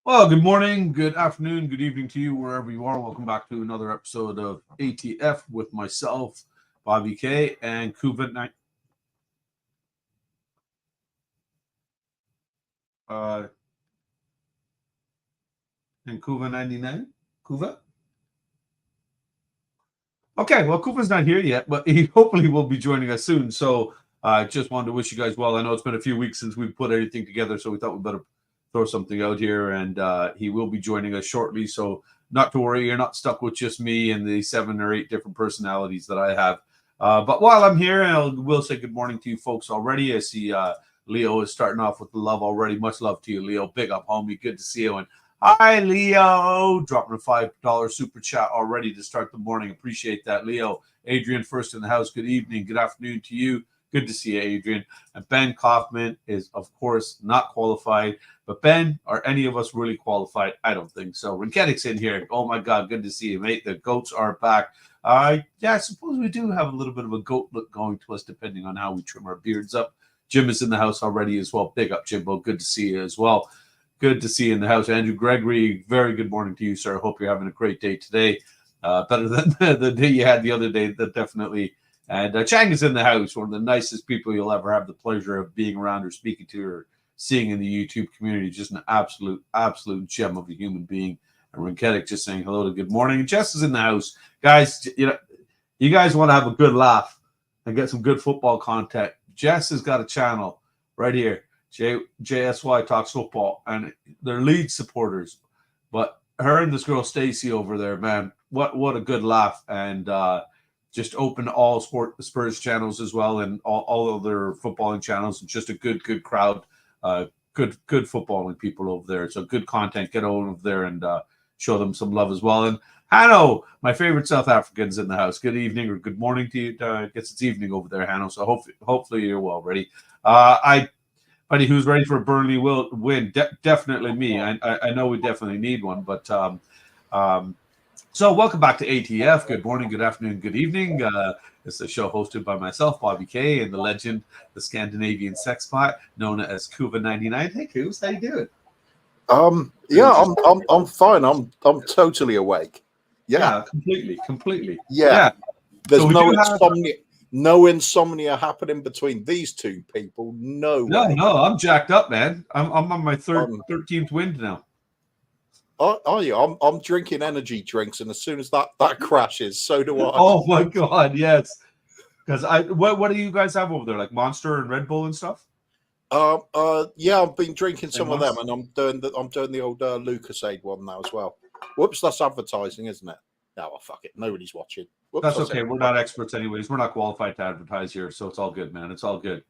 Well, good morning, good afternoon, good evening to you, wherever you are. Welcome back to another episode of ATF with myself, Bobby K, and Kuv and Kuva 99. Kuva? Okay, well, Kuva's not here yet, but he hopefully will be joining us soon. So I just wanted to wish you guys well. I know it's been a few weeks since we've put anything together, so we thought we'd better throw something out here, and he will be joining us shortly. So not to worry, you're not stuck with just me and the 7 or 8 different personalities that I have. But while I'm here, I will say good morning to you folks already. I see Leo is starting off with the love already. Much love to you, Leo. Big up, homie. Good to see you. And hi, Leo. Dropping a $5 super chat already to start the morning. Appreciate that, Leo. Adrian, first in the house. Good evening. Good afternoon to you. Good to see you, Adrian. And Ben Kaufman is, of course, not qualified. But Ben, are any of us really qualified? I don't think so. Rinketic's in here. Oh, my God. Good to see you, mate. The goats are back. Yeah, I suppose we do have a little bit of a goat look going to us, depending on how we trim our beards up. Jim is in the house already as well. Big up, Jimbo. Good to see you as well. Good to see you in the house. Andrew Gregory, very good morning to you, sir. Hope you're having a great day today. Better than the day you had the other day, definitely. And Chang is in the house, one of the nicest people you'll ever have the pleasure of being around or speaking to or seeing in the YouTube community. Just an absolute gem of a human being. And Rinketic just saying hello to good morning. And Jess is in the house. Guys, you guys want to have a good laugh and get some good football content. Jess has got a channel right here. JSY Talks Football, and they're lead supporters. But her and this girl Stacy over there, man, what a good laugh. And just open all Spurs channels as well, and all other footballing channels. And just a good crowd, good footballing people over there. So good content. Get over there and show them some love as well. And Hanno, my favorite South African's in the house. Good evening or good morning to you. I guess it's evening over there, Hanno. So hopefully you're well ready. Buddy, who's ready for a Burnley win? Definitely me. I know we definitely need one. But so welcome back to ATF. Good morning, good afternoon, good evening. It's a show hosted by myself, Bobby K, and the legend, the Scandinavian sex pot, known as Kuva 99. Hey, Kuvs, how you doing? Yeah, I'm fine. I'm totally awake. Yeah, completely. Yeah. There's no insomnia happening between these two people. No way. No, I'm jacked up, man. I'm on my 13th wind now. Are you? I'm drinking energy drinks, and as soon as that crashes, so do I. Oh my God, yes. Because what do you guys have over there? Like Monster and Red Bull and stuff? Yeah, I've been drinking some of them, and I'm doing the old Lucasade one now as well. Whoops, that's advertising, isn't it? No, well, fuck it. Nobody's watching. Whoops, that's okay. We're not experts anyways. We're not qualified to advertise here, so it's all good, man. It's all good.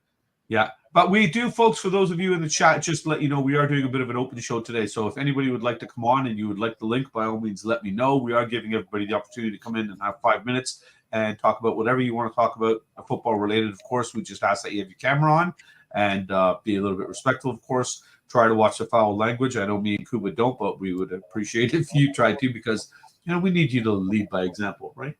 Yeah. But we do, folks, for those of you in the chat, just to let you know, we are doing a bit of an open show today. So if anybody would like to come on and you would like the link, by all means, let me know. We are giving everybody the opportunity to come in and have 5 minutes and talk about whatever you want to talk about, football related. Of course, we just ask that you have your camera on and be a little bit respectful, of course. Try to watch the foul language. I know me and Kuba don't, but we would appreciate it if you tried to, because we need you to lead by example, right?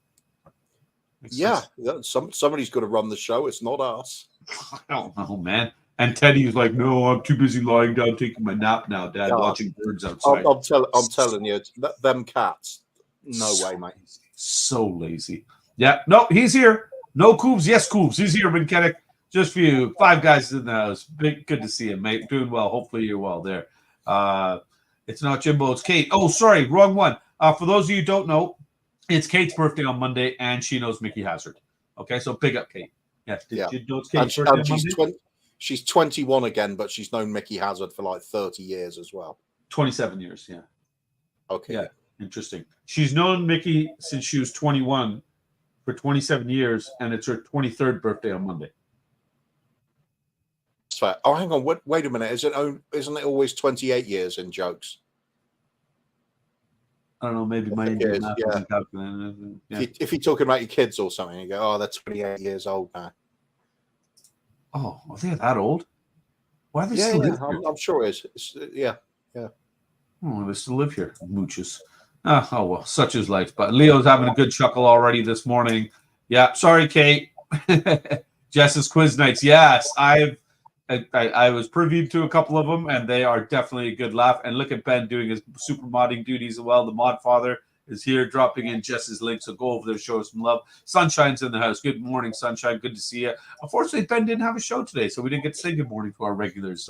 Yeah, somebody's got to run the show. It's not us. I don't know, man. And Teddy's like, no, I'm too busy lying down taking my nap now, Dad, watching birds outside. I'm telling you, them cats, no way, mate. So lazy. Yeah, no, he's here. No Coobs, yes, Coobs. He's here, Rinketic. Just for you. 5 guys in the house. Good to see you, mate. Doing well. Hopefully you're well there. It's not Jimbo, it's Kate. Oh, sorry, wrong one. For those of you who don't know, it's Kate's birthday on Monday, and she knows Mickey Hazard. Okay, so big up, Kate. Yes, yeah. Did you know it's Kate's birthday on Monday? She's 21 again, but she's known Mickey Hazard for like 30 years as well. 27 years, yeah. Okay. Yeah, interesting. She's known Mickey since she was 21 for 27 years, and it's her 23rd birthday on Monday. Fair. Oh, hang on. Wait a minute. Isn't it always 28 years in jokes? I don't know. Maybe my Indian math isn't calculating. Yeah. If you're talking about your kids or something, you go, oh, they're 28 years old now. Oh, are they that old? Why are they still live here? I'm sure it is. Yeah. Oh, they still live here. Mooches. Oh, well, such is life. But Leo's having a good chuckle already this morning. Yeah, sorry, Kate. Jess's quiz nights. Yes, I've I was privy to a couple of them, and they are definitely a good laugh. And look at Ben doing his super modding duties as well. The mod father is here dropping in just his link, so go over there, show us some love. Sunshine's in the house. Good morning, Sunshine. Good to see you. Unfortunately, Ben didn't have a show today, so we didn't get to say good morning to our regulars.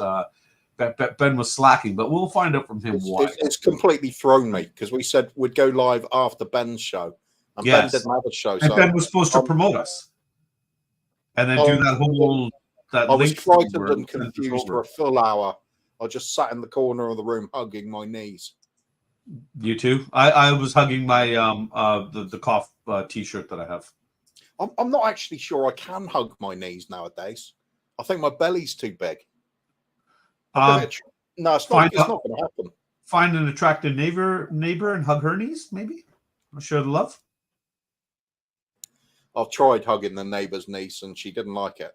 Ben was slacking, but we'll find out from him why. It's completely thrown me because we said we'd go live after Ben's show, and Ben didn't have a show. And so Ben was supposed to promote us, and then do that whole. I was frightened and confused for a full hour. I just sat in the corner of the room hugging my knees. You too? I was hugging my the cough t-shirt that I have. I'm not actually sure I can hug my knees nowadays. I think my belly's too big. No, it's not going to happen. Find an attractive neighbor and hug her knees, maybe? I'll share the love. I've tried hugging the neighbor's niece and she didn't like it.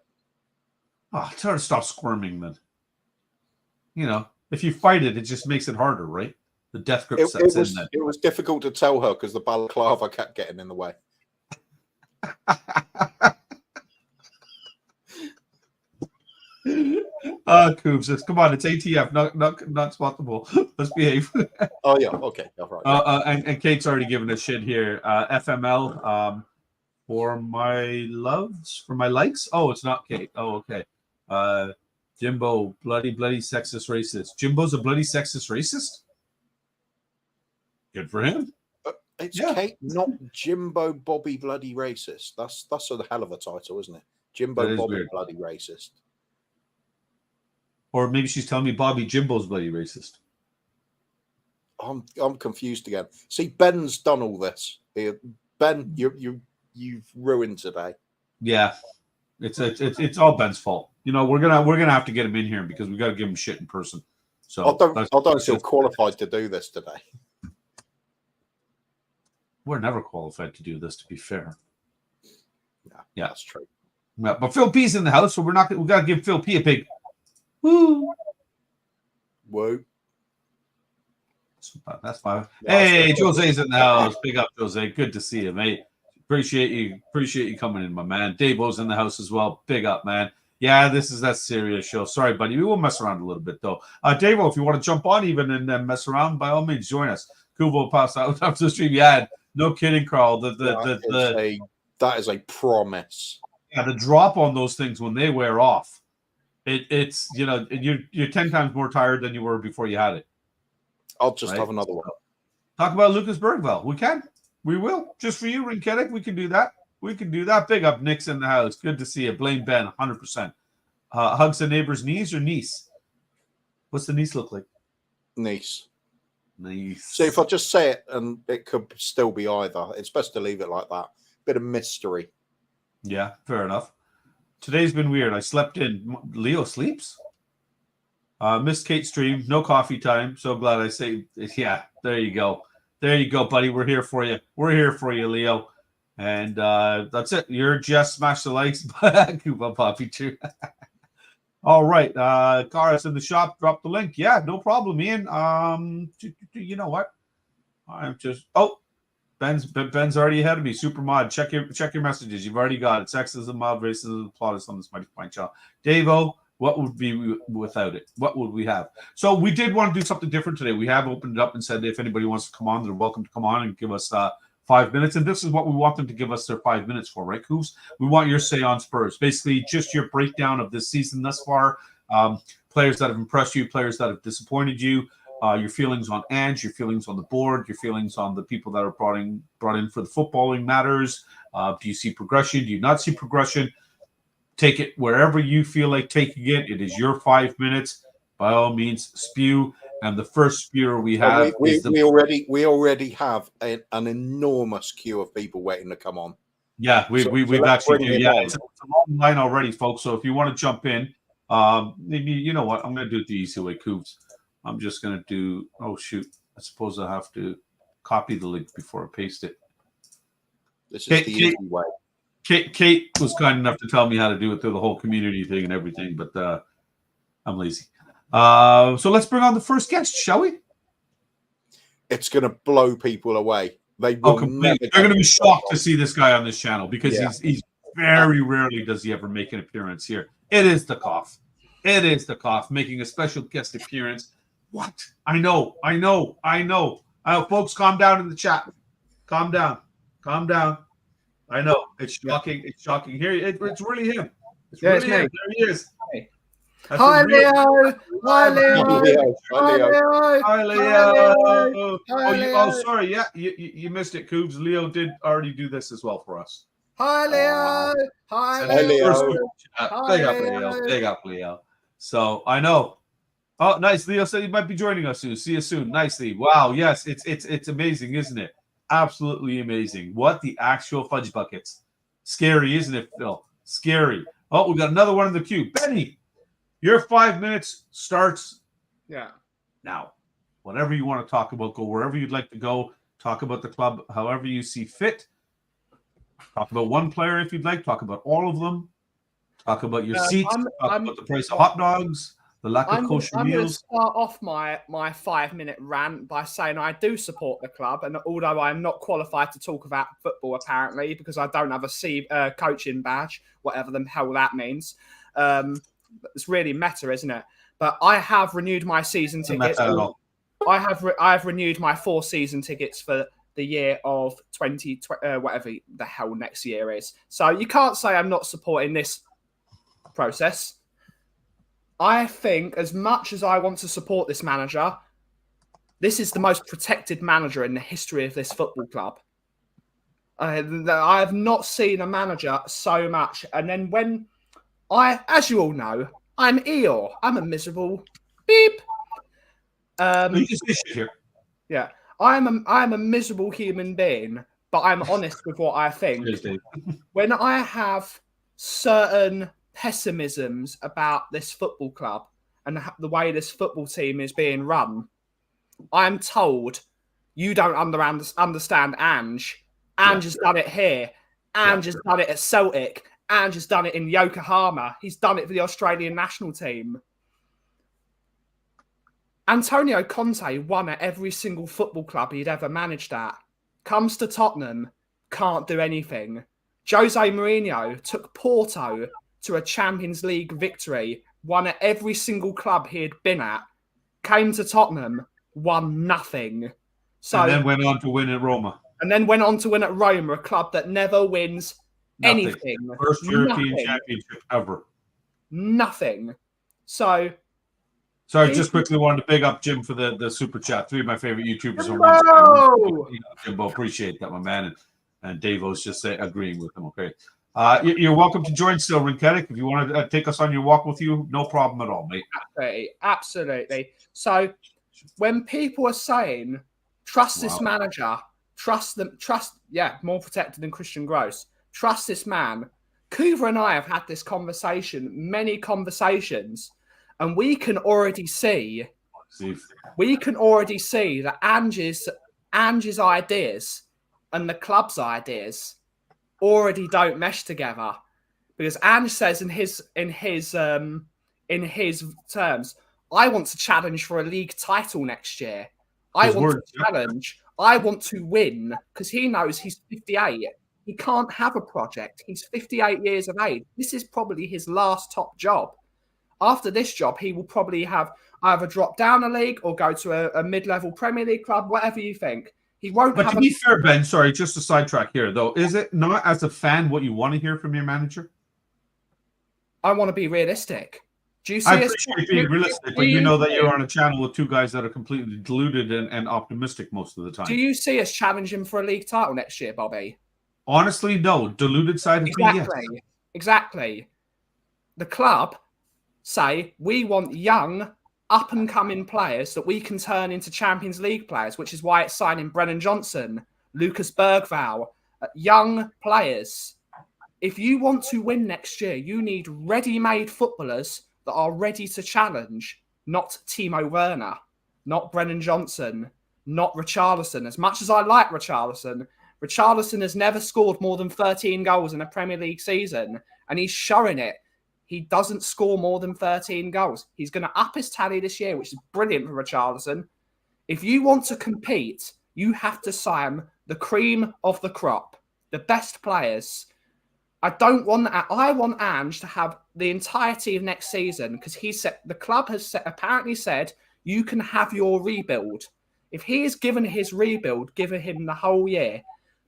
Oh, tell her to stop squirming then. You know, if you fight it, it just makes it harder, right? The death grip sets in then. It was difficult to tell her because the balaclava kept getting in the way. Kuv says, come on, it's ATF, not spot the ball. Let's behave. Oh, yeah, okay. All right. And Kate's already given us shit here. FML, for my likes. Oh, it's not Kate. Oh, okay. Jimbo, bloody sexist racist. Jimbo's a bloody sexist racist? Good for him. It's Kate, not Jimbo Bobby bloody racist. That's a hell of a title, isn't it? Jimbo Bobby weird. Bloody racist. Or maybe she's telling me Bobby Jimbo's bloody racist. I'm confused again. See, Ben's done all this. Ben, you've ruined today. Yeah, it's all Ben's fault. You know, we're gonna have to get him in here because we got to give him shit in person. So I don't feel qualified to do this today. We're never qualified to do this, to be fair. Yeah, that's true. Yeah, but Phil P's in the house, so we got to give Phil P a big woo. Woo. That's fine. Hey, Jose's in the house. Big up, Jose. Good to see you, mate. Appreciate you coming in, my man. Davo's in the house as well. Big up, man. Yeah, this is that serious show. Sorry, buddy. We will mess around a little bit, though. Davo, if you want to jump on even and mess around, by all means, join us. Kuv will pass out after the stream. Yeah, no kidding, Carl. That is a promise. Yeah, the drop on those things when they wear off, it's you're 10 times more tired than you were before you had it. I'll just have another one. Talk about Lucas Bergvall. We can. We will. Just for you, Rinketic. We can do that. Big up, Nick's in the house. Good to see you. Blame Ben, 100%. Hugs the neighbor's niece or niece? What's the niece look like? Niece. Nice. See, if I just say it, and it could still be either. It's best to leave it like that. Bit of mystery. Yeah, fair enough. Today's been weird. I slept in. Leo sleeps? Missed Kate's stream. No coffee time. So glad I saved. Yeah, there you go. There you go, buddy. We're here for you. We're here for you, Leo. And that's it. You're just smash the likes. Cuba Poppy too. All right. Cara's in the shop. Drop the link. Yeah, no problem, Ian. You know what? I'm just Ben's already ahead of me. Super mod. Check your messages. You've already got it. Sexism, mod, racism, plot is on this mighty fine child. Davo, what would be without it? What would we have? So we did want to do something different today. We have opened it up and said if anybody wants to come on, they're welcome to come on and give us 5 minutes. And this is what we want them to give us their 5 minutes for, right, Coos? We want your say on Spurs. Basically, just your breakdown of this season thus far. Players that have impressed you, players that have disappointed you, your feelings on Ange, your feelings on the board, your feelings on the people that are brought in for the footballing matters. Do you see progression? Do you not see progression? Take it wherever you feel like taking it. It is your 5 minutes. By all means, spew. And the first spewer we have we already have an enormous queue of people waiting to come on. Yeah, we've actually do. Yeah, it's a long line already, folks. So if you want to jump in, maybe you know what, I'm going to do it the easy way, Coops. I'm just going to do. Oh shoot! I suppose I have to copy the link before I paste it. This is the easy way. Kate was kind enough to tell me how to do it through the whole community thing and everything, but I'm lazy. So let's bring on the first guest, shall we? It's going to blow people away. They're going to be shocked to see this guy on this channel because he's very rarely does he ever make an appearance here. It is the cough. It is the Cough making a special guest appearance. What? I know. Folks, calm down in the chat. Calm down. I know. It's shocking. It's shocking. Here, it's really him. It's really him. There he is. Hi, Leo. Hi, Leo. Hi, Leo. Oh, sorry. Yeah, you missed it, Koobs. Leo did already do this as well for us. Hi, Leo. Hi, Leo. Big up, Leo. So I know. Oh, nice. Leo said he might be joining us soon. See you soon. Nicely. Wow. Yes, it's amazing, isn't it? Absolutely amazing. What the actual fudge buckets. Scary, isn't it, Phil? Scary. Oh, we got another one in the queue. Benny, your 5 minutes starts now. Whatever you want to talk about, go wherever you'd like to go. Talk about the club however you see fit. Talk about one player if you'd like. Talk about all of them. Talk about your seats. Talk about the price of hot dogs. The lack of kosher meals. I'm going to start off my 5 minute rant by saying I do support the club, and although I'm not qualified to talk about football apparently because I don't have a coaching badge, whatever the hell that means, it's really meta, isn't it? But I have renewed my season tickets. I have renewed my 4 season tickets for the year of 2020, whatever the hell next year is. So you can't say I'm not supporting this process. I think as much as I want to support this manager, this is the most protected manager in the history of this football club. I have not seen a manager so much. And then as you all know, I'm Eeyore. I'm a miserable beep. Yeah, I'm a miserable human being, but I'm honest with what I think. When I have certain pessimisms about this football club and the way this football team is being run, I'm told you don't understand Ange. Ange has done it here. Ange has done it at Celtic. Ange has done it in Yokohama. He's done it for the Australian national team. Antonio Conte won at every single football club he'd ever managed at. Comes to Tottenham, can't do anything. Jose Mourinho took Porto to a Champions League victory, won at every single club he had been at, came to Tottenham, won nothing. And then went on to win at Roma. And then went on to win at Roma, a club that never wins anything. First European championship ever. Nothing. So... Sorry, just quickly wanted to big up Jim for the super chat. 3 of my favorite YouTubers. Jimbo, appreciate that, my man. And Davo's just agreeing with him. Okay. You're welcome to join still, Rinketic. If you want to take us on your walk with you, no problem at all, mate. Absolutely. So when people are saying, trust this manager, more protected than Christian Gross, trust this man. Kuva and I have had this conversation, many conversations, and we can already see that Ange's ideas and the club's ideas already don't mesh together, because Ange says in his terms, I want to challenge for a league title next year. I want to challenge. I want to win, because he knows he's 58. He can't have a project. He's 58 years of age. This is probably his last top job. After this job, he will probably have either drop down a league or go to a mid-level Premier League club, whatever you think. He won't. But to be fair, Ben, sorry, just a sidetrack here, though. Is it not, as a fan, what you want to hear from your manager? I want to be realistic. Do you see? I appreciate being realistic, but you know that you're on a channel with 2 guys that are completely deluded and optimistic most of the time. Do you see us challenging for a league title next year, Bobby? Honestly, no. Deluded side of me, yes. Exactly. The club say we want young, up-and-coming players that we can turn into Champions League players, which is why it's signing Brennan Johnson, Lucas Bergvall, young players. If you want to win next year, you need ready-made footballers that are ready to challenge, not Timo Werner, not Brennan Johnson, not Richarlison. As much as I like Richarlison has never scored more than 13 goals in a Premier League season, and he's showing it. He doesn't score more than 13 goals. He's going to up his tally this year, which is brilliant for Richarlison. If you want to compete, you have to sign the cream of the crop, the best players. I don't want that. I want Ange to have the entirety of next season because the club has apparently said you can have your rebuild. If he is given his rebuild, give him the whole year.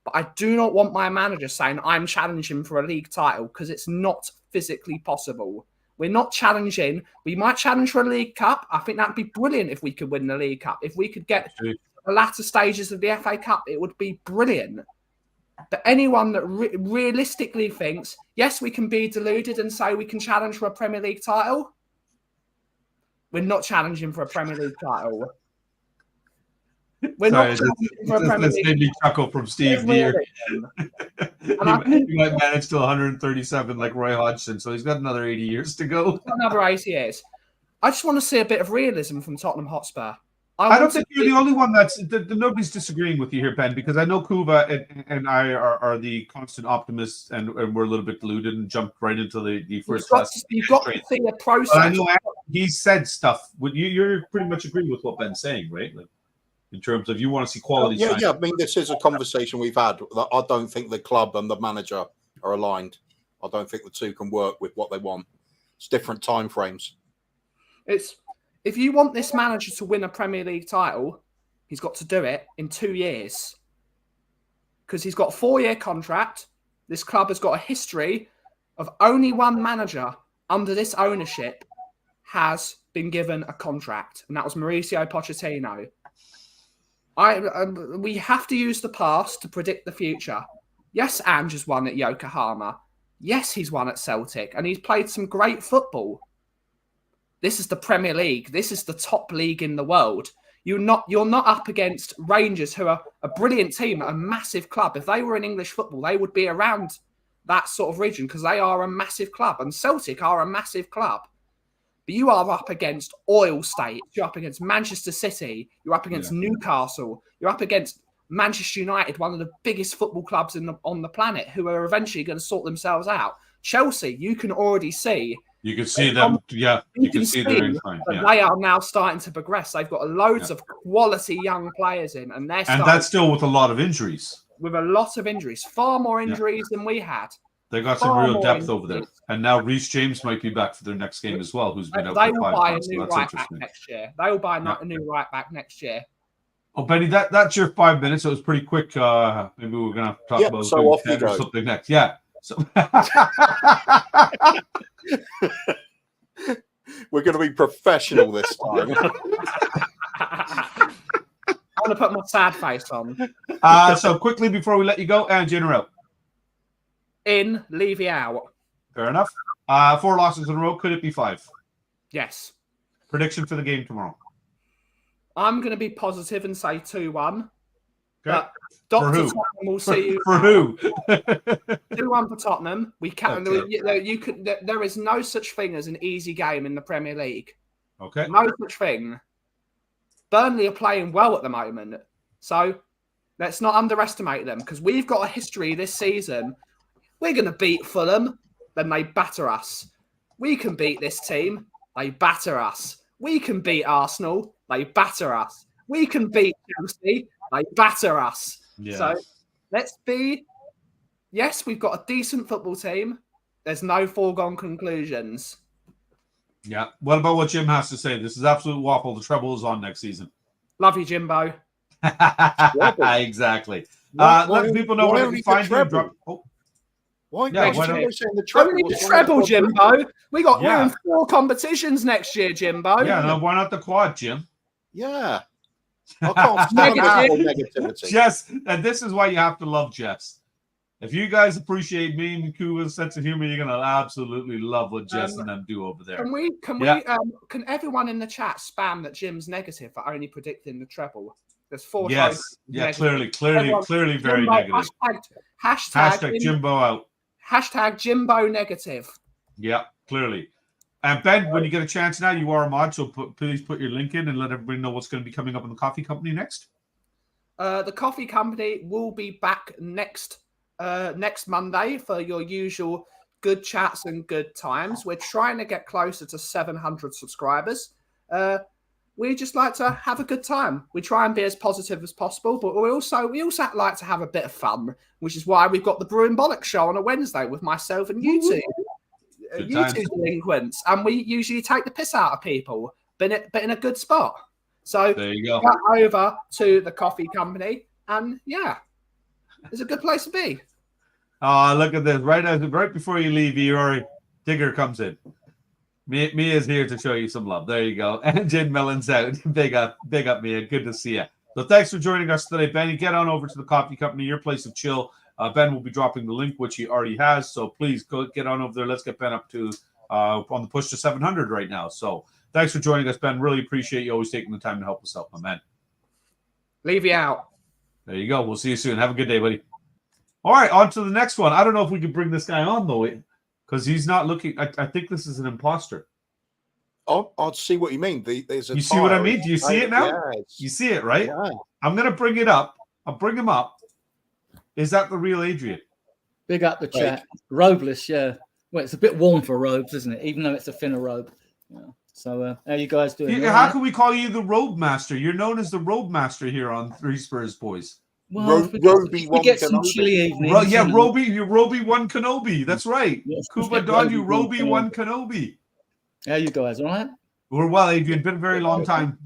But I do not want my manager saying I'm challenging for a league title because it's not physically possible. We're not challenging. We might challenge for a League Cup. I think that'd be brilliant if we could win the League Cup. If we could get the latter stages of the FA Cup, it would be brilliant. But anyone that realistically thinks, yes, we can be deluded and say we can challenge for a Premier League title, we're not challenging for a Premier League title. We're not challenging for a Premier League title. Made me chuckle from Steve Deere. He might manage to 137 like Roy Hodgson, so he's got another 80 years to go. Another 80 years. I just want to see a bit of realism from Tottenham Hotspur. I don't think you're the only one nobody's disagreeing with you here, Ben, because I know Kuva and I are the constant optimists, and we're a little bit deluded and jumped right into the first class. You've got to see a process. But I know he said stuff. You're pretty much agreeing with what Ben's saying, right? Like, in terms of you want to see quality. Yeah. I mean, this is a conversation we've had. I don't think the club and the manager are aligned. I don't think the two can work with what they want. It's different time frames. If you want this manager to win a Premier League title, he's got to do it in 2 years. Because he's got a 4-year contract. This club has got a history of only one manager under this ownership has been given a contract, and that was Mauricio Pochettino. We have to use the past to predict the future. Yes, Ange has won at Yokohama. Yes, he's won at Celtic, and he's played some great football. This is the Premier League. This is the top league in the world. You're not up against Rangers, who are a brilliant team, a massive club. If they were in English football, they would be around that sort of region because they are a massive club, and Celtic are a massive club. But you are up against oil states. You're up against Manchester City. You're up against Newcastle. You're up against Manchester United, one of the biggest football clubs on the planet, who are eventually going to sort themselves out. Chelsea, you can already see. You can see them. Yeah, you can see their incline. They are now starting to progress. They've got loads of quality young players in, and that's still with a lot of injuries. With a lot of injuries, far more injuries than we had. They got some real depth over there, and now Reece James might be back for their next game as well. Who's been out for 5 months? They will buy a new right back next year. They will buy a new right back next year. Oh, Benny, that's your 5 minutes. So it was pretty quick. Maybe we're gonna talk about something next. Yeah. So we're going to be professional this time. I want to put my sad face on. So quickly before we let you go, and in a row. In, Levy out. Fair enough. 4 losses in a row. Could it be 5? Yes. Prediction for the game tomorrow. I'm going to be positive and say 2-1. Okay. But Dr. Tottenham will see you. For who? 2-1 for Tottenham. We can. Okay. There is no such thing as an easy game in the Premier League. Okay. No such thing. Burnley are playing well at the moment, so let's not underestimate them because we've got a history this season. We're going to beat Fulham, then they batter us. We can beat this team, they batter us. We can beat Arsenal, they batter us. We can beat Chelsea, they batter us. Yes. So let's be... Yes, we've got a decent football team. There's no foregone conclusions. Yeah. What about what Jim has to say? This is absolute waffle. The treble is on next season. Love you, Jimbo. Exactly. Let people know where to find you. Why saying the treble? Only the treble, Jimbo. We're in 4 competitions next year, Jimbo. Yeah, no, why not the quad, Jim? Yeah. I can't stand negativity. Jess, and this is why you have to love Jess. If you guys appreciate me and Kuva's sense of humor, you're gonna absolutely love what Jess and them do over there. Can everyone in the chat spam that Jim's negative for only predicting the treble? There's 4 times. Yes. Yeah, clearly very negative. Hashtag Jimbo out. Hashtag Jimbo negative. Yeah, clearly. And Ben, when you get a chance now, you are a mod, so please put your link in and let everybody know what's going to be coming up in the coffee company next. The coffee company will be back next Monday for your usual good chats and good times. We're trying to get closer to 700 subscribers. we just like to have a good time. We try and be as positive as possible, but we also like to have a bit of fun, which is why we've got the Brewing Bollocks show on a Wednesday with myself and you two delinquents, and we usually take the piss out of people, but in a good spot. So there you go. Get over to the coffee company, and yeah, it's a good place to be. Oh, look at this! Right before you leave, Iori, Digger comes in. Mia's here to show you some love. There you go. And Jen Mellon's out. Big up, Mia. Good to see you. So thanks for joining us today, Benny. Get on over to the coffee company, your place of chill. Ben will be dropping the link, which he already has. So please go get on over there. Let's get Ben up to on the push to 700 right now. So thanks for joining us, Ben. Really appreciate you always taking the time to help us out, my man. Leave you out. There you go. We'll see you soon. Have a good day, buddy. All right, on to the next one. I don't know if we can bring this guy on, though, because he's not looking. I think this is an imposter. I'll see what you mean. There's a you see what I mean? Do you see it now? Yes. You see it, right? Yeah. I'm going to bring it up. I'll bring him up. Is that the real Adrian? Big up the chat. Robeless, yeah. Well, it's a bit warm for robes, isn't it? Even though it's a thinner robe. Yeah. So, how you guys doing? How can we call you the Robe Master? You're known as the Robe Master here on Three Spurs Boys. Well, Roby we get some chilly evenings. Yeah, Roby one Kenobi. That's right. Yes, Kuba Donju, Roby one Kenobi. How you guys, all right? We're well, Adrian. Been a very long time.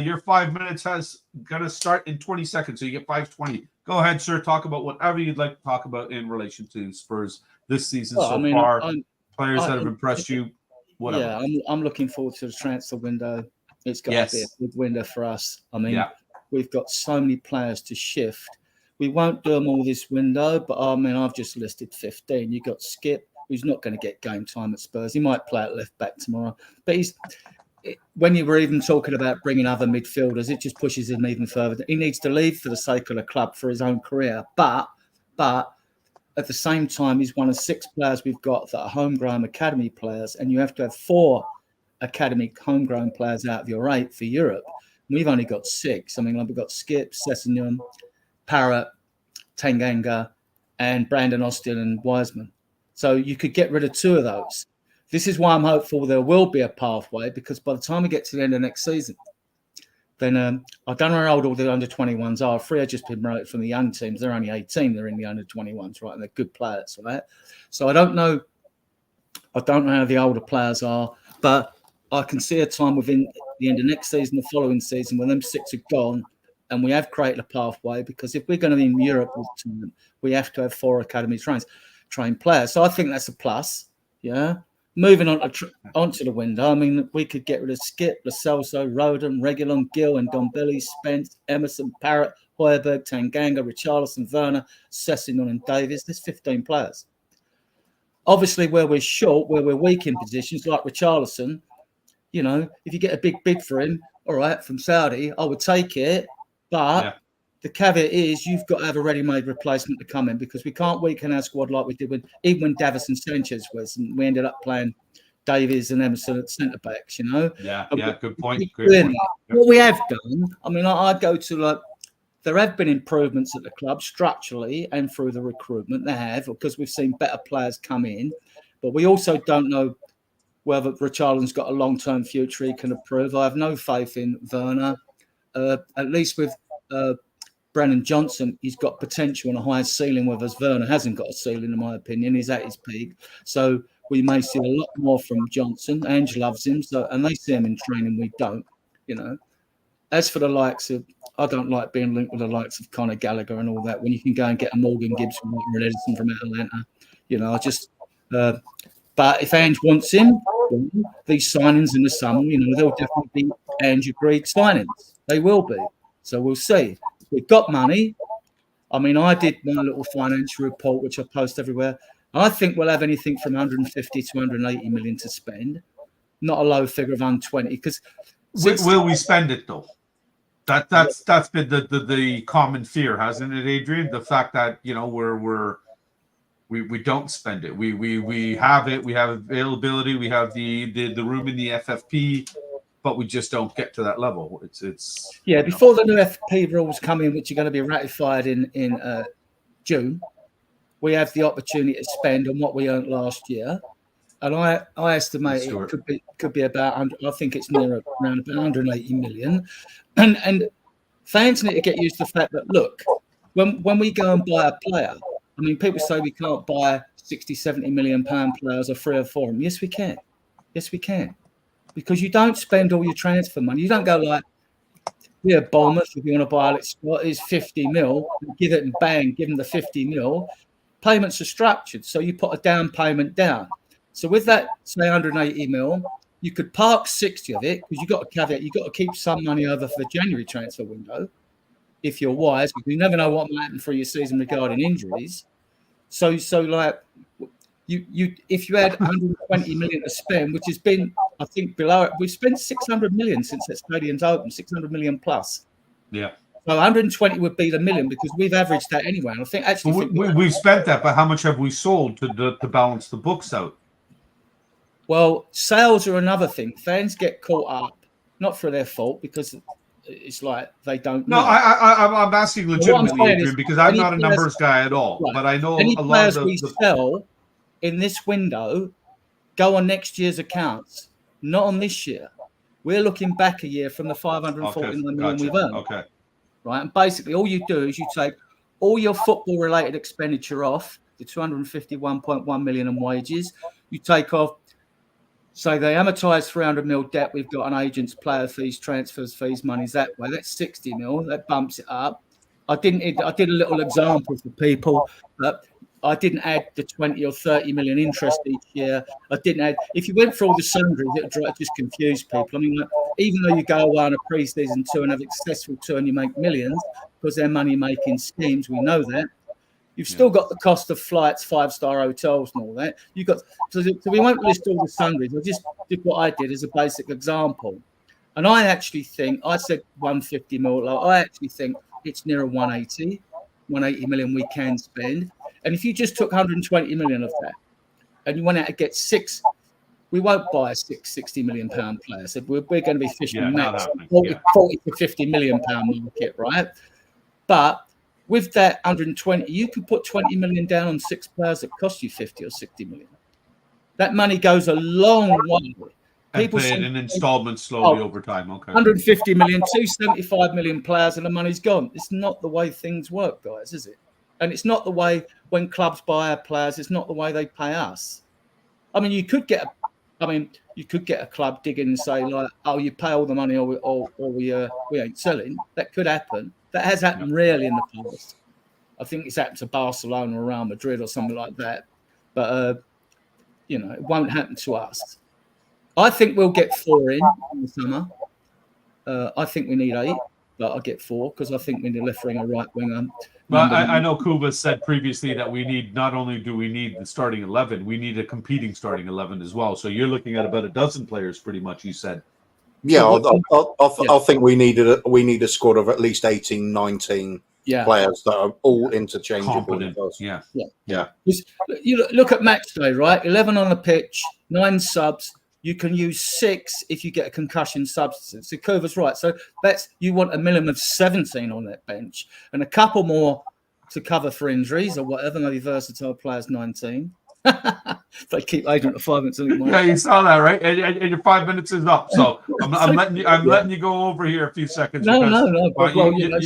Your 5 minutes has going to start in 20 seconds, so you get 5:20. Go ahead, sir. Talk about whatever you'd like to talk about in relation to Spurs this season far. Players that have impressed you. Whatever. Yeah, I'm looking forward to the transfer window. It's going to be a good window for us. I mean, we've got so many players to shift. We won't do them all this window, but I mean, I've just listed 15. You got Skip, who's not going to get game time at Spurs. He might play at left back tomorrow, but when you were even talking about bringing other midfielders, it just pushes him even further. He needs to leave for the sake of the club for his own career. But at the same time, he's one of 6 players we've got that are homegrown academy players, and you have to have 4 academy homegrown players out of your 8 for Europe. We've only got 6. I mean, we've got Skip, Sessegnon, Parrott, Tanganga, and Brandon Austin and Wiseman. So you could get rid of 2 of those. This is why I'm hopeful there will be a pathway, because by the time we get to the end of next season, then I don't know how old all the under-21s are. 3 have just been promoted from the young teams. They're only 18. They're in the under-21s, right? And they're good players, right? So I don't know how the older players are, but I can see a time within the end of next season, the following season, when them 6 are gone, and we have created a pathway, because if we're going to be in Europe all the time, we have to have 4 academy trained players. So I think that's a plus, yeah? Moving on onto the window, I mean, we could get rid of Skip, Lo Celso, Roden, Reguilon, Gill, and Ndombele, Spence, Emerson, Parrott, Højbjerg, Tanganga, Richarlison, Werner, Sessegnon, and Davies. There's 15 players. Obviously, where we're short, where we're weak in positions, like Richarlison, you know, if you get a big bid for him, all right, from Saudi, I would take it. But the caveat is you've got to have a ready-made replacement to come in, because we can't weaken our squad like we did even when Davis and Sanchez was, and we ended up playing Davies and Emerson at centre-backs, you know? Yeah, good point. What we have done, I mean, I go to, there have been improvements at the club structurally and through the recruitment. They have, because we've seen better players come in. But we also don't know whether Richarlison's got a long-term future he can improve. I have no faith in Werner. At least with Brennan Johnson, he's got potential and a high ceiling, whereas Werner hasn't got a ceiling, in my opinion. He's at his peak. So we may see a lot more from Johnson. Ange loves him, and they see him in training. We don't, you know. As for the likes of, I don't like being linked with the likes of Conor Gallagher and all that, when you can go and get a Morgan Gibbs or an Edison from Atlanta. You know, but if Ange wants him, these signings in the summer, you know, they'll definitely be Ange agreed signings. They will be. So we'll see. We've got money. I mean, I did my little financial report, which I post everywhere. I think we'll have anything from 150 to 180 million to spend. Not a low figure of 120. Because will we spend it though? That's been the common fear, hasn't it, Adrian? The fact that, you know, we don't spend it. We have it. We have availability. We have the room in the FFP. But we just don't get to that level. It's before the new FP rules come in, which are going to be ratified in June, we have the opportunity to spend on what we earned last year. and I estimate it could be about 100. I think it's near around about 180 million, and fans need to get used to the fact that look, when we go and buy a player, I mean, people say we can't buy 60, 70 million pound players or 3 or 4 of them. Yes, we can. Yes, we can, because you don't spend all your transfer money. You don't go like, yeah, Bournemouth, if you want to buy Alex Scott, is 50 mil, give it and bang, give them the 50 mil. Payments are structured, so you put a down payment down. So with that, say 180 mil, you could park 60 of it, because you've got a caveat, you've got to keep some money over for the January transfer window, if you're wise, because you never know what might happen through your season regarding injuries. So like, you if you had 120 million to spend, which has been, I think, below it, we've spent 600 million since that stadium's open, 600 million plus. Yeah. So 120 would be the million, because we've averaged that anyway. And I think actually we've spent that, but how much have we sold to balance the books out? Well, sales are another thing. Fans get caught up, not for their fault, because it's like they don't know. No, I'm asking legitimately, Adrian, because I'm not a numbers guy at all. Right. But I know any a lot of we sell in this window go on next year's accounts, not on this year. We're looking back a year from the 549 million we've earned. Okay. Right, and basically all you do is you take all your football-related expenditure off, the 251.1 million in wages. You take off, say they amortise 300 mil debt we've got on agents, player fees, transfers fees, money's that way. That's 60 mil. That bumps it up. I did a little example for people. I didn't add the 20 or 30 million interest each year. I didn't add. If you went through all the sundries, it would just confuse people. I mean, even though you go away on a pre-season tour and have a successful tour and you make millions because they're money-making schemes, we know that. You've still got the cost of flights, 5-star hotels, and all that. You got so we won't list all the sundries. I just did what I did as a basic example, and I actually think I said 150 mil. I actually think it's nearer 180 million we can spend. And if you just took 120 million of that, and you went out to get 6, we won't buy a 60 million pound player. So we're going to be fishing next 40 to 50 million pound market, right? But with that 120, you could put 20 million down on 6 players that cost you 50 or 60 million. That money goes a long way. People pay it in installments slowly over time. Okay. 150 million, 275 million players, and the money's gone. It's not the way things work, guys, is it? And it's not the way when clubs buy our players. It's not the way they pay us. I mean, you could get a club digging and say like, "Oh, you pay all the money, or we ain't selling." That could happen. That has happened rarely in the past. I think it's happened to Barcelona or Real Madrid or something like that. But it won't happen to us. I think we'll get 4 in the summer. I think we need 8, but I'll get 4 because I think we need a left winger, right winger. Well, I know Kuv said previously that we need, not only do we need the starting 11, we need a competing starting 11 as well. So you're looking at about a dozen players, pretty much. You said. Yeah, I think we need a squad of at least 18, 19 players that are all interchangeable. Yeah. You look at match day, right? 11 on the pitch, 9 subs. You can use 6 if you get a concussion substitute. So Kuva's right. So you want a minimum of 17 on that bench and a couple more to cover for injuries or whatever. Maybe versatile players 19. They keep Adrian at 5 minutes. Yeah, you saw that, right? And your 5 minutes is up. So I'm letting you go over here a few seconds. No.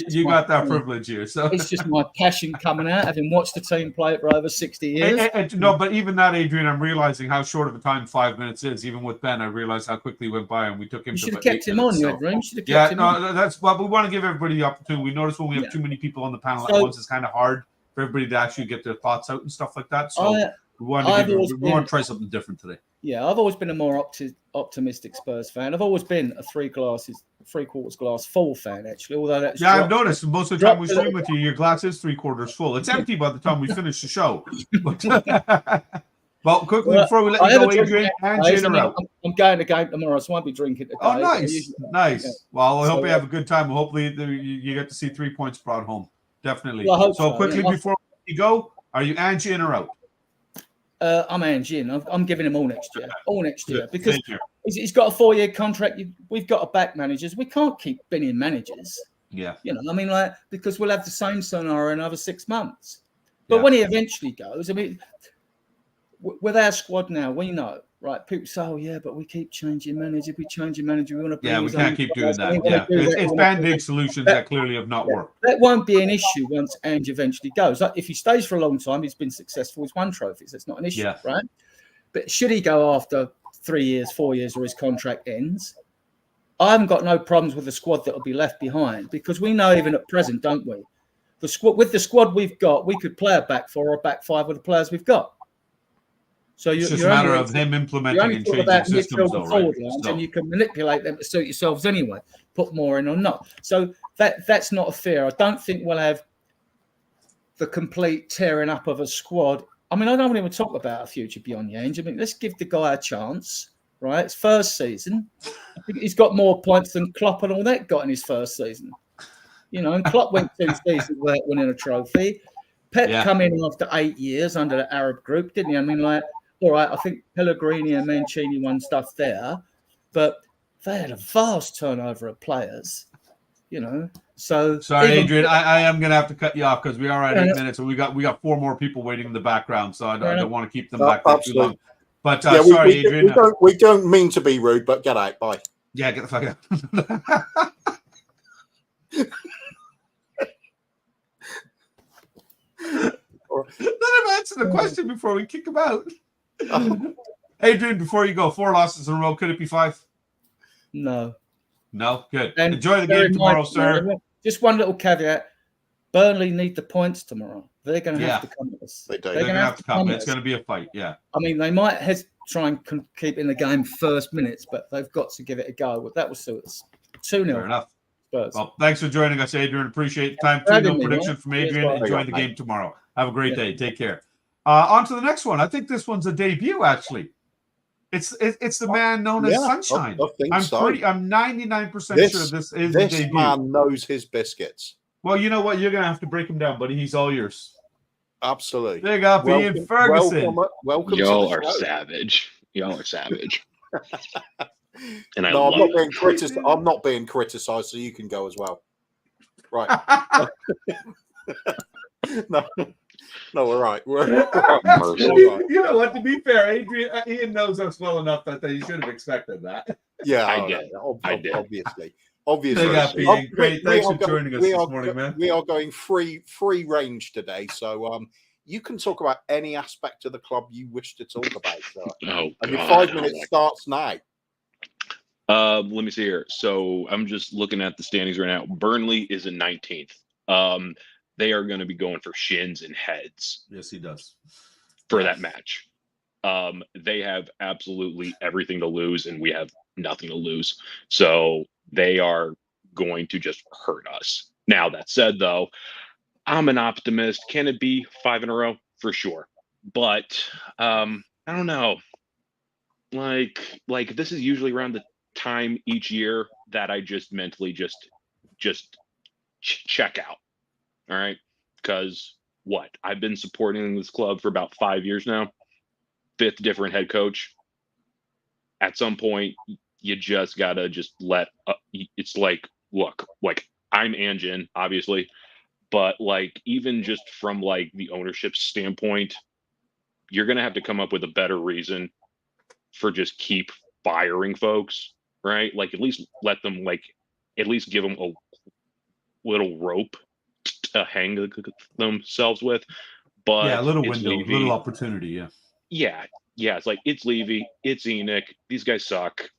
You got that privilege here. So it's just my passion coming out, having watched the team play it for over 60 years. No, but even that, Adrian, I'm realizing how short of a time 5 minutes is. Even with Ben, I realized how quickly it went by, and we took him. You should have kept him on, Adrian. That's what we want to give everybody the opportunity. We notice when we have too many people on the panel at once, it's kind of hard for everybody to actually get their thoughts out and stuff like that. So. We want to try something different today. Yeah, I've always been a more optimistic Spurs fan. I've always been a 3/4 glass full fan, actually. Although that's I've noticed most of the time we stream with you, your glass is 3/4 full. It's empty by the time we finish the show. Well, quickly before we let you go, Adrian, I'm going to game tomorrow, so I won't be drinking today. Oh, nice. Yeah. Well, I hope you have a good time. Hopefully, you get to see 3 points brought home. Definitely. Well, so quickly before you go, are you Angie in or out? I'm Angie in. I'm giving him all next year. Because he's got a 4-year contract. We've got to back managers. We can't keep binning managers. Yeah. Because we'll have the same scenario in another 6 months. But when he eventually goes, I mean, with our squad now, we know right? People say, "Oh yeah, but we keep changing manager. We changing manager. We want to bring." Yeah, we can't keep doing that. Yeah, it's band-aid solutions that clearly have not worked. That won't be an issue once Ange eventually goes. Like, if he stays for a long time, he's been successful. He's won trophies. That's not an issue, right? But should he go after 3 years, 4 years, or his contract ends? I haven't got no problems with the squad that will be left behind, because we know even at present, don't we? The squad we've got, we could play a back four or a back five with the players we've got. So it's just a matter of him implementing and changing systems, though, right? And you can manipulate them to suit yourselves anyway. Put more in or not. So that's not a fear. I don't think we'll have the complete tearing up of a squad. I mean, I don't want to talk about a future beyond Yange. I mean, let's give the guy a chance, right? It's first season. I think he's got more points than Klopp and all that got in his first season. You know, and Klopp went 2 seasons without winning a trophy. Pep come in after 8 years under the Arab group, didn't he? I mean, like, all right, I think Pellegrini and Mancini won stuff there, but they had a vast turnover of players, you know. So sorry, Adrian, I am going to have to cut you off because we are at 8 minutes, and we got 4 more people waiting in the background, so I don't want to keep them back there too long. But sorry, Adrian, we don't mean to be rude, but get out. Bye. Yeah, get the fuck out. Let him answer the question before we kick him out. Adrian, before you go, 4 losses in a row. Could it be 5? No. Good. And enjoy the game tomorrow, sir. Just one little caveat. Burnley need the points tomorrow. They're going to have to come at us. They're going to have to come. It's going to be a fight, yeah. I mean, they might try and keep in the game first minutes, but they've got to give it a go. But that will suit us. 2-0. Fair enough. Spurs. Well, thanks for joining us, Adrian. Appreciate the time. 2-0 prediction from Adrian. Enjoy the game tomorrow. Have a great day. Take care. On to the next one. I think this one's a debut, actually. It's the man known as Sunshine. I'm 99% sure this is a debut. This man knows his biscuits. Well, you know what? You're going to have to break him down, buddy. He's all yours. Absolutely. Big up, Ian Ferguson. Welcome. Y'all are savage. Y'all are savage. And I'm not being criticized, so you can go as well. Right. No, we're right. You know what? To be fair, Ian knows us well enough that he should have expected that. Yeah, I did. Obviously. Great. Thanks for joining us this morning, man. We are going free range today, so you can talk about any aspect of the club you wish to talk about. And your 5 minutes starts now. Let me see here. So I'm just looking at the standings right now. Burnley is in 19th. They are going to be going for shins and heads. Yes, he does. For that match. They have absolutely everything to lose, and we have nothing to lose. So they are going to just hurt us. Now, that said, though, I'm an optimist. Can it be 5 in a row? For sure. But I don't know. Like this is usually around the time each year that I just mentally just check out. All right, because I've been supporting this club for about 5 years now. 5th different head coach. At some point, you just gotta just let. It's like, look, I'm Anjin, obviously, but even just from the ownership standpoint, you're gonna have to come up with a better reason for just keep firing folks, right? At least let them at least give them a little rope to hang themselves with. But a little window, a little opportunity. Yeah. It's it's Levy, it's Enoch. These guys suck,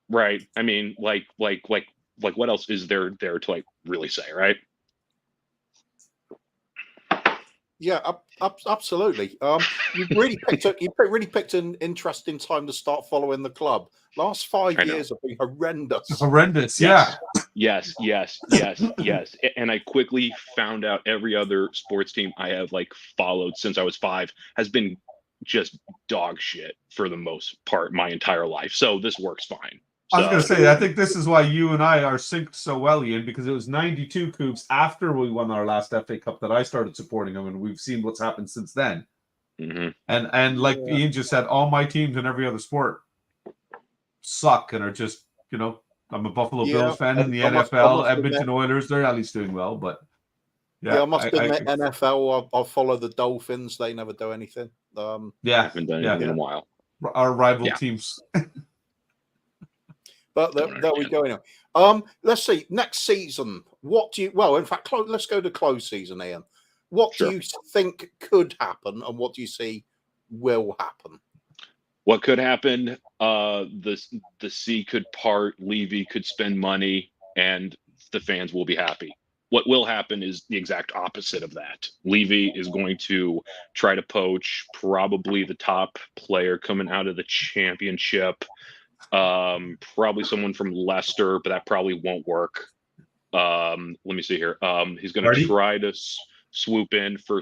right? I mean, what else is there to really say, right? Yeah, absolutely. You really picked an interesting time to start following the club. Last 5 years have been horrendous. Yeah. Yes. And I quickly found out every other sports team I have followed since I was 5 has been just dog shit for the most part my entire life. So this works fine. I was going to say, I think this is why you and I are synced so well, Ian, because it was 92 Coups after we won our last FA Cup that I started supporting them, and we've seen what's happened since then. Mm-hmm. And Ian just said, all my teams in every other sport suck and are just, I'm a Buffalo Bills fan in the NFL. Edmonton Oilers, they're at least doing well, but I must admit, NFL, I follow the Dolphins. They never do anything. I haven't done anything in a while. Our rival teams. But there we go. Anyway. Let's see. Next season, what do you? Well, in fact, let's go to close season, Ian. What do you think could happen, and what do you see will happen? What could happen? The sea could part. Levy could spend money, and the fans will be happy. What will happen is the exact opposite of that. Levy is going to try to poach probably the top player coming out of the championship. Probably someone from Leicester, but that probably won't work. Let me see here. He's going to try to swoop in for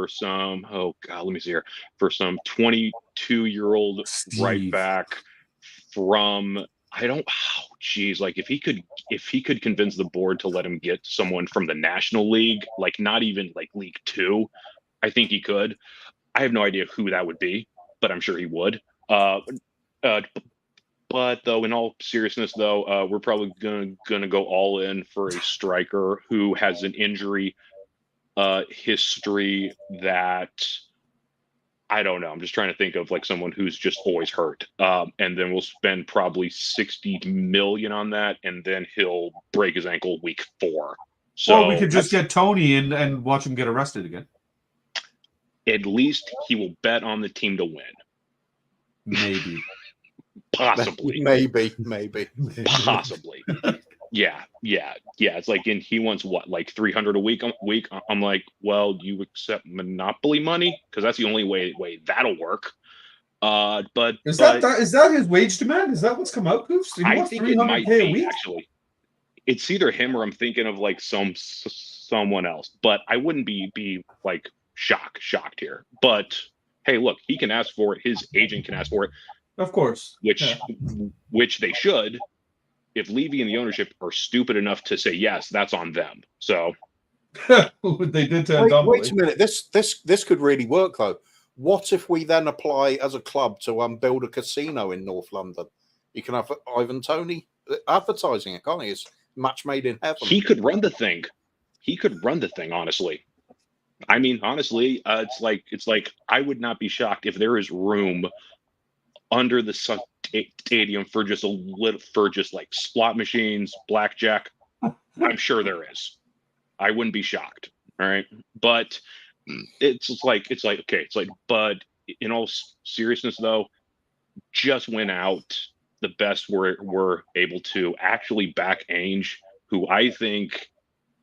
some. Oh God, let me see here. For some 22-year-old right back from. Like if he could convince the board to let him get someone from the National League, like not even like League Two, I think he could. I have no idea who that would be, but I'm sure he would. But though, in all seriousness, though, we're probably gonna go all in for a striker who has an injury history that I don't know. I'm just trying to think of like someone who's just always hurt. And then we'll spend probably 60 million on that, and then he'll break his ankle week 4. So we could just get Tony and watch him get arrested again. At least he will bet on the team to win. Maybe. Possibly. Maybe. Possibly. Yeah. It's like, and he wants what, like 300 a week? I'm like, well, do you accept Monopoly money? Because that's the only way that'll work. But is that his wage demand? Is that what's come out, Goofs? I think it might be actually. It's either him or I'm thinking of like someone else. But I wouldn't be like shocked here. But hey, look, he can ask for it. His agent can ask for it. Of course. Which they should. If Levy and the ownership are stupid enough to say yes, that's on them. So they did to wait a minute. This could really work though. What if we then apply as a club to build a casino in North London? You can have Ivan Toney advertising it, can't he? It's match made in heaven. He could run the thing. Honestly. I mean, honestly, it's like I would not be shocked if there is room under the stadium for just like slot machines, blackjack. I'm sure there is. I wouldn't be shocked. All right, but but in all seriousness though, just went out the best we're able to actually back Ainge, who I think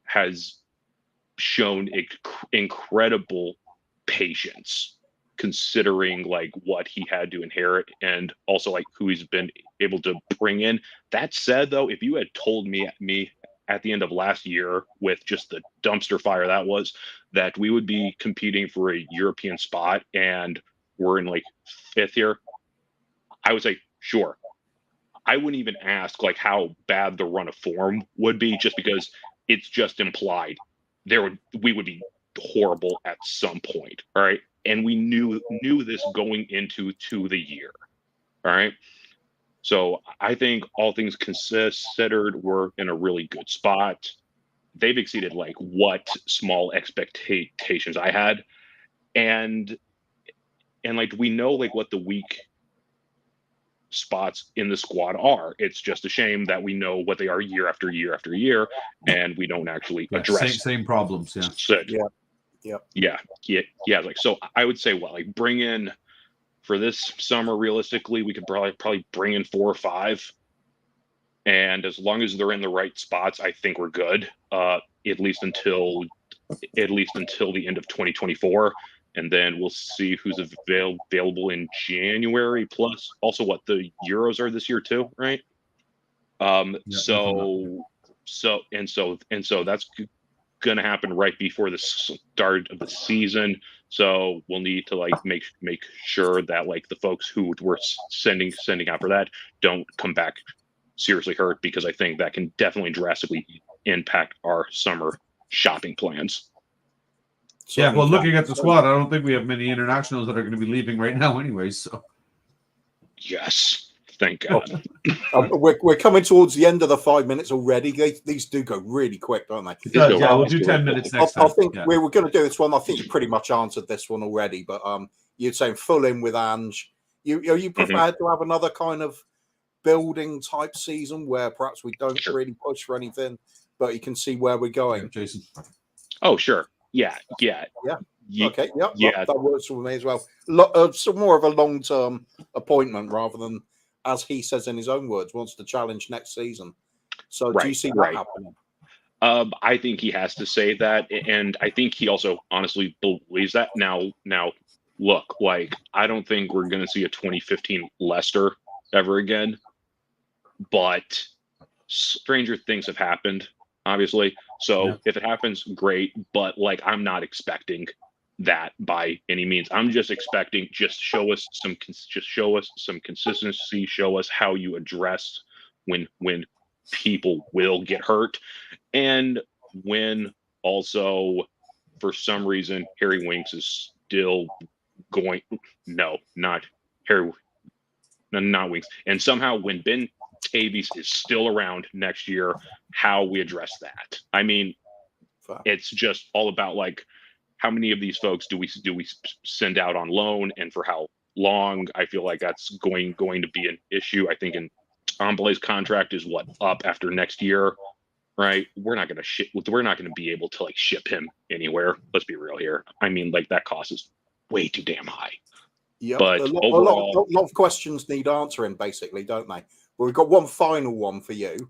has shown incredible patience considering like what he had to inherit and also like who he's been able to bring in. That said though, if you had told me at the end of last year with just the dumpster fire that was, that we would be competing for a European spot and we're in like 5th here, I would say sure. I wouldn't even ask like how bad the run of form would be, just because it's just implied we would be horrible at some point. All right. And we knew this going into the year. All right. So I think all things considered, we're in a really good spot. They've exceeded like what small expectations I had. And like, we know like what the weak spots in the squad are. It's just a shame that we know what they are year after year after year, and we don't actually address same problems. Like, so I would say like bring in for this summer, realistically, we could probably bring in 4 or 5, and as long as they're in the right spots, I think we're good. At least until the end of 2024. And then we'll see who's available in January. Plus, also what the Euros are this year too, right? So that's going to happen right before the start of the season. So we'll need to like make sure that like the folks who we're sending out for that don't come back seriously hurt, because I think that can definitely drastically impact our summer shopping plans. Yeah, well, looking at the squad, I don't think we have many internationals that are going to be leaving right now anyways. So yes. Thank God. We're coming towards the end of the 5 minutes already. These do go really quick, don't they? Yeah, we'll do 10 minutes next time. I think we were going to do this one. I think you pretty much answered this one already, but you're saying full in with Ange. Are you prepared to have another kind of building type season where perhaps we don't really push for anything, but you can see where we're going? Jason. Oh, sure. Yeah. Okay. Yep. Yeah. That works for me as well. Some more of a long-term appointment rather than, as he says in his own words, wants to challenge next season. So do you see that happening? I think he has to say that, and I think he also honestly believes that. Now, look, like, I don't think we're going to see a 2015 Leicester ever again, but stranger things have happened, obviously. So if it happens, great. But like, I'm not expecting that by any means. I'm just expecting show us some consistency. Show us how you address when people will get hurt, and when also for some reason Harry Winks is still going. No, not Harry. No, not Winks. And somehow when Ben Davies is still around next year, how we address that. I mean, it's just all about like, how many of these folks do we send out on loan, and for how long? I feel like that's going to be an issue. I think in Tomblay's contract is up after next year, right? We're not going to be able to like ship him anywhere. Let's be real here. I mean, like, that cost is way too damn high. Yeah, but a lot of questions need answering, basically, don't they? Well, we've got one final one for you,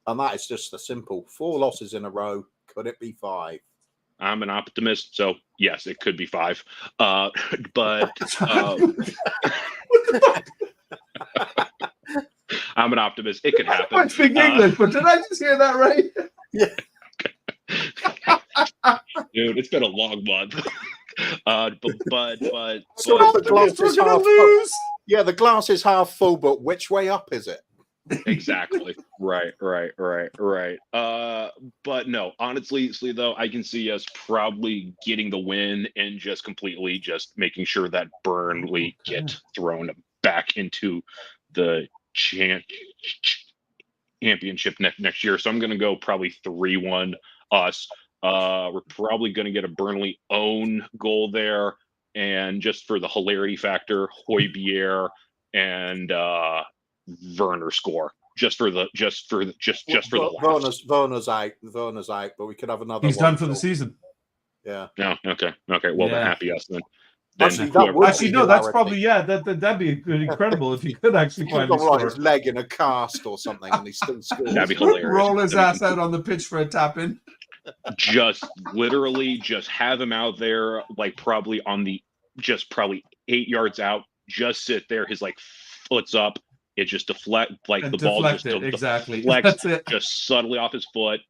and that is just a simple 4 losses in a row. Could it be 5? I'm an optimist, so yes, it could be 5. But I'm an optimist. It could happen. I speak English, but did I just hear that right? Yeah. Dude, it's been a long month. But So the glass is half full. Yeah, the glass is half full, but which way up is it? Exactly. Right. But no, honestly, though, I can see us probably getting the win and just completely just making sure that Burnley get thrown back into the championship next year. So I'm going to go probably 3-1 us. We're probably going to get a Burnley own goal there, and just for the hilarity factor, Højbjerg and Werner score. Just for the laughs. Werner's out, but we could have another. He's done for the season. Yeah. No. Okay. Well, then happy us then. Actually, no, that's probably that'd be incredible if he could actually find his leg in a cast or something, and he still scores. That'd be hilarious. Roll his ass out on the pitch for a tap in. Just literally just have him out there, like probably 8 yards out, just sit there, his like foot's up, it just deflect, like the ball just deflects, just subtly off his foot.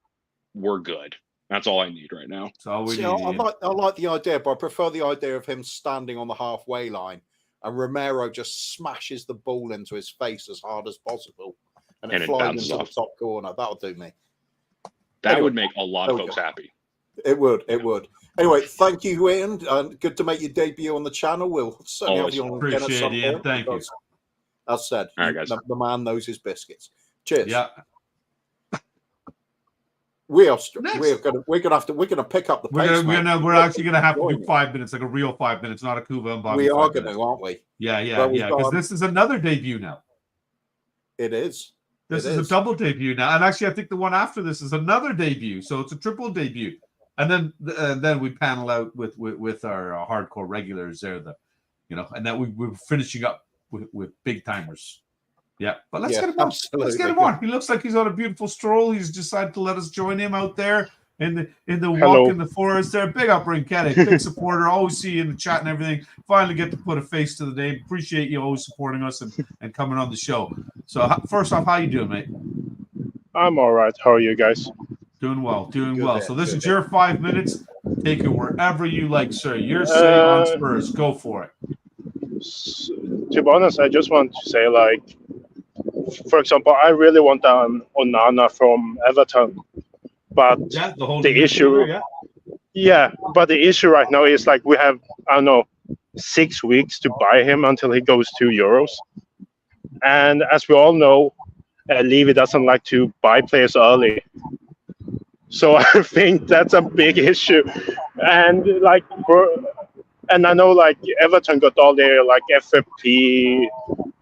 We're good. That's all I need right now. That's all we need. I like the idea, but I prefer the idea of him standing on the halfway line and Romero just smashes the ball into his face as hard as possible, and it flies into the top corner. That'll do me. That would make a lot of folks happy. It would. Anyway, thank you, Ian. Good to make your debut on the channel. We'll certainly have you on again at some point. Thank you. As said, all right, guys. The man knows his biscuits. Cheers. Yeah. We're gonna pick up the pace. We're actually gonna have to do 5 minutes, like a real 5 minutes, not a Kuva and Bobby. We are gonna, aren't we? Yeah. Because this is another debut now. It is. This is a double debut now, and actually, I think the one after this is another debut, so it's a triple debut. And then we panel out with our hardcore regulars there, and then we're finishing up with big timers. Yeah, but let's get him on. Let's get him on. He looks like he's on a beautiful stroll. He's decided to let us join him out there in the walk in the forest there. Big up, Rinkette, big supporter. Always see you in the chat and everything. Finally get to put a face to the name. Appreciate you always supporting us and coming on the show. So first off, how you doing, mate? I'm all right. How are you guys? Doing well. So this is your 5 minutes. Take it wherever you like, sir. Your say on Spurs. Go for it. To be honest, I just want to say, like, for example, I really want Onana from Everton, but the issue right now is like we have 6 weeks to buy him until he goes to Euros, And as we all know, Levy doesn't like to buy players early. So I think that's a big issue. And and I know like Everton got all their like FFP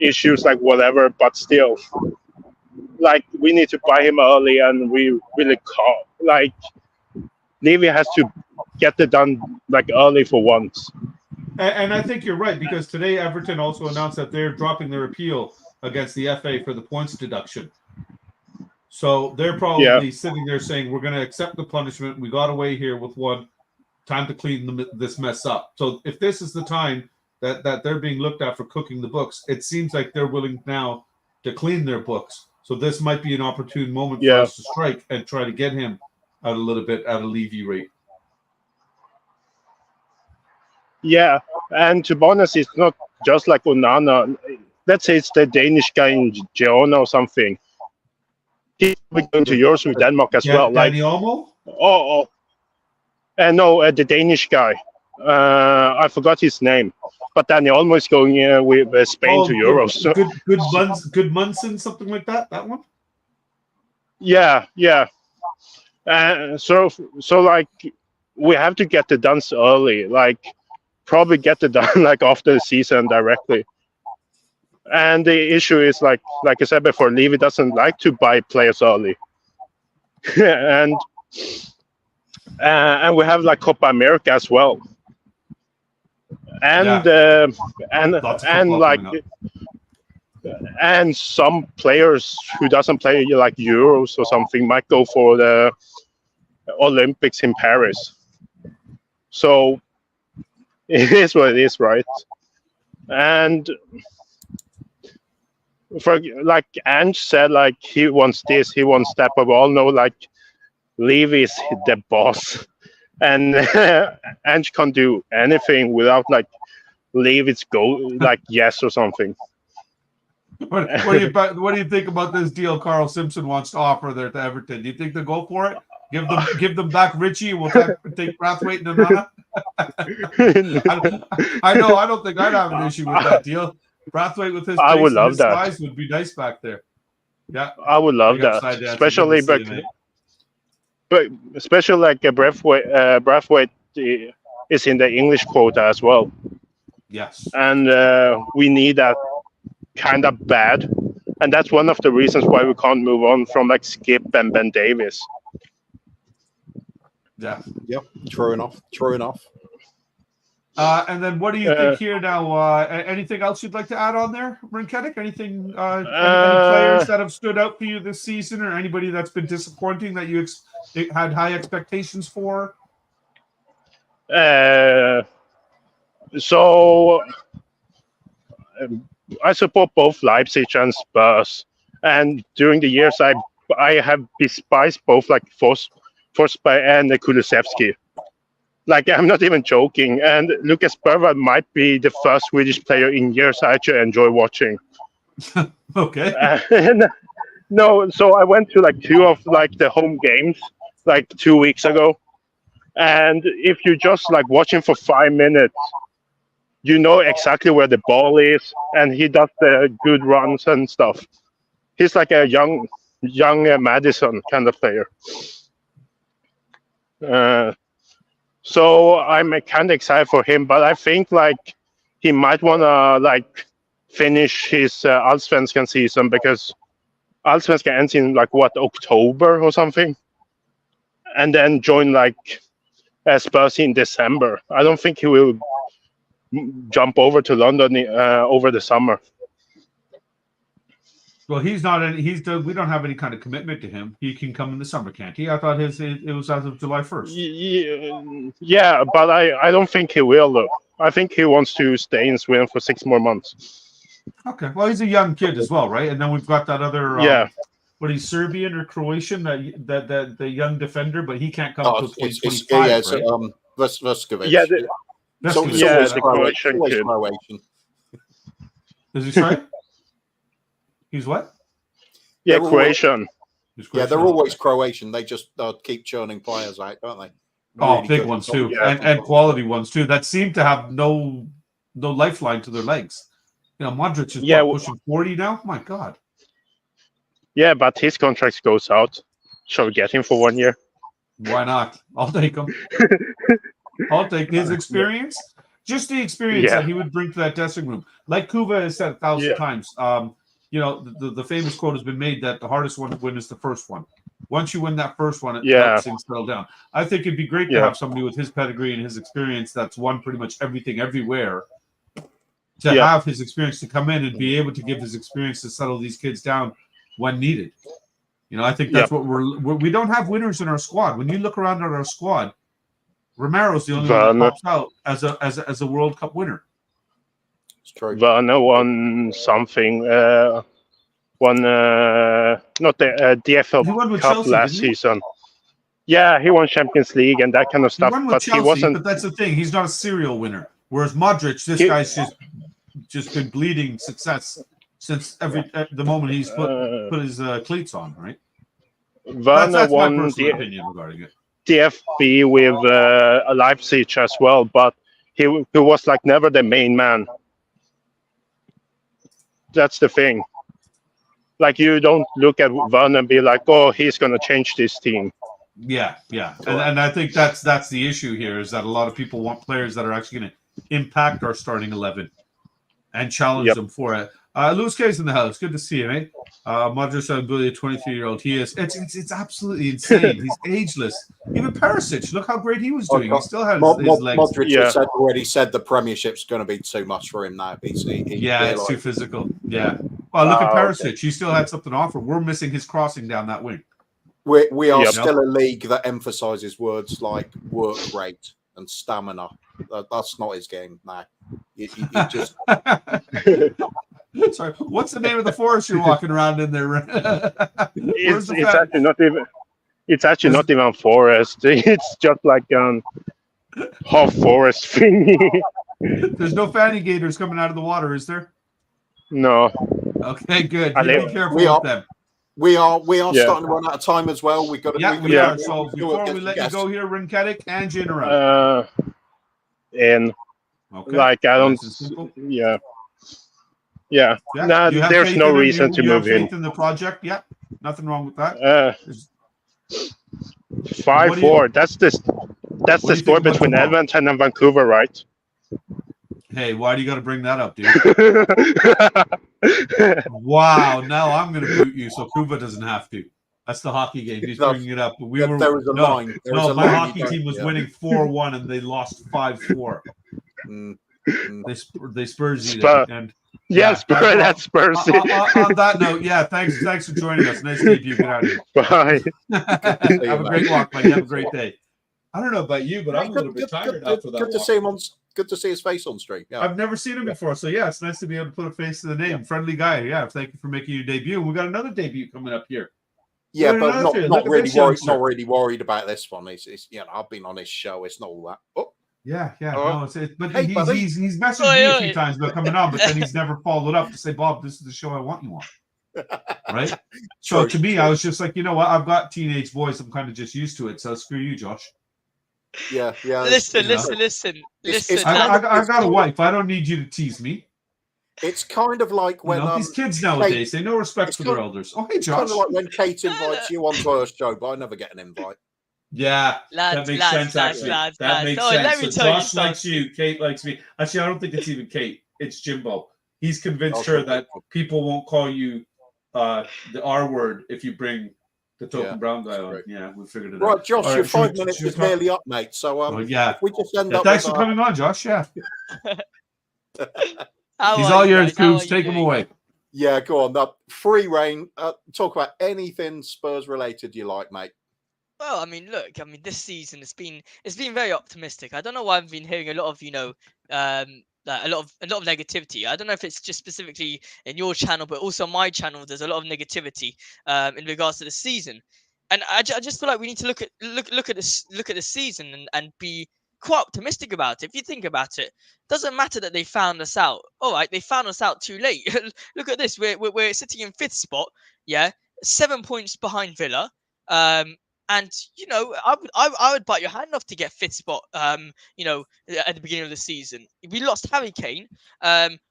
issues, like whatever, but still, like we need to buy him early, and we really can't. Like Levy has to get it done like early for once. And I think you're right, because today Everton also announced that they're dropping their appeal against the FA for the points deduction. So they're probably sitting there saying, we're going to accept the punishment. We got away here with one. Time to clean this mess up. So if this is the time that they're being looked at for cooking the books, it seems like they're willing now to clean their books. So this might be an opportune moment for us to strike and try to get him out a little bit at a Levy rate. Yeah, and to be honest, it's not just like Onana. Let's say it's the Danish guy in Girona or something. He's going to Euros with Denmark as well. Danny Olmo? No, the Danish guy. I forgot his name. But Danny Olmo is going with Spain to Euros. So. Good Munson, something like that. That one. Yeah. So like we have to get it done early. Like probably get it done like after the season directly. And the issue is like I said before, Levy doesn't like to buy players early. and we have like Copa America as well. And and some players who doesn't play like Euros or something might go for the Olympics in Paris. So it is what it is, right? And for like Ange said, like he wants this, he wants that, but we all know like Levy is the boss, and Ange can't do anything without like Levy's go like yes or something. What do you think about this deal Carl Simpson wants to offer there to Everton? Do you think they'll go for it? Give them back Richie. We'll take Brathwaite and Onana. I don't think I'd have an issue with that deal. Brathwaite with his size would be nice back there. Yeah, I would love that, especially but especially like Brathwaite is in the English quota as well. Yes, and we need that kind of bad, and that's one of the reasons why we can't move on from like Skip and Ben Davies. Yeah. Yep. True enough. And then what do you think here now? Anything else you'd like to add on there, Rinketic? Anything? Any players that have stood out for you this season, or anybody that's been disappointing that you had high expectations for? So I support both Leipzig and Spurs, and during the years I have despised both like Forsberg and Kulusevski. Like I'm not even joking. And Lucas Bergvall might be the first Swedish player in years I actually enjoy watching. Okay. No, so I went to like 2 of like the home games like 2 weeks ago, and if you just like watch him for 5 minutes, you know exactly where the ball is, and he does the good runs and stuff. He's like a young Madison kind of player. So I'm kind of excited for him, but I think like he might want to like finish his Allsvenskan season, because Allsvenskan ends in like October or something, and then join like Spurs in December. I don't think he will jump over to London over the summer. Well, he's not. We don't have any kind of commitment to him. He can come in the summer, can't he? I thought it was as of July 1st. Yeah, but I don't think he will. Though. I think he wants to stay in Sweden for 6 more months. Okay. Well, he's a young kid as well, right? And then we've got that other. What he's Serbian or Croatian? That the young defender, but he can't come until 2025. Yeah, right? so Vuskovic. Yeah, the Croatian kid. Croatian. Is he sorry? He's what? Yeah, Croatian. Yeah, they're always Croatian. They just keep churning players out, don't they? Really big ones too, and quality ones too. That seem to have no lifeline to their legs. Modric is pushing 40 now. My God. Yeah, but his contract goes out. Shall we get him for 1 year? Why not? I'll take him. I'll take his experience. Just the experience that he would bring to that dressing room. Like Kuva has said 1,000 times. The famous quote has been made that the hardest one to win is the first one. Once you win that first one, it helps things settle down. I think it'd be great to have somebody with his pedigree and his experience that's won pretty much everything everywhere to have his experience to come in and be able to give his experience to settle these kids down when needed. I think that's what we don't have winners in our squad. When you look around at our squad, Romero's the only one that pops out as a World Cup winner. It's true. Werner won something. Not the DFL Cup Chelsea, last season. Yeah, he won Champions League and that kind of stuff. He won with but Chelsea, he wasn't. But that's the thing; he's not a serial winner. Whereas Modric, this guy's just been bleeding success since the moment he's put his cleats on. Right? Werner that's won my personal opinion regarding it. DFB with Leipzig as well, but he was like never the main man. That's the thing. Like, you don't look at Werner and be like, oh, he's going to change this team. Yeah. And I think that's the issue here, is that a lot of people want players that are actually going to impact our starting 11 and challenge them for it. Lewis K's in the house. Good to see you, mate. Modric, I believe, a 23-year-old. He is. It's absolutely insane. He's ageless. Even Perisic, look how great he was doing. He still has his legs. Modric has already said the Premiership's going to be too much for him now. It's too physical. Yeah. Well, look at Perisic. Okay. He still had something to offer. We're missing his crossing down that wing. We are still a league that emphasises words like work rate and stamina. That's not his game now. You just... Sorry, what's the name of the forest you're walking around in there? It's actually not even. It's actually not even forest. It's just like half forest thing. There's no fanny gators coming out of the water, is there? No. Okay, good. Be careful with them. We are starting to run out of time as well. We've got to. We are. So before we let you go here, Rinketic and General. And like I don't. Yeah. Nah, there's no reason to move in. Faith in the project? Yeah. Nothing wrong with that. 5-4. That's the score between Edmonton and Vancouver, right? Hey, why do you got to bring that up, dude? Wow. Now I'm going to boot you so Kuva doesn't have to. That's the hockey game. He's bringing it up. There was a line. My hockey team was winning 4-1 and they lost 5-4. They Spurs eat it. And Spurs. That's Spurs. On that note, thanks for joining us. Nice to meet you. Get out of here. Bye. Have a great walk, buddy. Have a great day. I don't know about you, but I'm a little bit tired after that. Good to see him good to see his face on stream. Yeah. I've never seen him before, so it's nice to be able to put a face to the name. Yeah. Friendly guy. Yeah, thank you for making your debut. We got another debut coming up here. Yeah, but not really worried. Not really worried about this one. It's I've been on his show. It's not all that. Oh. Yeah. No, but he's messaged me a few times about coming on, but then he's never followed up to say, Bob, this is the show I want you on. Right? So to me, I was just like, you know what? I've got teenage voice. I'm kind of just used to it. So screw you, Josh. Yeah. Listen. I got a wife. I don't need you to tease me. It's kind of like when these kids nowadays, they no respect for their elders. Oh, hey, Josh. Kind of like when Kate invites you onto her show, but I never get an invite. Yeah, that makes sense. Actually, that makes sense. Let me so tell Josh likes you, Kate likes me. Actually, I don't think it's even Kate. It's Jimbo. He's convinced her that people won't call you the R word if you bring the token brown guy on. Yeah, we figured it out. Right, Josh, your 5 minutes is nearly up, mate. So if we just end up. Thanks for coming on, Josh. Yeah. He's all yours, Coops. Take him away. Yeah, go on. Free reign. Talk about anything Spurs related you like, mate. Well, I mean, look, this season it's been very optimistic. I don't know why I've been hearing a lot of, a lot of negativity. I don't know if it's just specifically in your channel, but also my channel. There's a lot of negativity in regards to the season, and I just feel like we need to look at the season and be quite optimistic about it. If you think about it, doesn't matter that they found us out. All right, they found us out too late. Look at this. We're sitting in 5th spot. Yeah, 7 points behind Villa. And I would bite your hand off to get fifth spot. At the beginning of the season, we lost Harry Kane.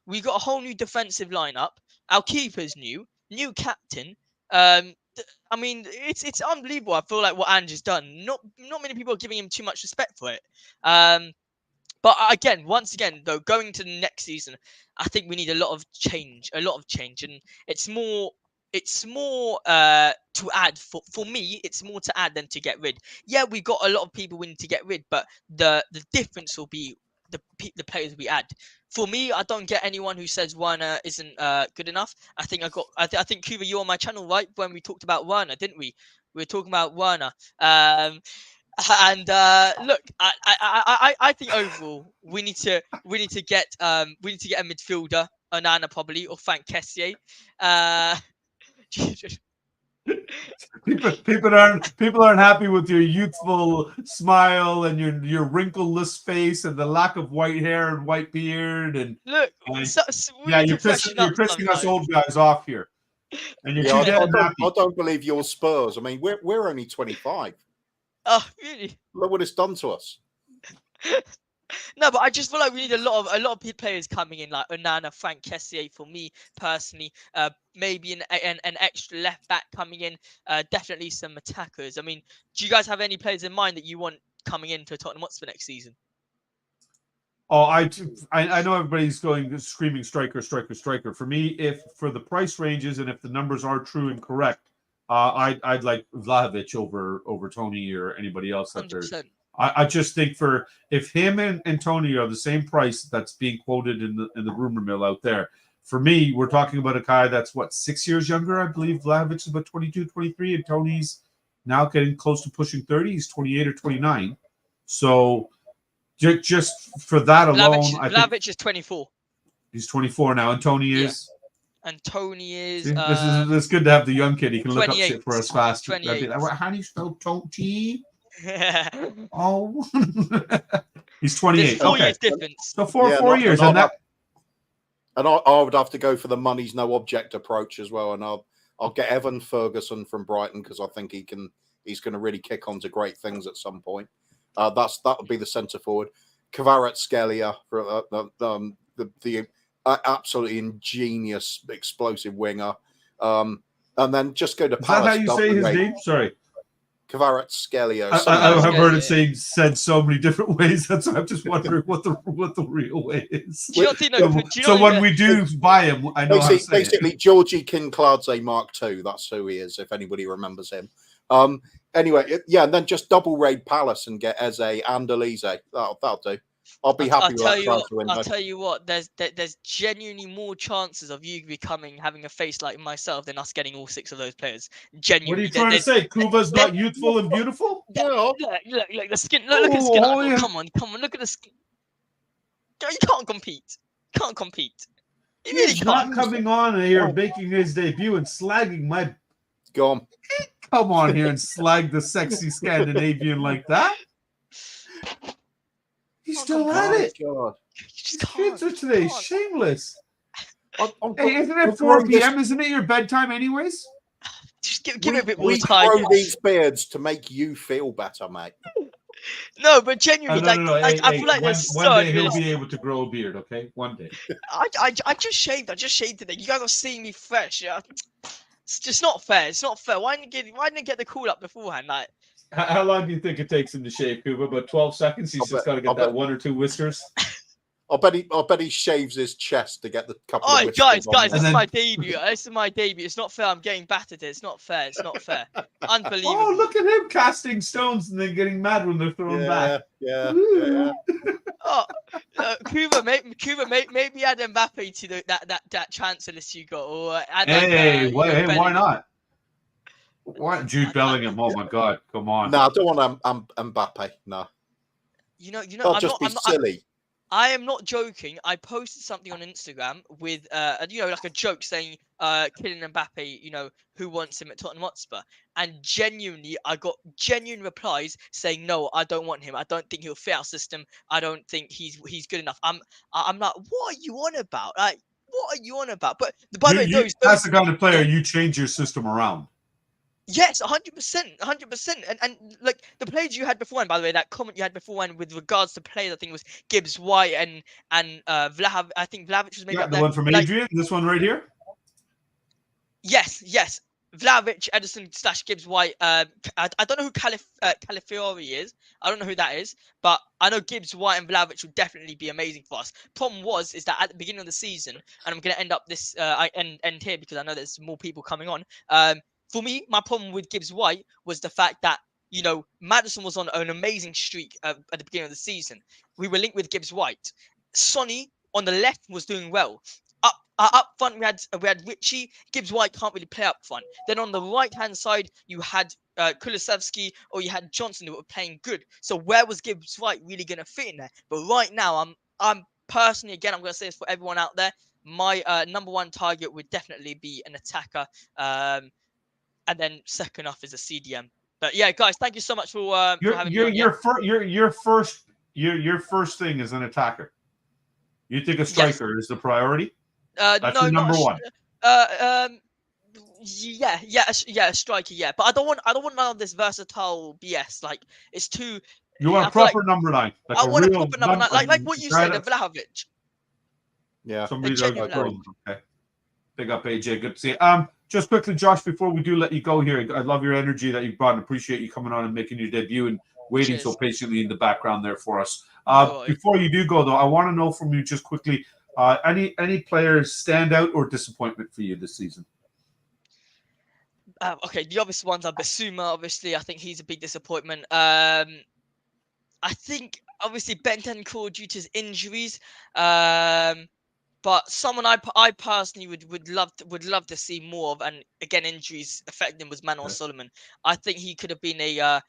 We got a whole new defensive lineup. Our keeper's new captain. I mean, it's unbelievable. I feel like what Ange has done. Not many people are giving him too much respect for it. But once again, though, going to the next season, I think we need a lot of change, and it's more to add for me. It's more to add than to get rid. Yeah, we got a lot of people we need to get rid, but the difference will be the players we add. For me, I don't get anyone who says Werner isn't good enough. I think I think Kuva, you were on my channel, right, when we talked about Werner, didn't we? We were talking about Werner. And look, I think overall we need to get a midfielder, Onana probably, or Frank Kessié. People aren't happy with your youthful smile and your wrinkleless face and the lack of white hair and white beard and look. Yeah, you're pissing us old guys off here. And you're too damn happy. I don't believe you're Spurs. I mean, we're only 25. Oh, really? Look what it's done to us. No, but I just feel like we need a lot of players coming in, like Onana, Frank Kessié. For me personally, maybe an extra left back coming in. Definitely some attackers. I mean, do you guys have any players in mind that you want coming in for Tottenham Hotspur next season? Oh, I know everybody's going screaming striker. For me, if for the price ranges and if the numbers are true and correct, I'd like Vlahovic over Tony or anybody else. I just think if him and Tony are the same price that's being quoted in the rumor mill out there, for me, we're talking about a guy that's 6 years younger. I believe Vlahovic is about 22, 23, and Tony's now getting close to pushing 30. He's 28 or 29. So just for that alone, Vlahovic is 24. He's 24 now, and Tony is. And Tony is. See, this is good to have the young kid. He can look up shit for us fast. 28. How do you spell Tony? Oh, he's 28. There's 4 okay, years difference. So 4 years, and I would have to go for the money's no object approach as well, and I'll get Evan Ferguson from Brighton because I think he's going to really kick on to great things at some point. That would be the centre forward. Kvaratskhelia for the absolutely ingenious, explosive winger, and then just go to Palace. Is that how you say his name? Sorry. Kvaratskhelia. I've heard it said so many different ways. That's why I'm just wondering what the real way is. So when we do buy him, I know basically Georgi Kinkladze Mark II. That's who he is. If anybody remembers him. Anyway, yeah, and then just double raid Palace and get Eze and Elise. That'll do. I'll be happy with that. I'll tell you what. There's genuinely more chances of you having a face like myself than us getting all 6 of those players. Genuinely. What are you trying to say? Kuva's not youthful and beautiful? Look the skin. Look at the skin. Yeah. Come on. Look at the skin. You can't compete. You really He's can't. Not coming on here, making his debut and slagging my. Go on. Come on here and slag the sexy Scandinavian like that. He's still at it. God. Kids are today shameless. Hey, isn't it 4 p.m.? Isn't it your bedtime anyways? Just give it a bit more time. We grow these beards to make you feel better, mate. No, but genuinely, no. I feel like one day he'll be able to grow a beard. Okay, one day. I just shaved. Today. You guys are seeing me fresh. Yeah. It's just not fair. Why didn't get the call up beforehand? Like, how long do you think it takes him to shave, Kuba? About 12 seconds. He's just got to get that 1 or 2 whiskers. I bet he shaves his chest to get the couple of whiskers. Guys, this is my debut. It's not fair. I'm getting battered here. It's not fair. Unbelievable. Oh, look at him casting stones and then getting mad when they're thrown back. Yeah. Oh, Kuba, maybe add Mbappe to that transfer list you got, or add why not? Why Jude Bellingham? Oh my God, come on! No, I don't want Mbappe. No, I'll just be silly. I am not joking. I posted something on Instagram with like a joke saying Kylian Mbappe, who wants him at Tottenham Hotspur, and genuinely I got genuine replies saying no, I don't want him. I don't think he'll fit our system. I don't think he's good enough. I'm like, what are you on about? Like, what are you on about? But by the way, that's the kind of player you change your system around. Yes, 100%, 100%. And like the players you had before, and by the way, that comment you had before, and with regards to players, I think it was Gibbs White and Vlahovic. I think Vlahovic was maybe Yeah, up the there. one from Like, Adrian. This one right here. yes. Vlahovic, Edison / Gibbs White. I don't know who Calafiori is. I don't know who that is, but I know Gibbs White and Vlahovic will definitely be amazing for us. Problem is that at the beginning of the season, and I'm going to end up this end here because I know there's more people coming on. For me, my problem with Gibbs White was the fact that, you know, Maddison was on an amazing streak at the beginning of the season. We were linked with Gibbs White. Sonny on the left was doing well. Up front, we had Richie. Gibbs White can't really play up front. Then on the right hand side, you had Kulusevski or you had Johnson who were playing good. So where was Gibbs White really going to fit in there? But right now, I'm personally, again, I'm going to say this for everyone out there. My number one target would definitely be an attacker, and then second off is a CDM. But yeah, guys, thank you so much for having me on. Your first thing is an attacker. You think a striker is the priority? That's No, your number one. A striker, yeah. But I don't want none of this versatile BS. Like, it's too. You want a proper number 9. Like I want a real proper number 9, like what you said, a Vlahovic. Yeah. Somebody's genuine out. Okay. Big up, AJ. Good to see you. Just quickly, Josh, before we do let you go here, I love your energy that you brought and appreciate you coming on and making your debut and waiting so patiently in the background there for us. Before you do go, though, I want to know from you just quickly, any players stand out or disappointment for you this season? Okay, the obvious ones are Basuma, obviously. I think he's a big disappointment. I think, obviously, Bentancur due to his injuries. But someone I personally would love to see more of, and again injuries affecting him, was Manuel Solomon. I think he could have been a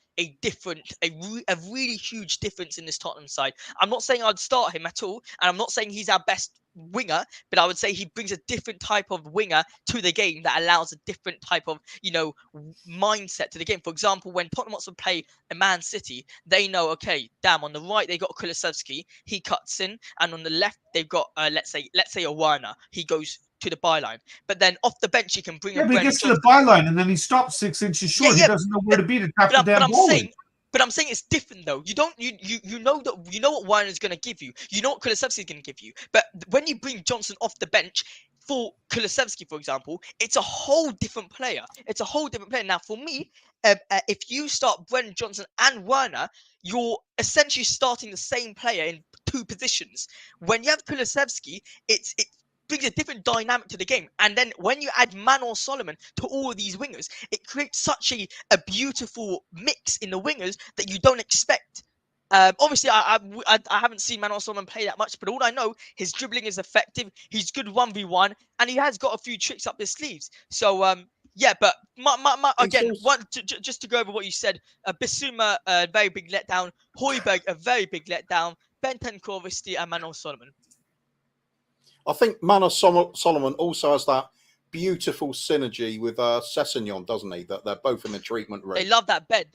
really huge difference in this Tottenham side. I'm not saying I'd start him at all, and I'm not saying he's our best winger, but I would say he brings a different type of winger to the game that allows a different type of, you know, mindset to the game. For example, when Tottenham wants to play a Man City, they know, okay, damn, on the right they got Kulusevski, he cuts in, and on the left they've got let's say a Werner, he goes to the byline. But then off the bench he can bring but he gets to the byline and then he stops 6 inches short. He doesn't know where to be to tap the damn ball. But I'm saying it's different though. You know what Werner is going to give you. You know what Kulusevski is going to give you. But when you bring Johnson off the bench for Kulusevski, for example, it's a whole different player. Now, for me, if you start Brennan Johnson and Werner, you're essentially starting the same player in 2 positions. When you have Kulusevski, it brings a different dynamic to the game. And then when you add Manuel Solomon to all of these wingers, it creates such a beautiful mix in the wingers that you don't expect. Obviously, I haven't seen Manuel Solomon play that much, but all I know, his dribbling is effective. He's good 1v1, and he has got a few tricks up his sleeves. So, yeah, but just to go over what you said, Basuma, a very big letdown. Højbjerg, a very big letdown. Bentancur, obviously, and Manuel Solomon. I think Manuel Solomon also has that beautiful synergy with Sessegnon, doesn't he? That they're both in the treatment room. They love that bed.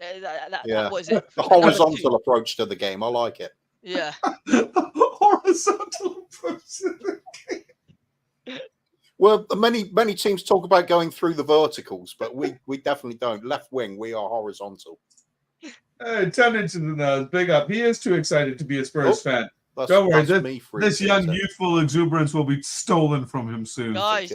What is it? The horizontal approach to the game. I like it. Yeah. Horizontal approach to the game. Well, many teams talk about going through the verticals, but we definitely don't. Left wing, we are horizontal. 10 inches in the nose. Big up. He is too excited to be a Spurs fan. Don't worry, this young youthful exuberance will be stolen from him soon. Guys,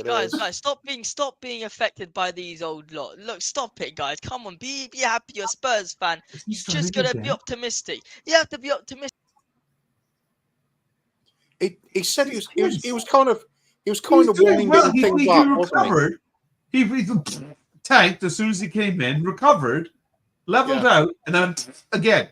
stop being affected by these old lot. Look, stop it, guys. Come on, be happy. You're a Spurs fan. You just gotta be optimistic. You have to be optimistic. He said he was kind of warming things up. He recovered. He tanked as soon as he came in. Recovered, leveled out, and then again.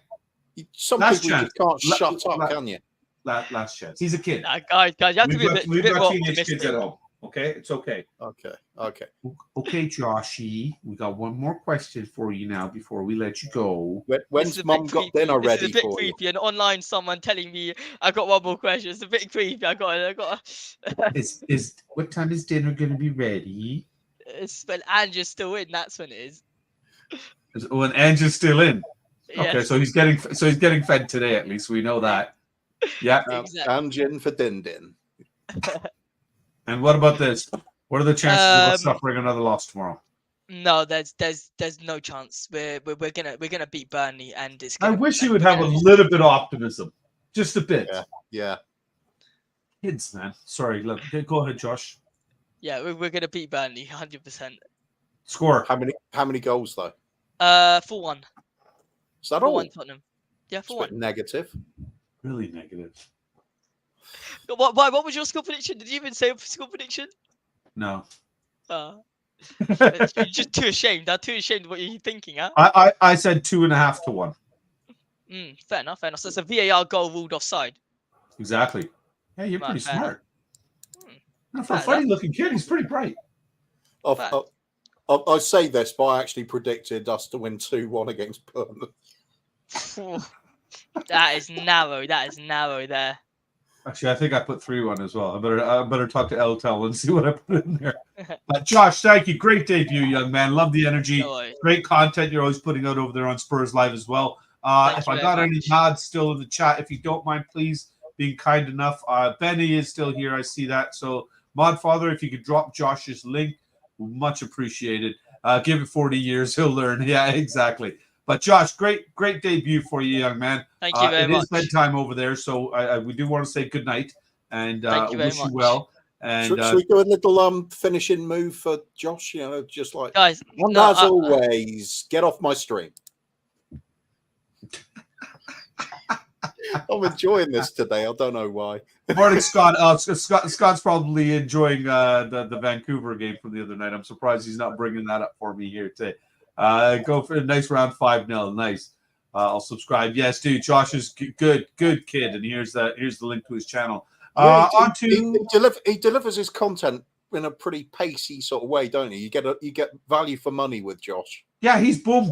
Some people just can't shut up, can you? Last chance. He's a kid. Guys, you have to be a bit more teenage optimistic. kids at home. Okay, it's okay. Okay, Joshy, we got one more question for you now before we let you go. When's Mum got dinner ready for you? It's a bit creepy. And online, someone telling me I got one more question. It's a bit creepy. I got. Is what time is dinner going to be ready? It's when Andrew's still in. That's when it is. When Andrew's still in. Yes. Okay, so he's getting fed today. At least we know that. Yeah, exactly. And gin for din. And what about this? What are the chances of us suffering another loss tomorrow? No, there's no chance. We're gonna beat Burnley, and it's. I Gonna, wish and you would we're have a gonna lose. little bit of optimism, just a bit. Yeah. Kids, man. Sorry, look, go ahead, Josh. Yeah, we're gonna beat Burnley 100%. Score. How many goals though? 4-1. Is that all? 4-1 Tottenham. Yeah, It's a bit 4-1. negative. Really negative. What was your score prediction? Did you even say a score prediction? No. You're just too ashamed. I'm too ashamed of what you're thinking, huh? I said 2.5 to 1. Fair enough. So it's a VAR goal ruled offside. Exactly. Yeah, you're pretty fair smart. No, for a fair funny-looking kid, he's pretty bright. I say this, but I actually predicted us to win 2-1 against Burnley. That is narrow. That is narrow there. Actually, I think I put 3-1 as well. I better talk to Eltel and see what I put in there. Josh, thank you. Great debut, young man. Love the energy. No worries. Great content you're always putting out over there on Spurs Live as well. If I got any nods still in the chat, if you don't mind, please being kind enough. Benny is still here. I see that. So, Modfather, if you could drop Josh's link, much appreciated. Give it 40 years, he'll learn. Yeah, exactly. But Josh, great debut for you, young man. Thank you very much. It is bedtime over there, so we do want to say good night and wish you well. And should we do a little finishing move for Josh? You know, just like guys. And as always, get off my stream. I'm enjoying this today. I don't know why. Morning, Scott. Scott's probably enjoying the Vancouver game from the other night. I'm surprised he's not bringing that up for me here today. Go for a nice round 5-0. Nice. I'll subscribe. Yes, dude. Josh is good kid. And here's the link to his channel. He delivers his content in a pretty pacey sort of way, don't he? You get value for money with Josh. Yeah, he's boom.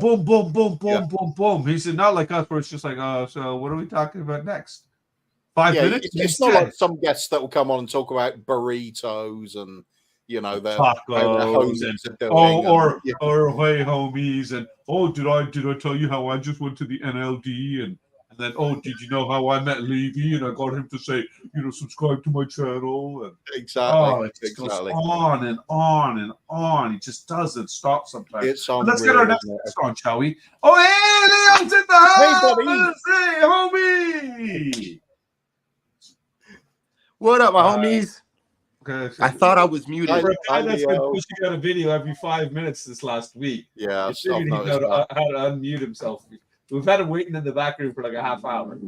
He's not like us where it's just like, oh, so what are we talking about next? 5 minutes? It's not like some guests that will come on and talk about burritos and, you know, their tacos or hey homies and did I tell you how I just went to the NLD and then did you know how I met Levy and I got him to say, subscribe to my channel and exactly. It goes on and on and on. He just doesn't stop sometimes. Let's get our next on, shall we? Oh, hey, Leo's in the house! Hey, homie! What up, my homies? Okay. I thought I was muted. For a guy that's been pushing out a video every 5 minutes this last week, yeah, he figured he knew how to unmute himself. We've had him waiting in the back room for like a half hour.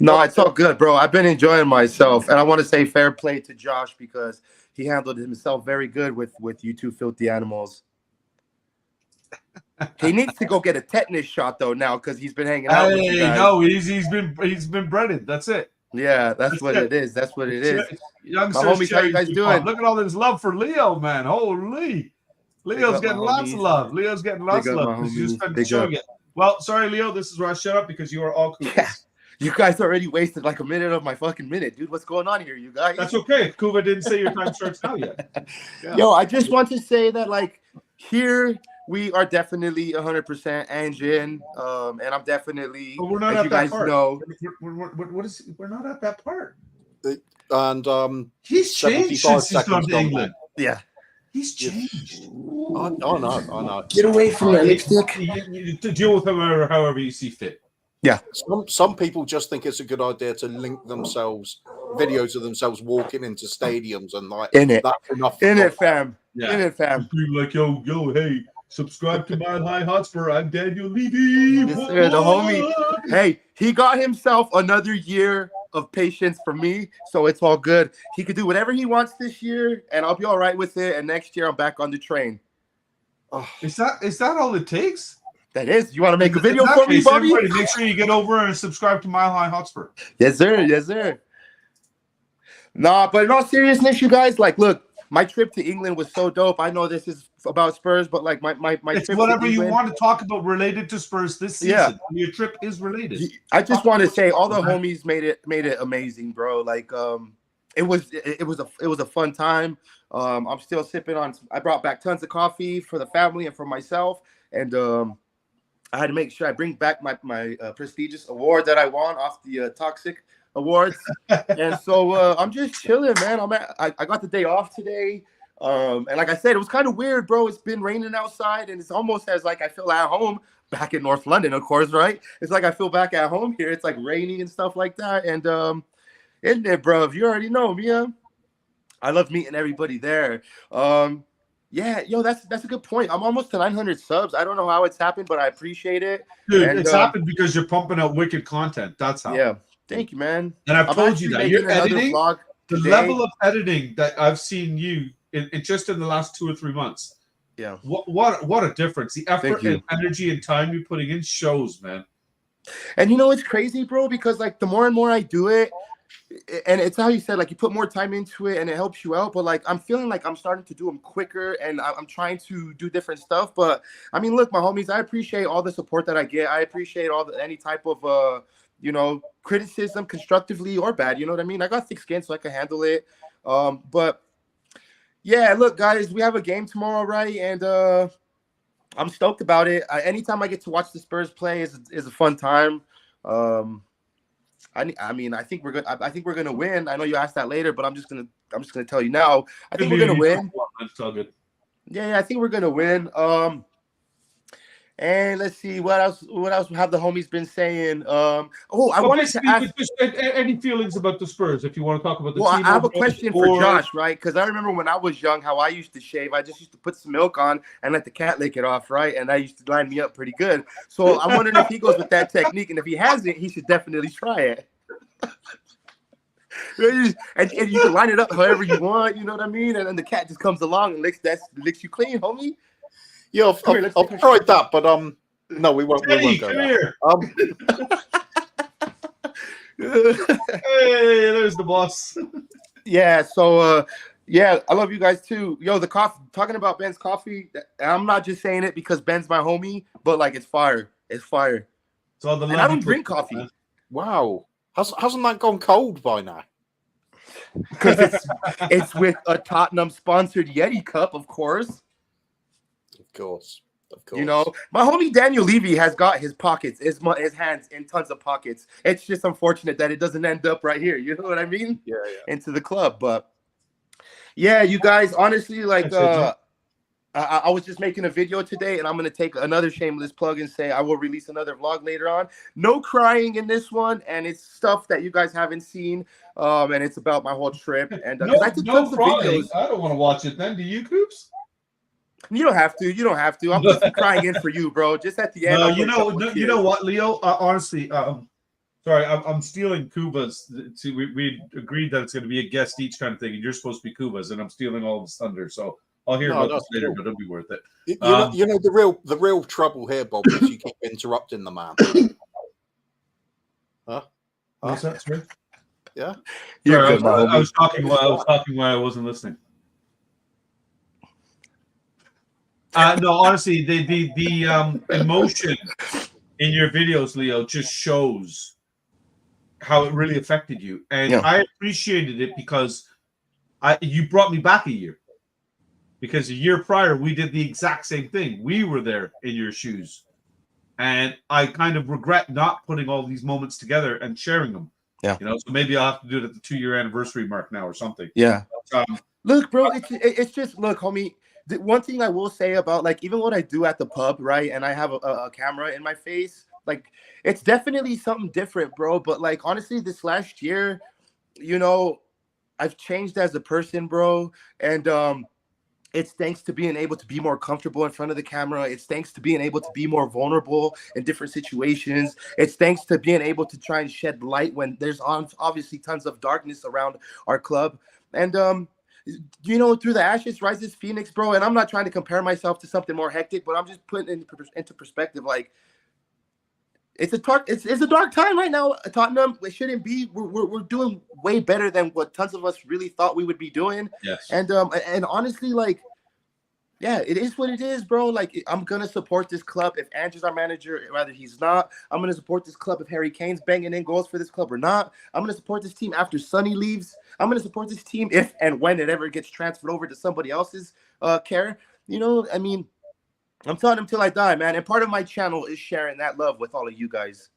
No, it's all good, bro. I've been enjoying myself, and I want to say fair play to Josh because he handled himself very good with you two filthy animals. He needs to go get a tetanus shot though now because he's been hanging out with you guys. No, he's been breaded. That's it. Yeah, that's what it is. That's what it is. Youngsters, my homies, how you guys doing? Look at all this love for Leo, man. Holy. Leo's getting lots of love. Leo's getting lots of love. He's just been showing it. Well, sorry, Leo. This is where I shut up because you are all cool. Yeah. You guys already wasted like a minute of my fucking minute, dude. What's going on here, you guys? That's okay. Kuva didn't say your time starts now yet. Yeah. Yo, I just want to say that, like, here we are definitely 100% engine, and I'm definitely, but we're not as at you that guys part. know. We're not at that part. And he's changed since he's gone to England. Yeah. He's changed. I know. Get away from that lipstick. You deal with him however you see fit. Yeah. Some people just think it's a good idea to link videos of themselves walking into stadiums and like in it. That's enough. In it, fam. Yeah. In it, fam. Like yo, hey, subscribe to Mile High Hotspur. I'm Daniel Levy. Yes, sir, the homie. Hey, he got himself another year of patience from me, so it's all good. He could do whatever he wants this year, and I'll be all right with it. And next year, I'm back on the train. Oh. Is that all it takes? That is. You want to make a video for me, Bobby? Make sure you get over and subscribe to Mile High Hotspur. Yes, sir. Yes, sir. Nah, but in all seriousness, you guys, like, look, my trip to England was so dope. I know this is about Spurs, but like my it's trip whatever to you England, want to talk about related to Spurs this season. Yeah. Your trip is related. I just want to say all the homies made it amazing, bro. Like it was a fun time. I'm still sipping on. I brought back tons of coffee for the family and for myself, and I had to make sure I bring back my prestigious award that I won off the Toxic Awards. And so I'm just chilling, man. I got the day off today. And like I said, it was kind of weird, bro. It's been raining outside, and it's almost as like I feel at home back in North London, of course, right? It's like I feel back at home here. It's like raining and stuff like that. And in there, bro, if you already know me, I love meeting everybody there. Yeah, yo, that's a good point. I'm almost to 900 subs. I don't know how it's happened, but I appreciate it. Dude, And, it's happened because you're pumping out wicked content. That's how. Yeah, thank you, man. And I've told you that actually you're making another editing. vlog The today. level of editing that I've seen you in just in the last 2 or 3 months. Yeah. What a difference. The Thank effort you. and energy and time you're putting in shows, man. And you know, it's crazy, bro, because like the more and more I do it, and it's how you said, like you put more time into it and it helps you out. But like I'm feeling like I'm starting to do them quicker and I'm trying to do different stuff. But I mean, look, my homies, I appreciate all the support that I get. I appreciate any type of you know, criticism, constructively or bad. You know what I mean? I got thick skin, so I can handle it. But yeah, look, guys, we have a game tomorrow, right? And I'm stoked about it. Anytime I get to watch the Spurs play is a fun time. I mean, I think we're good. I think we're gonna win. I know you asked that later, but I'm just gonna tell you now. I think we're gonna win. That's all good. Yeah, I think we're gonna win. And let's see what else have the homies been saying. I wanted to ask just any feelings about the Spurs if you want to talk about the well, team. I have a question for Josh, right? Because I remember when I was young, how I used to shave. I just used to put some milk on and let the cat lick it off, right? And that used to line me up pretty good. So I'm wondering if he goes with that technique, and if he hasn't, he should definitely try it. and you can line it up however you want, you know what I mean? And then the cat just comes along and licks you clean, homie. Yeah, I've tried that, but no, we won't. Eddie, we won't go come there. here. Hey, there's the boss. Yeah, so yeah, I love you guys too. Yo, the coffee, talking about Ben's coffee, I'm not just saying it because Ben's my homie, but like it's fire. It's fire. So the And I don't drink coffee. Wow, hasn't that gone cold by now? Because it's with a Tottenham sponsored Yeti cup, of course. Of course. You know, my homie Daniel Levy has got his pockets, his hands in tons of pockets. It's just unfortunate that it doesn't end up right here. You know what I mean? Yeah. Into the club. But yeah, you guys, honestly, like I was just making a video today, and I'm gonna take another shameless plug and say I will release another vlog later on. No crying in this one, and it's stuff that you guys haven't seen. And it's about my whole trip. And I took tons of videos. I don't want to watch it then. Do you, Coops? You don't have to. You don't have to. I'm putting some crying in for you, bro. Just at the end. No, you know what, Leo? Honestly, sorry, I'm stealing Kuba's. We agreed that it's going to be a guest each kind of thing, and you're supposed to be Kuba's, and I'm stealing all of his thunder. So I'll hear about this later, but it'll be worth it. You know the real trouble here, Bob, is you keep interrupting the man. Huh? What's that, sir? Yeah. Sorry, I was talking while I wasn't listening. No, honestly, the emotion in your videos, Leo, just shows how it really affected you, and I appreciated it because you brought me back a year. Because a year prior, we did the exact same thing. We were there in your shoes, and I kind of regret not putting all these moments together and sharing them. Yeah, you know, so maybe I'll have to do it at the 2-year anniversary mark now or something. Yeah. But, look, bro, it's just look, homie. The one thing I will say about like even what I do at the pub, right? And I have a camera in my face, like it's definitely something different, bro. But like honestly, this last year, you know, I've changed as a person, bro, and it's thanks to being able to be more comfortable in front of the camera. It's thanks to being able to be more vulnerable in different situations. It's thanks to being able to try and shed light when there's obviously tons of darkness around our club. And you know, through the ashes rises Phoenix, bro. And I'm not trying to compare myself to something more hectic, but I'm just putting into perspective. Like, it's a dark time right now. Tottenham, it shouldn't be. We're doing way better than what tons of us really thought we would be doing. Yes. And honestly, like, yeah, it is what it is, bro. Like, I'm gonna support this club if Andrew's our manager, whether he's not. I'm gonna support this club if Harry Kane's banging in goals for this club or not. I'm gonna support this team after Sonny leaves. I'm gonna support this team if and when it ever gets transferred over to somebody else's care. You know, I mean, I'm telling him till I die, man. And part of my channel is sharing that love with all of you guys.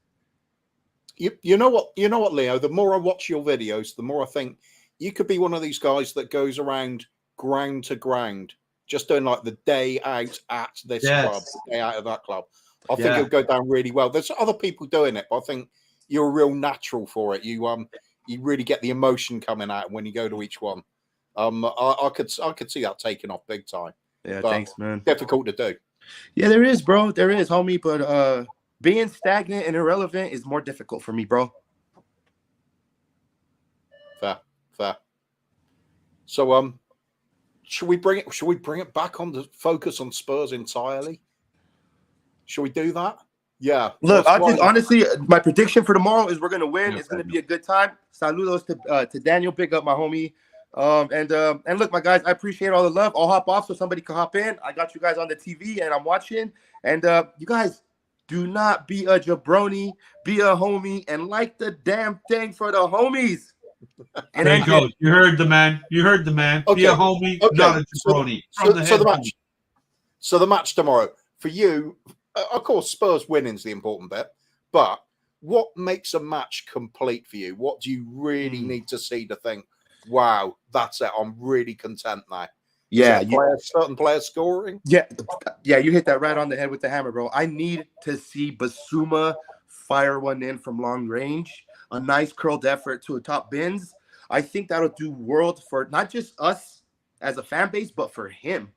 You know what, Leo? The more I watch your videos, the more I think you could be one of these guys that goes around ground to ground, just doing like the day out at this club, day out of that club. I think it'll go down really well. There's other people doing it, but I think you're a real natural for it. You really get the emotion coming out when you go to each one. I could see that taking off big time. Yeah, but thanks, man. Difficult to do. Yeah, there is, bro. There is, homie. But being stagnant and irrelevant is more difficult for me, bro. Fair. So should we bring it back on the focus on Spurs entirely? Should we do that? Yeah. Look, honestly, my prediction for tomorrow is we're gonna win. It's gonna be a good time. Saludos to Daniel. Big up, my homie. And look, my guys, I appreciate all the love. I'll hop off so somebody can hop in. I got you guys on the TV and I'm watching. And you guys, do not be a jabroni, be a homie, and like the damn thing for the homies. And there you go. You heard the man. Okay. Be a homie, not a jabroni. So the match tomorrow for you. Of course, Spurs winning is the important bit, but what makes a match complete for you? What do you really need to see to think, wow, that's it, I'm really content now? Yeah. Certain players scoring? Yeah, you hit that right on the head with the hammer, bro. I need to see Basuma fire one in from long range, a nice curled effort to a top bins. I think that'll do world for not just us as a fan base, but for him.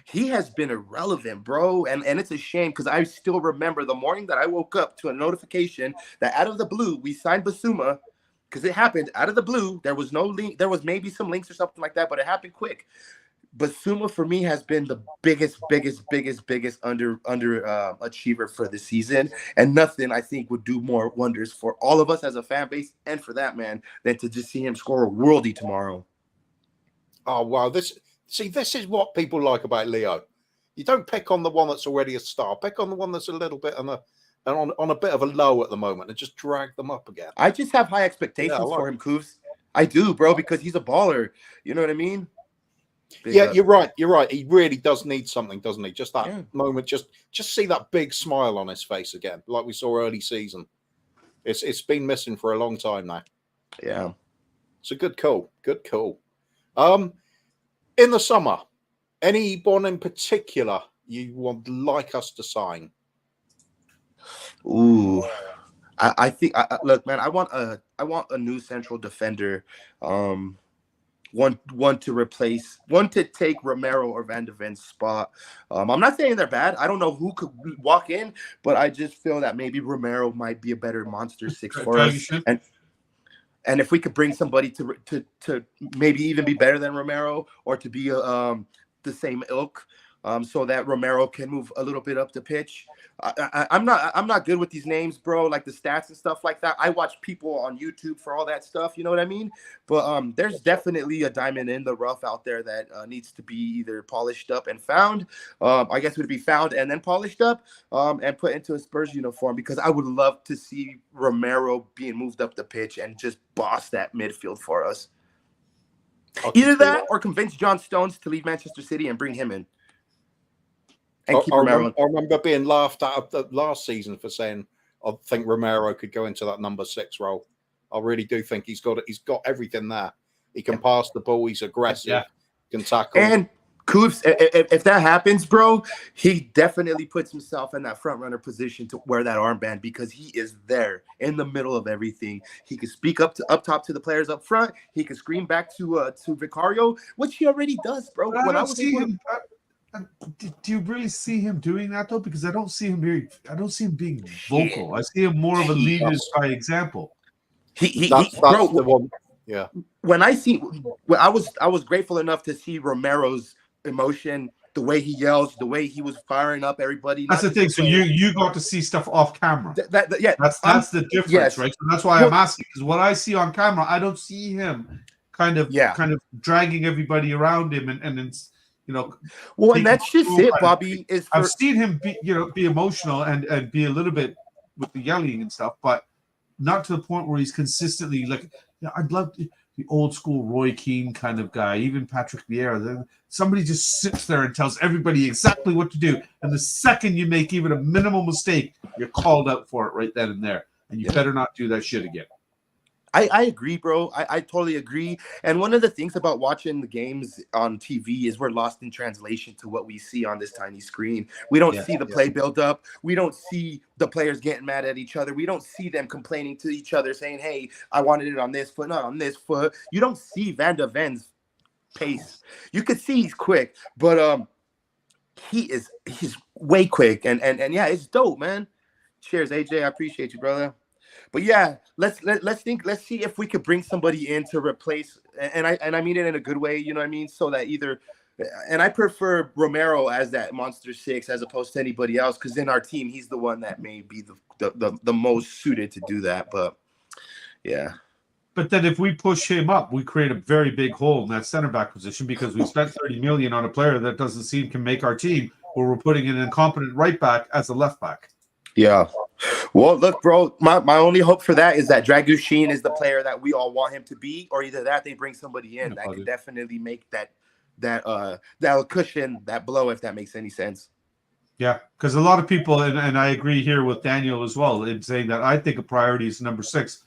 He has been irrelevant, bro. And it's a shame because I still remember the morning that I woke up to a notification that out of the blue, we signed Basuma because it happened out of the blue. There was no link. There was maybe some links or something like that, but it happened quick. Basuma for me has been the biggest under achiever for the season. And nothing I think would do more wonders for all of us as a fan base and for that man than to just see him score a worldie tomorrow. Oh, wow. This is what people like about Leo. You don't pick on the one that's already a star. Pick on the one that's a little bit on a bit of a low at the moment and just drag them up again. I just have high expectations for him, Kuvs. I do, bro, because he's a baller. You know what I mean? You're right. He really does need something, doesn't he? Just that moment, just see that big smile on his face again, like we saw early season. It's been missing for a long time now. Yeah. It's a good call. Good call. In the summer, anyone in particular you would like us to sign? Ooh, I think. Look, man, I want a new central defender. One to take Romero or Van de Ven's spot. I'm not saying they're bad. I don't know who could walk in, but I just feel that maybe Romero might be a better monster six for us. And if we could bring somebody to maybe even be better than Romero or to be the same ilk, so that Romero can move a little bit up the pitch. I'm not good with these names, bro, like the stats and stuff like that. I watch people on YouTube for all that stuff, you know what I mean? But there's definitely a diamond in the rough out there that needs to be either polished up and found. I guess it would be found and then polished up and put into a Spurs uniform, because I would love to see Romero being moved up the pitch and just boss that midfield for us. Either that or convince John Stones to leave Manchester City and bring him in. I remember being laughed at the last season for saying I think Romero could go into that number 6 role. I really do think he's got everything there. He can pass the ball. He's aggressive. Can tackle. And Kuvs, if that happens, bro, he definitely puts himself in that front runner position to wear that armband, because he is there in the middle of everything. He can speak up top to the players up front. He can scream back to Vicario, which he already does, bro. Do you really see him doing that though? Because I don't see him being vocal. I see him more of a leader by example. That's the one. Yeah. When I was grateful enough to see Romero's emotion, the way he yells, the way he was firing up everybody. That's the thing. So you got to see stuff off camera. That's the difference, right? So that's why I'm asking, because what I see on camera, I don't see him kind of dragging everybody around him and it's. And that's just it, Bobby. I've seen him be emotional and be a little bit with the yelling and stuff, but not to the point where he's consistently like. I'd love the old school Roy Keane kind of guy, even Patrick Vieira. Somebody just sits there and tells everybody exactly what to do, and the second you make even a minimal mistake, you're called out for it right then and there, and you better not do that shit again. I agree, bro. I totally agree. And one of the things about watching the games on TV is we're lost in translation to what we see on this tiny screen. We don't see the play build up. We don't see the players getting mad at each other. We don't see them complaining to each other saying, hey, I wanted it on this foot, not on this foot. You don't see Van de Ven's pace. You could see he's quick, but he's way quick. And yeah, it's dope, man. Cheers, AJ. I appreciate you, brother. But yeah, let's see if we could bring somebody in to replace, and I mean it in a good way, you know what I mean? So that either, and I prefer Romero as that monster 6 as opposed to anybody else, because in our team he's the one that may be the most suited to do that. But yeah. But then if we push him up, we create a very big hole in that center back position because we spent 30 million on a player that doesn't seem can make our team, where we're putting an incompetent right back as a left back. Yeah. Well, look, bro, my only hope for that is that Dragushin is the player that we all want him to be, or either that they bring somebody in that can definitely make that'll cushion that blow, if that makes any sense. Yeah, because a lot of people, and I agree here with Daniel as well, in saying that I think a priority is number 6.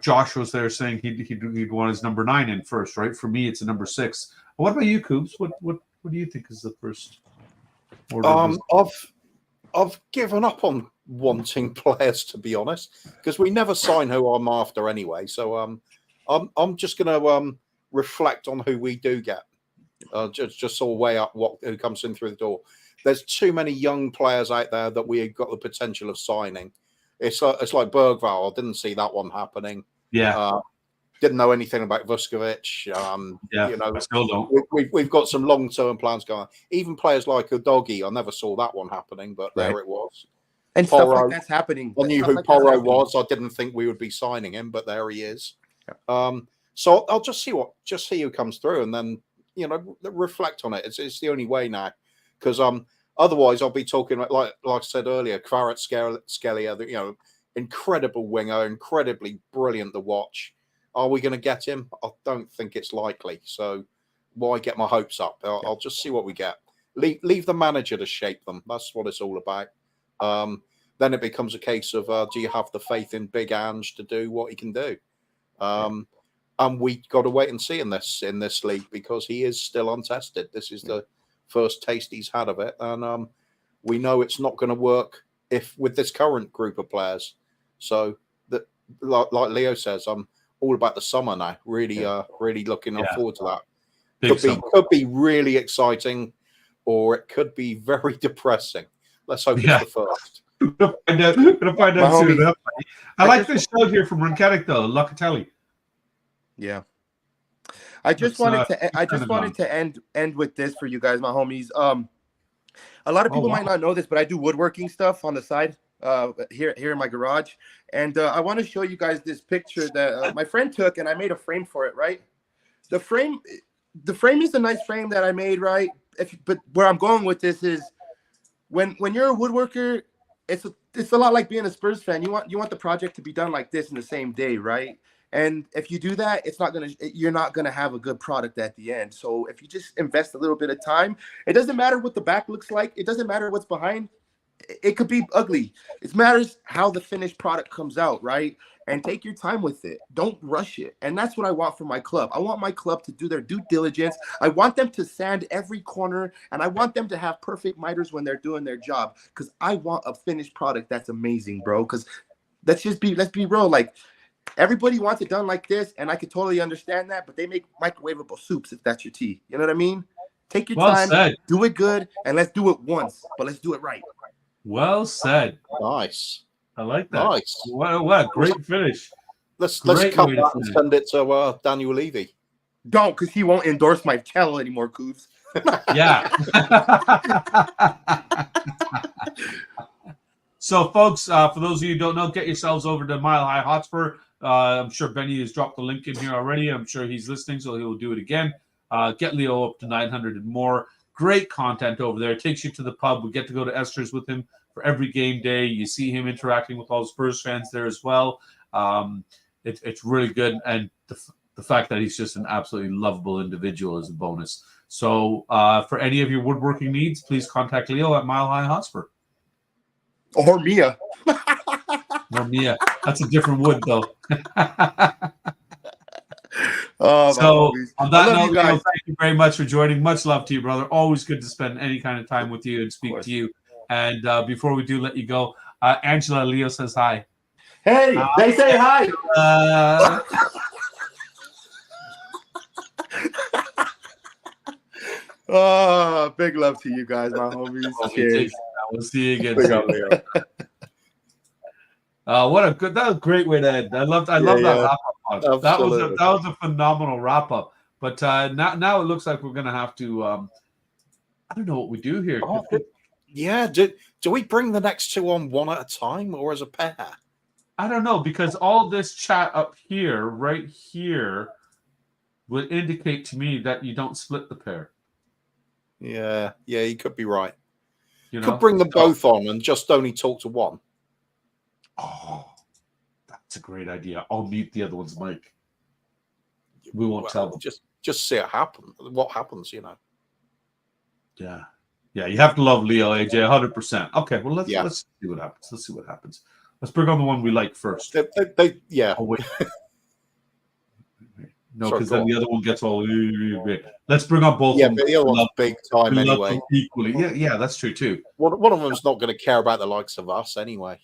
Josh was there saying he'd want his number 9 in first, right? For me, it's a number 6. What about you, Coobs? What do you think is the first order? I've given up on wanting players, to be honest, because we never sign who I'm after anyway. So I'm just going to reflect on who we do get. Just sort of weigh up who comes in through the door. There's too many young players out there that we've got the potential of signing. It's like Bergvall. I didn't see that one happening. Yeah. Didn't know anything about Vuskovic. I still don't. We've got some long-term plans going. Even players like Udogi, I never saw that one happening, but there it was. And Porro, stuff like that's happening. I knew who Porro was. I didn't think we would be signing him, but there he is. Yeah. So I'll just see who comes through, and then reflect on it. It's the only way now, because otherwise I'll be talking like I said earlier, Kvaratskhelia, incredible winger, incredibly brilliant to watch. Are we going to get him? I don't think it's likely. So why get my hopes up? I'll just see what we get. Leave the manager to shape them. That's what it's all about. Then it becomes a case of do you have the faith in Big Ange to do what he can do? And we got to wait and see in this league, because he is still untested. This is the first taste he's had of it, and we know it's not going to work with this current group of players. So that, like Leo says, I'm all about the summer now. Really looking forward to that. Could be really exciting, or it could be very depressing. Let's hope it's the first. Gonna find out soon. I like this show here from Runketic though, Locatelli. Yeah. I just wanted to end with this for you guys, my homies. A lot of people might not know this, but I do woodworking stuff on the side here in my garage. And I want to show you guys this picture that my friend took, and I made a frame for it, right? The frame is a nice frame that I made, right? But where I'm going with this is when you're a woodworker, it's a lot like being a Spurs fan. You want the project to be done like this in the same day, right? And if you do that, you're not gonna have a good product at the end. So if you just invest a little bit of time, it doesn't matter what the back looks like. It doesn't matter what's behind. It could be ugly. It matters how the finished product comes out, right? And take your time with it. Don't rush it. And that's what I want from my club. I want my club to do their due diligence. I want them to sand every corner, and I want them to have perfect miters when they're doing their job, because I want a finished product that's amazing, bro. Because let's be real. Like, everybody wants it done like this, and I could totally understand that, but they make microwavable soups if that's your tea. You know what I mean? Take your time, do it good, and let's do it once, but let's do it right. Well said. Nice. I like that. Nice. What a great finish. Let's cut that and send it to Daniel Levy. Don't, because he won't endorse my channel anymore, Coobs. Yeah. So, folks, for those of you who don't know, get yourselves over to Mile High Hotspur. I'm sure Benny has dropped the link in here already. I'm sure he's listening, so he'll do it again. Get Leo up to 900 and more. Great content over there. It takes you to the pub. We get to go to Esther's with him for every game day. You see him interacting with all the Spurs fans there as well. It's really good. And the fact that he's just an absolutely lovable individual is a bonus. So for any of your woodworking needs, please contact Leo at Mile High Hotspur. Or Mia. Or Mia. That's a different wood, though. Oh, So, on that note, you guys. Leo, thank you very much for joining. Much love to you, brother. Always good to spend any kind of time with you and speak to you. And before we do let you go, Angela, Leo says hi. Hey, they say hi. Oh, big love to you guys, my homies. Cheers. We'll see you again. Big up, Leo. What a good, that was a great way to end. I love that wrap up. That was a phenomenal wrap up. But now it looks like we're gonna have to. I don't know what we do here. Yeah, do we bring the next two on one at a time or as a pair? I don't know, because all this chat up here, right here, would indicate to me that you don't split the pair. Yeah, you could be right. You could bring them both on and just only talk to one. Oh, that's a great idea. I'll mute the other one's mic. We won't tell them. Just see it happen. What happens, you know? Yeah. You have to love Leo, AJ, 100%. Okay, well let's see what happens. Let's bring on the one we like first. Yeah. Oh, wait. No, because then the other one gets all. Let's bring on both. Yeah, but the other one's big time anyway. Equally, yeah, that's true too. One of them's not going to care about the likes of us anyway.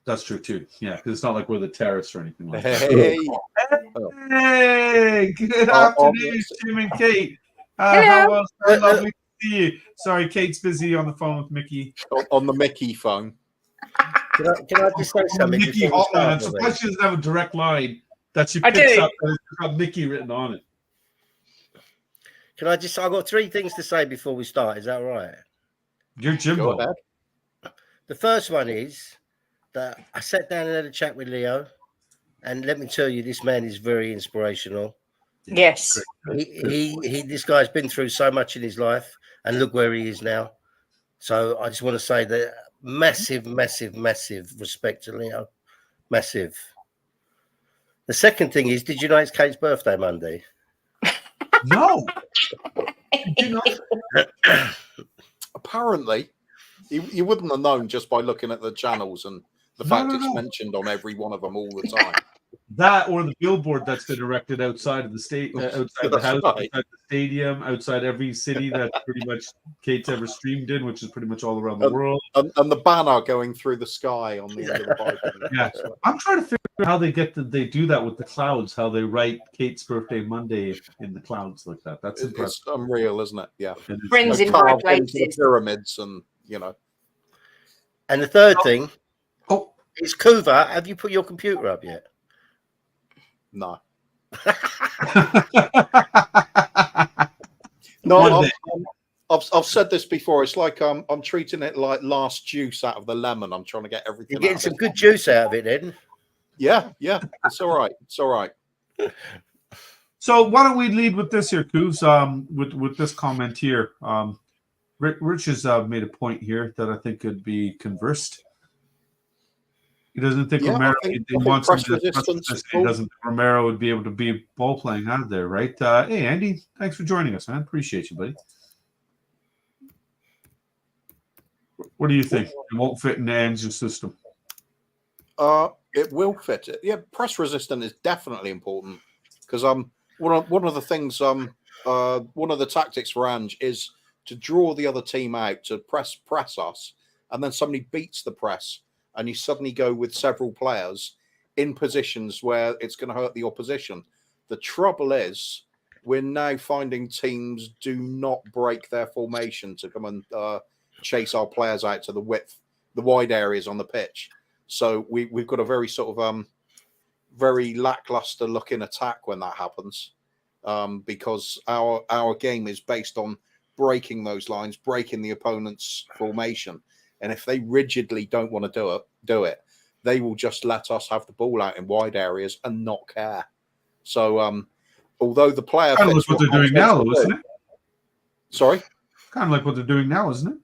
That's true too. Yeah, because it's not like we're the terrorists or anything like that. Hey, good afternoon, Tim and Kate. How else? Lovely to see you. Sorry, Kate's busy on the phone with Mickey. On the Mickey phone. Can I just say something? Mickey hotline. I'm surprised she doesn't have a direct line that she picks up that has got Mickey written on it. Can I just? I've got three things to say before we start. Is that right? You're Jimbo. The first one is that I sat down and had a chat with Leo, and let me tell you, this man is very inspirational. Yes. This guy's been through so much in his life, and look where he is now. So I just want to say that massive respect to Leo. Massive. The second thing is, did you know it's Kate's birthday Monday? No. Did you know? Apparently, you wouldn't have known just by looking at the channels and the fact it's mentioned on every one of them all the time. That or the billboard that's been erected outside of the state, outside the house, outside the stadium, outside every city that pretty much Kate's ever streamed in, which is pretty much all around the world. And the banner going through the sky on the end of the bike. Yeah, I'm trying to figure out how they do that with the clouds. How they write Kate's birthday Monday in the clouds like that. That's impressive. It's unreal, isn't it? Yeah, Friends in high places, the pyramids, and you know. And the third thing is Kuva. Have you put your computer up yet? No. No, I've said this before. It's like I'm treating it like last juice out of the lemon. I'm trying to get everything. You're getting some good juice out of it, then. Yeah. It's all right. It's all right. So why don't we lead with this here, Coos? With this comment here. Rich has made a point here that I think could be conversed. He doesn't think Romero. He wants him to. He doesn't think Romero would be able to be ball playing out of there, right? Hey, Andy, thanks for joining us, man. Appreciate you, buddy. What do you think? It won't fit in the engine system. It will fit it. Yeah, press resistant is definitely important because one of the things one of the tactics for Ange is to draw the other team out to press us, and then somebody beats the press. And you suddenly go with several players in positions where it's going to hurt the opposition. The trouble is, we're now finding teams do not break their formation to come and chase our players out to the wide areas on the pitch. So we've got a very sort of very lackluster looking attack when that happens, because our game is based on breaking those lines, breaking the opponent's formation. And if they rigidly don't want to do it, they will just let us have the ball out in wide areas and not care. So, although the player kind of like what they're doing now, isn't it? Sorry, kind of like what they're doing now, isn't it?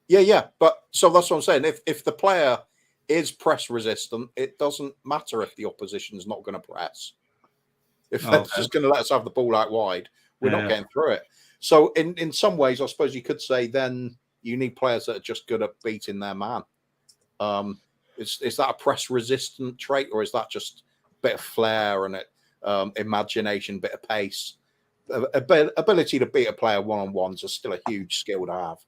Yeah. But so that's what I'm saying. If the player is press resistant, it doesn't matter if the opposition is not going to press. If they're just going to let us have the ball out wide, we're not getting through it. So, in some ways, I suppose you could say then. You need players that are just good at beating their man. Is that a press resistant trait, or is that just a bit of flair and imagination, bit of pace? Ability to beat a player one-on-ones is still a huge skill to have.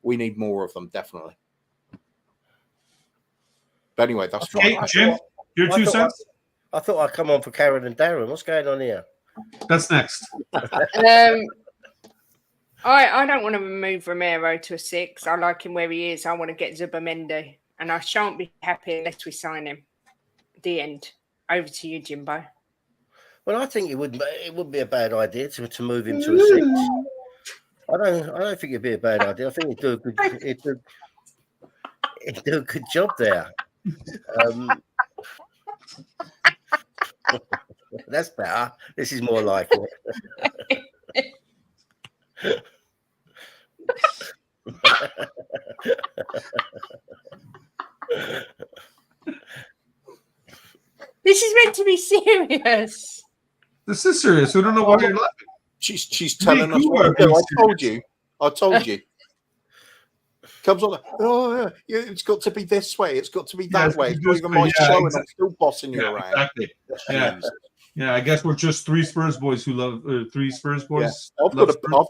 We need more of them, definitely. But anyway, that's okay, Jim. Your 2 cents. I thought I'd come on for Karen and Darren. What's going on here? That's next. I don't want to move Romero to a 6. I like him where he is. I want to get Zubamendi, and I shan't be happy unless we sign him. The end. Over to you, Jimbo. Well, I think it would be a bad idea to move him to a 6. I don't think it'd be a bad idea. I think he'd do a good job there. That's better. This is more like it. This is meant to be serious. This is serious. We don't know why you're laughing. She's telling us what to do. I told you. Comes on. Oh, yeah, it's got to be this way. It's got to be that way. It's not even my show, and I'm still bossing you around. Exactly. Yeah. I guess we're just 3 Spurs boys who love 3 Spurs boys. Yeah. I've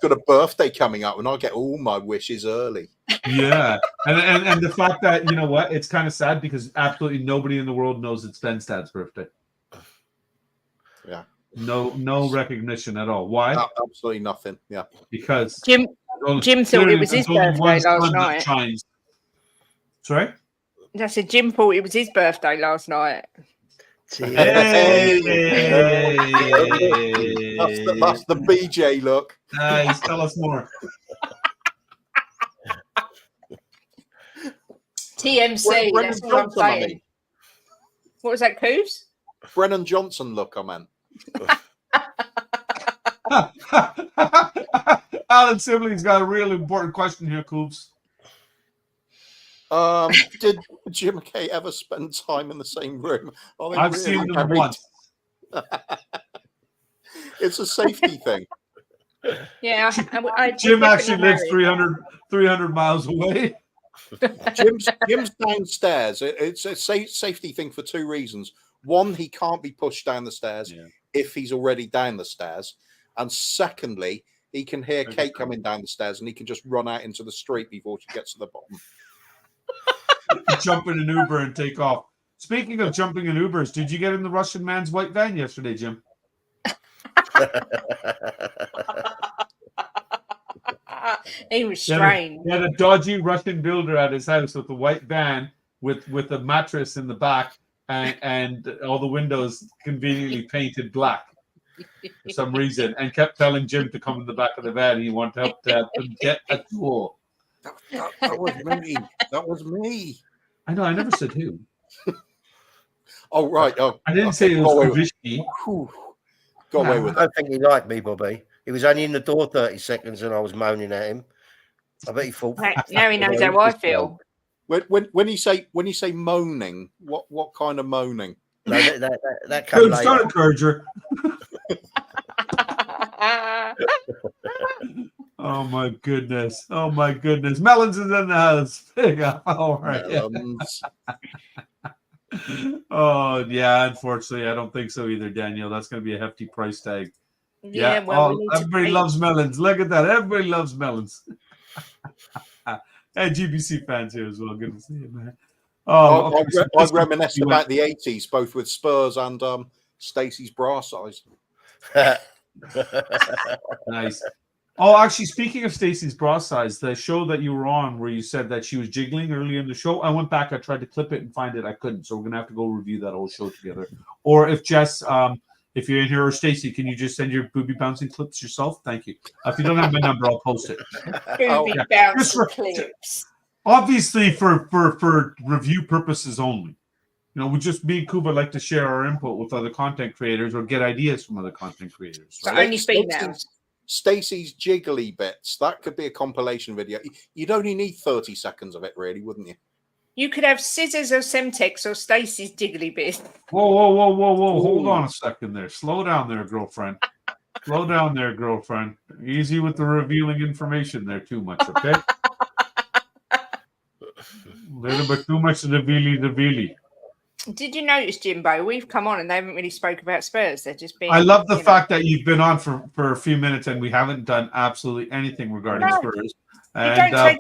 got a birthday coming up, and I get all my wishes early. Yeah, and the fact that, you know what, it's kind of sad because absolutely nobody in the world knows it's Ben's dad's birthday. Yeah. No recognition at all. Why? Absolutely nothing. Yeah. Because Jim thought it was his birthday last night. Sorry? I said Jim thought it was his birthday last night. Hey! That's the BJ look. Nice. Tell us more. TMC. That's what I'm saying. What was that, Coos? Brennan Johnson look, I meant. Alan Sibley's got a real important question here, Coops. Did Jim Kay ever spend time in the same room? I've seen them once. It's a safety thing. Yeah, Jim actually lives 300 miles away. Jim's downstairs. It's a safety thing for 2 reasons. One, he can't be pushed down the stairs if he's already down the stairs. And secondly, he can hear Kate coming down the stairs and he can just run out into the street before she gets to the bottom. Jump in an Uber and take off. Speaking of jumping in Ubers, did you get in the Russian man's white van yesterday, Jim? He was strange. He had a dodgy Russian builder at his house with a white van with a mattress in the back and all the windows conveniently painted black for some reason, and kept telling Jim to come in the back of the van. He wanted help to help him get a tool. That was me. That was me. I know. I never said who. Oh, right. Oh, I didn't say it was Kavishny. Got away with it. I don't think he liked me, Bobby. He was only in the door 30 seconds and I was moaning at him. I bet he thought. Now he knows how I feel. When you say moaning, what kind of moaning? No, that comes later. Start encourager. Oh my goodness! Oh my goodness! Melons is in the house. All right. Oh yeah. Unfortunately, I don't think so either, Daniel. That's going to be a hefty price tag. Yeah. Well, everybody loves melons. Look at that. Everybody loves melons. And GBC fans here as well. Good to see you, man. I reminisced about the 80s, both with Spurs and Stacey's bra size. Nice. Oh, actually, speaking of Stacey's bra size, the show that you were on where you said that she was jiggling early in the show, I went back, I tried to clip it and find it. I couldn't. So we're going to have to go review that whole show together. Or if Jess, if you're in here, or Stacey, can you just send your booby bouncing clips yourself? Thank you. If you don't have my number, I'll post it. Booby bouncing clips. Obviously, for review purposes only. You know, we just, me and Kuba like to share our input with other content creators or get ideas from other content creators. Right? So only females. Stacey's jiggly bits. That could be a compilation video. You'd only need 30 seconds of it, really, wouldn't you? You could have scissors or Semtex or Stacey's jiggly bits. Whoa. Hold on a second there. Slow down there, girlfriend. Slow down there, girlfriend. Easy with the revealing information there too much, okay? little bit too much of the Vili. Did you notice, Jimbo? We've come on and they haven't really spoke about Spurs. They're just being. I love the fact that you've been on for a few minutes and we haven't done absolutely anything regarding Spurs. And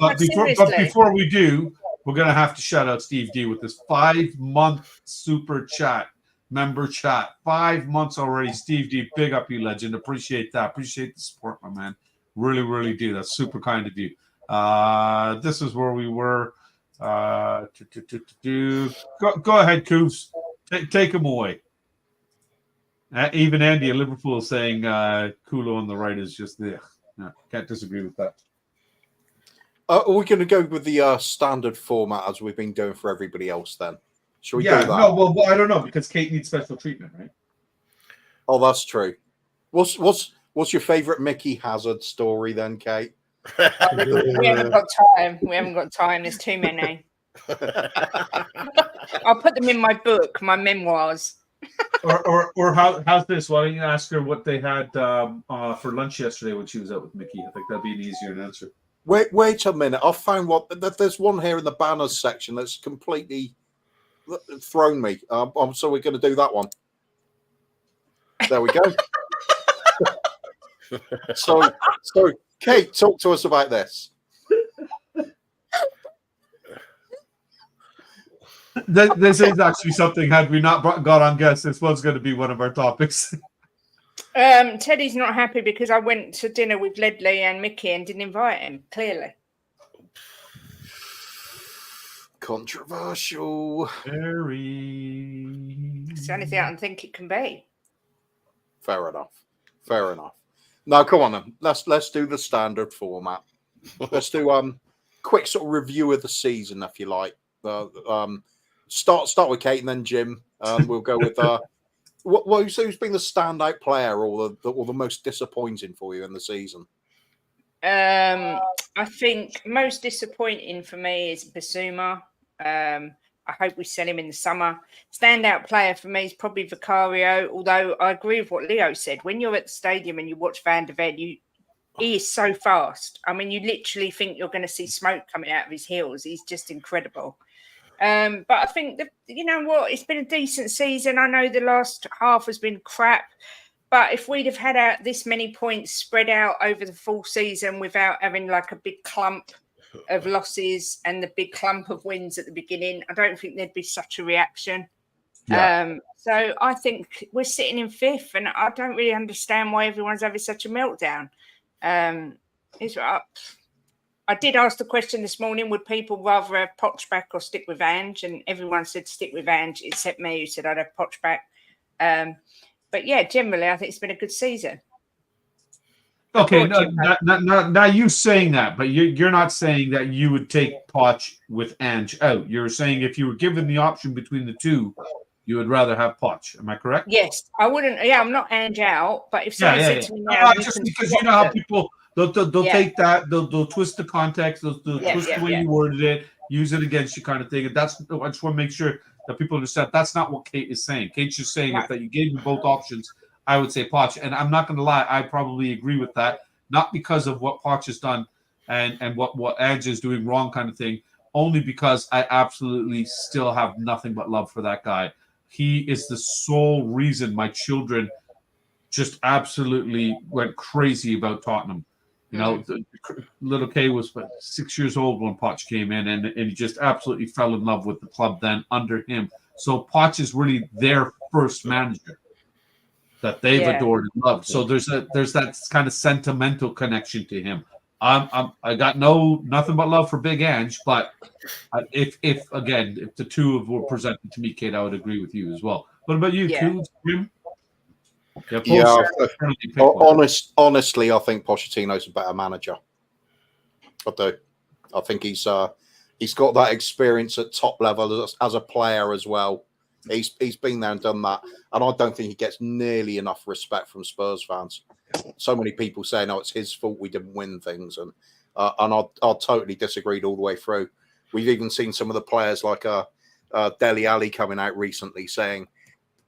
before we do, we're gonna have to shout out Steve D with this 5-month super chat, member chat. 5 months already, Steve D. Big up, you legend. Appreciate that. Appreciate the support, my man. Really, really do. That's super kind of you. This is where we were. Go ahead, Coos. Take them away. Even Andy at Liverpool saying Kulo on the right is just there. No, can't disagree with that. Are we going to go with the standard format as we've been doing for everybody else then? Should we do that? No, well, I don't know because Kate needs special treatment, right? Oh, that's true. What's your favourite Mickey Hazard story then, Kate? We haven't got time. There's too many. I'll put them in my book, my memoirs. or how's this? Why don't you ask her what they had for lunch yesterday when she was out with Mickey? I think that'd be an easier answer. Wait a minute. I found there's one here in the banners section that's completely thrown me. So we're going to do that one. There we go. So Kate, talk to us about this. This is actually something, had we not got on guests, this was going to be one of our topics. Teddy's not happy because I went to dinner with Ledley and Mickey and didn't invite him, clearly. Controversial. Very. It's the only thing I can think it can be. Fair enough. Now, come on then. Let's do the standard format. Let's do quick sort of review of the season, if you like. Start with Kate and then Jim. We'll go with who's been the standout player or the most disappointing for you in the season? I think most disappointing for me is Basuma. I hope we sell him in the summer. Standout player for me is probably Vicario, although I agree with what Leo said. When you're at the stadium and you watch Van der Ven, he is so fast. I mean, you literally think you're going to see smoke coming out of his heels. He's just incredible. But I think you know what? It's been a decent season. I know the last half has been crap, but if we'd have had this many points spread out over the full season without having like a big clump of losses and the big clump of wins at the beginning, I don't think there'd be such a reaction. Yeah. So I think we're sitting in fifth, and I don't really understand why everyone's having such a meltdown. I did ask the question this morning, would people rather have Poch back or stick with Ange? And everyone said stick with Ange, except me, who said I'd have Poch back. But yeah, generally, I think it's been a good season. Okay, now you saying that, but you're not saying that you would take Poch with Ange out. You're saying if you were given the option between the two, you would rather have Poch. Am I correct? Yes, I wouldn't. Yeah, I'm not Ange out, but if someone said to me now, just because you know how people they'll take that, they'll twist the context, they'll twist the way you worded it, use it against you, kind of thing. And I just want to make sure that people understand that's not what Kate is saying. Kate's just saying if that you gave me both options, I would say Poch. And I'm not going to lie, I probably agree with that, not because of what Poch has done and what Ange is doing wrong, kind of thing, only because I absolutely still have nothing but love for that guy. He is the sole reason my children just absolutely went crazy about Tottenham. You know, little Kay was 6 years old when Poch came in, and he just absolutely fell in love with the club then under him. So Poch is really their first manager that they've adored and loved. So there's that kind of sentimental connection to him. I got nothing but love for Big Ange, but if the two were presented to me, Kate, I would agree with you as well. What about you, Coons, Jim? Honestly, I think Pochettino's a better manager. I do. I think he's got that experience at top level as a player as well. He's been there and done that, and I don't think he gets nearly enough respect from Spurs fans. So many people say, "No, it's his fault we didn't win things," and I totally disagreed all the way through. We've even seen some of the players like Dele Alli coming out recently saying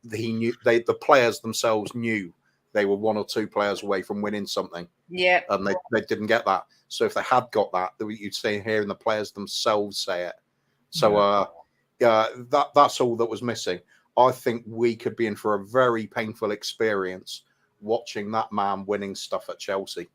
the players themselves knew they were one or two players away from winning something. Yeah, and they didn't get that. So if they had got that, you'd say hearing the players themselves say it, So that's all that was missing. I think we could be in for a very painful experience watching that man winning stuff at Chelsea.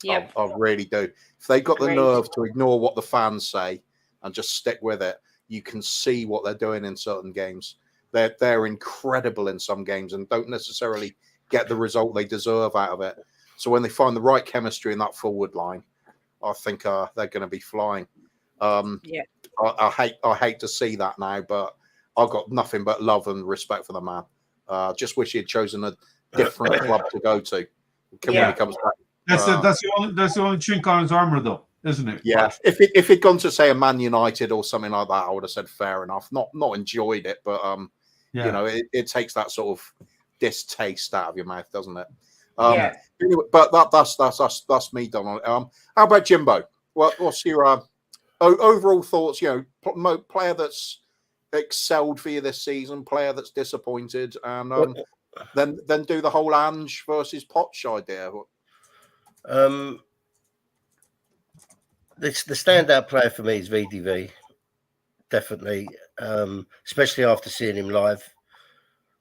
Yep. I really do. If they got the Agreed. nerve to ignore what the fans say and just stick with it, you can see what they're doing in certain games. They're incredible in some games and don't necessarily get the result they deserve out of it. So when they find the right chemistry in that forward line, I think they're going to be flying. I hate to see that now, but I've got nothing but love and respect for the man. Just wish he had chosen a different club to go to when he comes back. That's the only chink on his armor, though, isn't it? Yeah. If he'd gone to say a Man United or something like that, I would have said fair enough. Not enjoyed it, but you know, it takes that sort of distaste out of your mouth, doesn't it? Anyway, but that's me done on it. How about Jimbo? What's your overall thoughts? You know, player that's excelled for you this season, player that's disappointed, and then do the whole Ange versus Poch idea. The standout player for me is VDV, definitely, especially after seeing him live.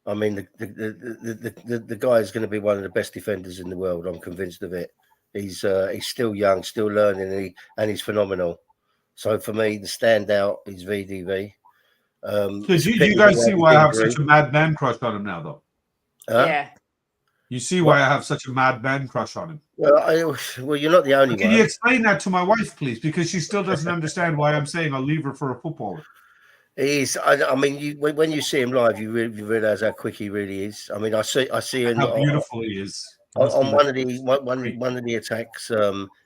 I mean, the guy is going to be one of the best defenders in the world. I'm convinced of it. He's still young, still learning, and he's phenomenal. So for me, the standout is VDV. You guys see why I have such a mad man crush on him now, though? Yeah. You see why I have such a mad man crush on him? Well, you're not the only one. Can you explain that to my wife, please? Because she still doesn't understand why I'm saying I'll leave her for a footballer. He's. I mean, when you see him live, you realize how quick he really is. I mean, I see him. How beautiful he is. On one of the attacks,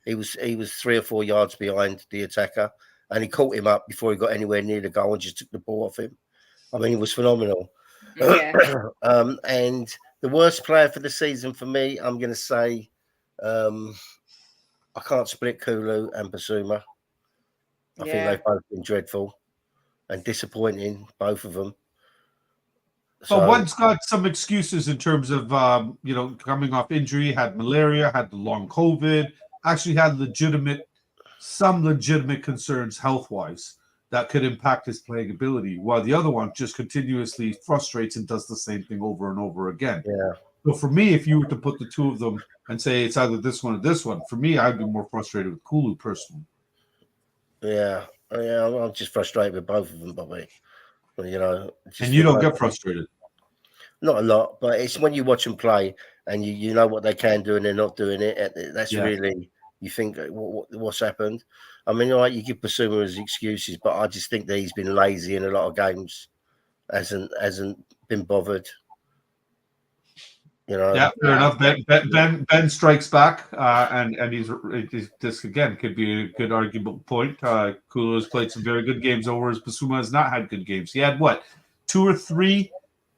he was 3 or 4 yards behind the attacker, and he caught him up before he got anywhere near the goal and just took the ball off him. I mean, he was phenomenal. Yeah. And the worst player for the season for me, I'm going to say, I can't split Kulu and Basuma. I think they've both been dreadful and disappointing, both of them. But one's got some excuses in terms of, coming off injury, had malaria, had the long COVID, actually had some legitimate concerns health-wise that could impact his playing ability, while the other one just continuously frustrates and does the same thing over and over again. Yeah. So for me, if you were to put the two of them and say it's either this one or this one, for me, I'd be more frustrated with Kulu personally. Yeah, I'm just frustrated with both of them, Bobby. You know, and you don't get frustrated. Not a lot, but it's when you watch them play and you know what they can do and they're not doing it. That's really, you think, what's happened? I mean, all right, you give Basuma his excuses, but I just think that he's been lazy in a lot of games, hasn't been bothered. You know. Yeah, fair enough. Ben strikes back, and this again could be a good arguable point. Kulu has played some very good games, whereas Basuma has not had good games. He had 2 or 3,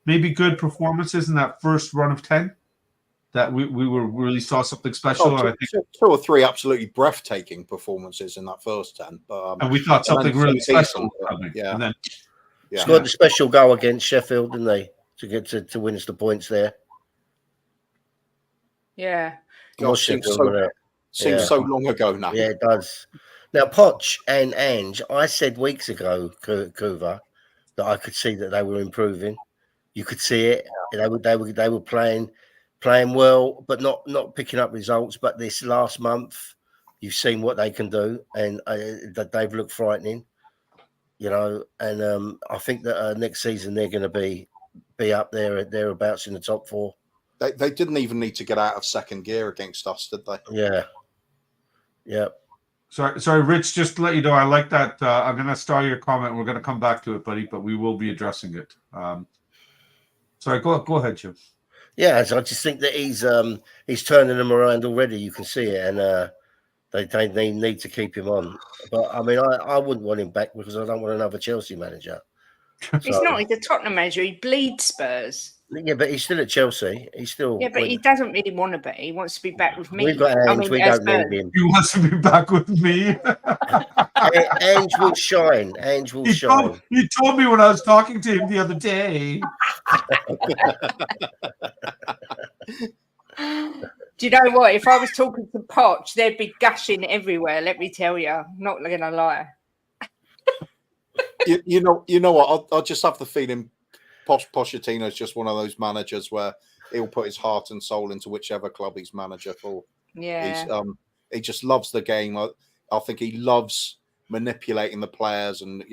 maybe good performances in that first run of 10 that we really saw something special. I think 2 or 3 absolutely breathtaking performances in that first 10. But and we thought something really special. Yeah, and then scored the special goal against Sheffield, didn't they, to get to win us the points there. Yeah. God, seems so long ago now. Yeah, it does. Now, Poch and Ange, I said weeks ago, Kuva, that I could see that they were improving. You could see it. They were playing well, but not picking up results. But this last month, you've seen what they can do, and that they've looked frightening. You know, and I think that next season they're going to be up there thereabouts in the top 4. They didn't even need to get out of second gear against us, did they? Yeah. Yeah. Sorry, Rich, just to let you know, I like that. I'm going to start your comment. We're going to come back to it, buddy, but we will be addressing it. Sorry, go ahead, Jim. Yeah, so I just think that he's turning them around already. You can see it, and they need to keep him on. But, I mean, I wouldn't want him back because I don't want another Chelsea manager. He's not. He's a Tottenham manager. He bleeds Spurs. Yeah, but he's still at Chelsea. He's still. Yeah, but he doesn't really want to be. He wants to be back with me. We've got Ange. We don't need him. He wants to be back with me. Ange will shine. Ange will shine. He told me when I was talking to him the other day. Do you know what? If I was talking to Poch, they'd be gushing everywhere. Let me tell you. I'm not going to lie. you know what? I'll just have the feeling Pochettino's just one of those managers where he'll put his heart and soul into whichever club he's manager for. Yeah. He just loves the game. I think he loves manipulating the players and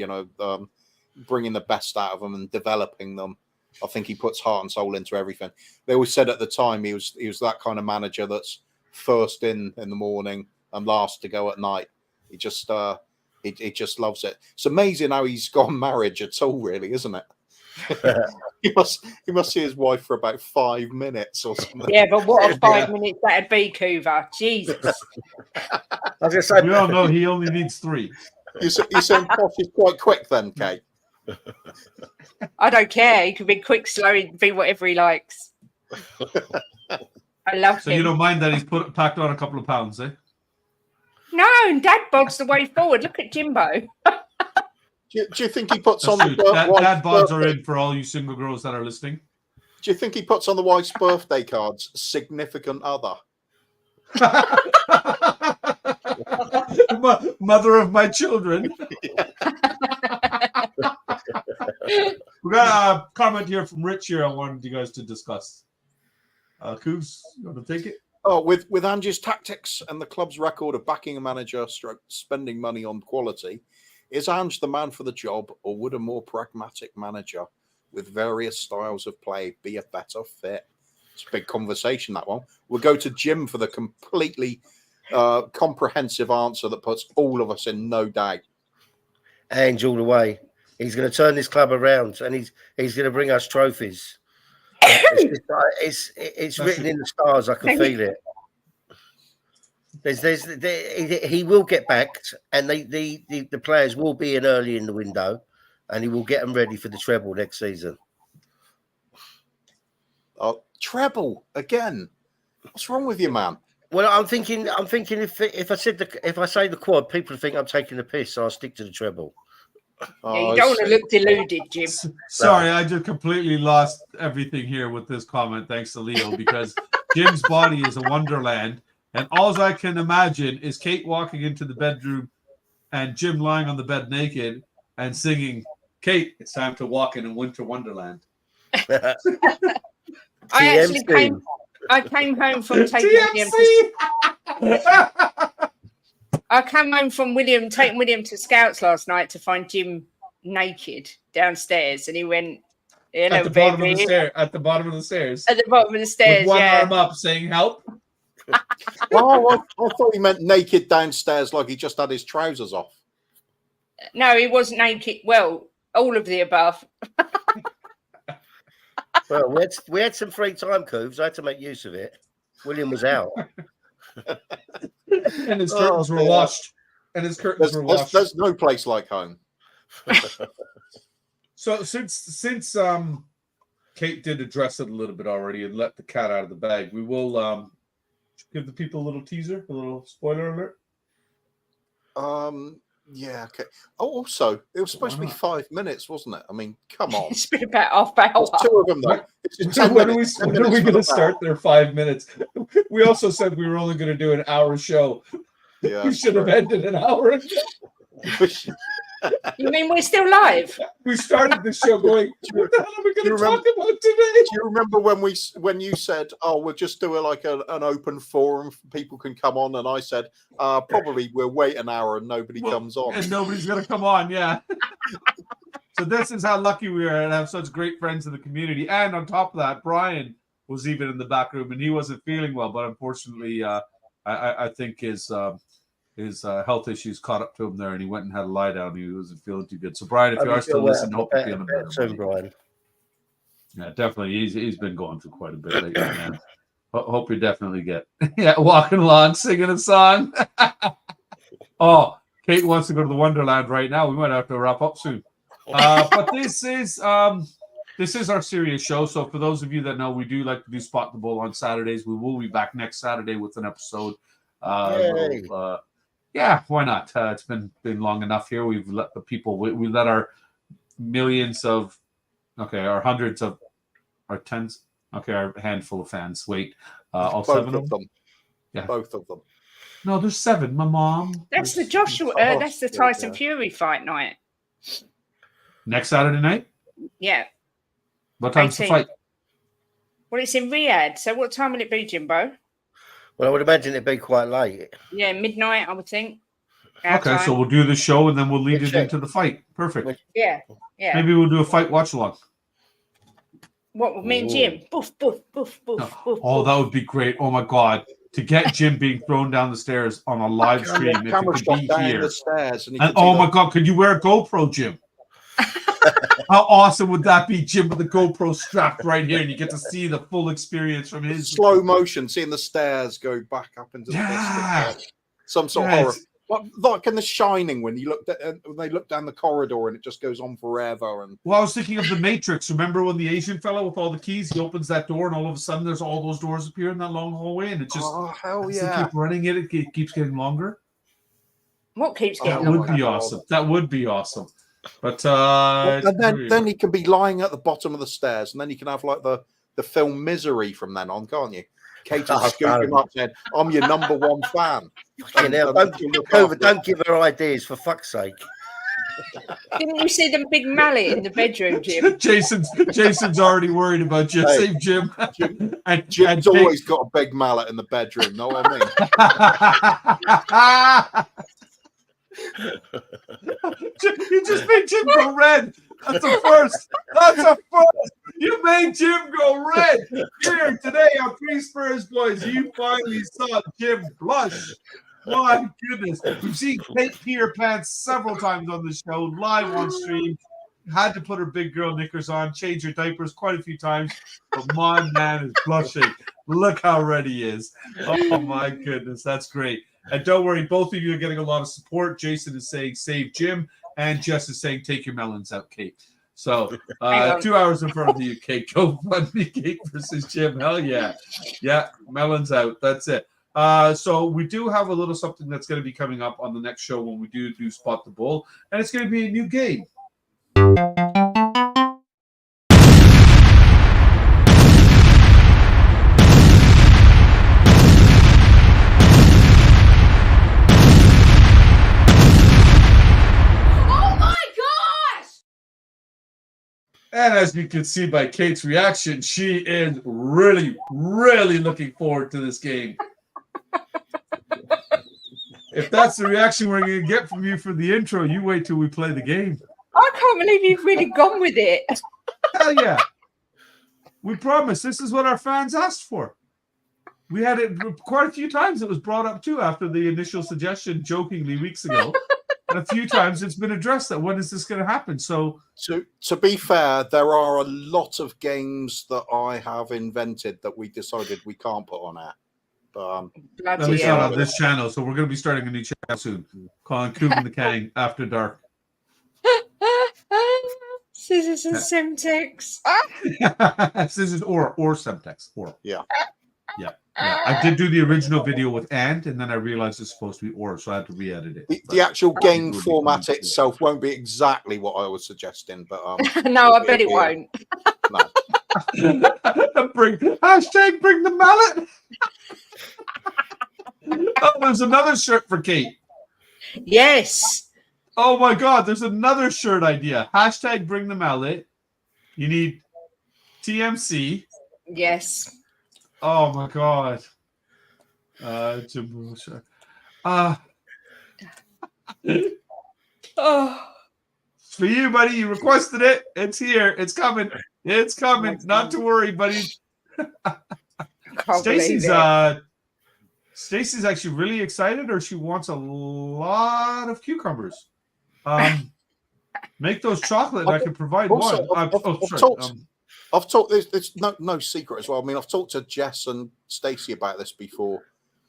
bringing the best out of them and developing them. I think he puts heart and soul into everything. They always said at the time he was that kind of manager that's first in the morning and last to go at night. He just loves it. It's amazing how he's got marriage at all, really, isn't it? he must see his wife for about 5 minutes or something. Yeah, but what a 5 minutes that'd be, Kuva. Jesus. I was gonna say, We all know he only needs 3. You're saying Posh is quite quick then, Kate? I don't care. He could be quick, slow, he'd be whatever he likes. I love So him. you don't mind that he's packed on a couple of pounds, eh? No, and Dad bods the way forward. Look at Jimbo. Do you think he puts That's on true. the Dad bods are birthday? in for all you single girls that are listening. Do you think he puts on the wife's birthday cards significant other? Mother of my children. We got a comment here from Rich here I wanted you guys to discuss. Coos, you want to take it? Oh, with Ange's tactics and the club's record of backing a manager spending money on quality, is Ange the man for the job, or would a more pragmatic manager with various styles of play be a better fit? It's a big conversation, that one. We'll go to Jim for the completely comprehensive answer that puts all of us in no doubt. Ange all the way. He's going to turn this club around, and he's going to bring us trophies. It's written in the stars. I can feel it. He will get backed, and the players will be in early in the window, and he will get them ready for the treble next season. Treble again? What's wrong with you, man? Well, I'm thinking if I say the quad, people think I'm taking the piss, so I'll stick to the treble. Yeah, you don't want to look deluded, Jim. Sorry, I just completely lost everything here with this comment, thanks to Leo, because Jim's body is a wonderland, and all I can imagine is Kate walking into the bedroom and Jim lying on the bed naked and singing, "Kate, it's time to walk in a winter wonderland." I came home from taking taking William to Scouts last night to find Jim naked downstairs, and he went, "Hello, at the bottom baby." of the stairs. At the bottom of the stairs. At the bottom of the stairs, with one yeah. arm up, saying "Help." Oh, I thought he meant naked downstairs, like he just had his trousers off. No, he wasn't naked. Well, all of the above. Well, we had some free time, Cooves. I had to make use of it. William was out. And his curtains were washed. And his curtains were washed. There's no place like home. So since Kate did address it a little bit already and let the cat out of the bag, we will give the people a little teaser, a little spoiler alert. Yeah, okay. Oh, also, it was supposed to be 5 minutes, wasn't it? I mean, come on. It's been about half hour. There's 2 of them, though. When are we going to start their 5 minutes? We also said we were only going to do an hour show. Yeah, we should have ended an hour ago. You mean we're still live? We started the show going, what the hell are we going to talk about today? Do you remember when you said, "Oh, we'll just do it like an open forum, people can come on," and I said, "Probably we'll wait an hour and nobody comes on, and nobody's going to come on." Yeah. So this is how lucky we are to have such great friends in the community, and on top of that, Brian was even in the back room, and he wasn't feeling well, but unfortunately, I think his health issues caught up to him there, and he went and had a lie down. He wasn't feeling too good. So, Brian, if you are still listening, hope you're feeling better. Soon, Brian. Yeah, definitely. He's been going through quite a bit lately, man. Hope you definitely get walking along, singing a song. Oh, Kate wants to go to the Wonderland right now. We might have to wrap up soon. But this is our serious show. So for those of you that know, we do like to do Spot the Bull on Saturdays. We will be back next Saturday with an episode. Yeah, why not? It's been long enough here. We've let the people, we let our millions of, our hundreds of, our tens, our handful of fans wait. All both 7 of them? Yeah, both of them. No, there's 7. My mom. That's the Joshua. That's the Tyson Fury fight night. Next Saturday night? Yeah. What time's the 18. fight? Well, it's in Riyadh. So what time will it be, Jimbo? Well, I would imagine it'd be quite late. Yeah, midnight, I would think. Our Okay, so time. we'll do the show and then we'll lead Good it check. into the fight. Perfect. Yeah, yeah. Maybe we'll do a fight watch along. What with me and Jim? Boof, boof, boof, boof, boof. Oh, that would be great. Oh my God. To get Jim being thrown down the stairs on a live stream, if it Camera could shot be down here. the stairs, and Oh my God, could you wear a GoPro, Jim? How awesome would that be, Jim, with the GoPro strapped right here, and you get to see the full experience from his slow motion, seeing the stairs go back up into the distance. Some sort of horror. Like in The Shining, when they look down the corridor and it just goes on forever. And well, I was thinking of The Matrix. Remember when the Asian fellow with all the keys, he opens that door, and all of a sudden there's all those doors appear in that long hallway, and it just hell as yeah! they keep running it keeps getting longer. What keeps getting that longer? would be awesome. That would be awesome. But and then he can be lying at the bottom of the stairs, and then you can have like the film Misery from then on, can't you? Kate will scoop him up saying, "I'm your number one fan." Don't give her ideas, for fuck's sake. Didn't you see the big mallet in the bedroom, Jim? Jason's already worried about you. Hey, Save Jim. Jim's always got a big mallet in the bedroom. Know what I mean? You just made Jim go red. That's a first. That's a first. You made Jim go red. Here today on Three Spurs Boys, you finally saw Jim blush. My goodness. We've seen Kate pee her pants several times on the show, live on stream. Had to put her big girl knickers on, change her diapers quite a few times. But my man is blushing. Look how red he is. Oh, my goodness. That's great. And don't worry, both of you are getting a lot of support. Jason is saying, save Jim. And Jess is saying, take your melons out, Kate. So 2 hours in front of you, Kate. Go fund me, Kate versus Jim. Hell yeah. Yeah, melons out. That's it. So we do have a little something that's going to be coming up on the next show when we do Spot the Bull. And it's going to be a new game. And as you can see by Kate's reaction, she is really, really looking forward to this game. If that's the reaction we're going to get from you for the intro, you wait till we play the game. I can't believe you've really gone with it. Hell yeah. We promise. This is what our fans asked for. We had it quite a few times. It was brought up too after the initial suggestion jokingly weeks ago. And a few times it's been addressed that when is this going to happen? So to be fair, there are a lot of games that I have invented that we decided we can't put on air. At least not on this channel. So we're going to be starting a new channel soon, calling Kuv and The Kang After Dark. Scissors and Semtex. Scissors or Semtex. Or. Yeah. Yeah. Yeah, I did do the original video with and then I realized it's supposed to be or, so I had to re-edit it. The actual game format itself won't be exactly what I was suggesting, but no, I bet it won't. No. Bring the mallet. Oh, there's another shirt for Kate. Yes. Oh my God, there's another shirt idea. Hashtag bring the mallet. You need TMC. Yes. Oh my God. Oh. It's for you, buddy. You requested it. It's here. It's coming. It's coming. Not to worry, buddy. Stacy's actually really excited, or she wants a lot of cucumbers. Make those chocolate, and I can provide Also, one. I've talked. It's no secret as well. I mean, I've talked to Jess and Stacey about this before.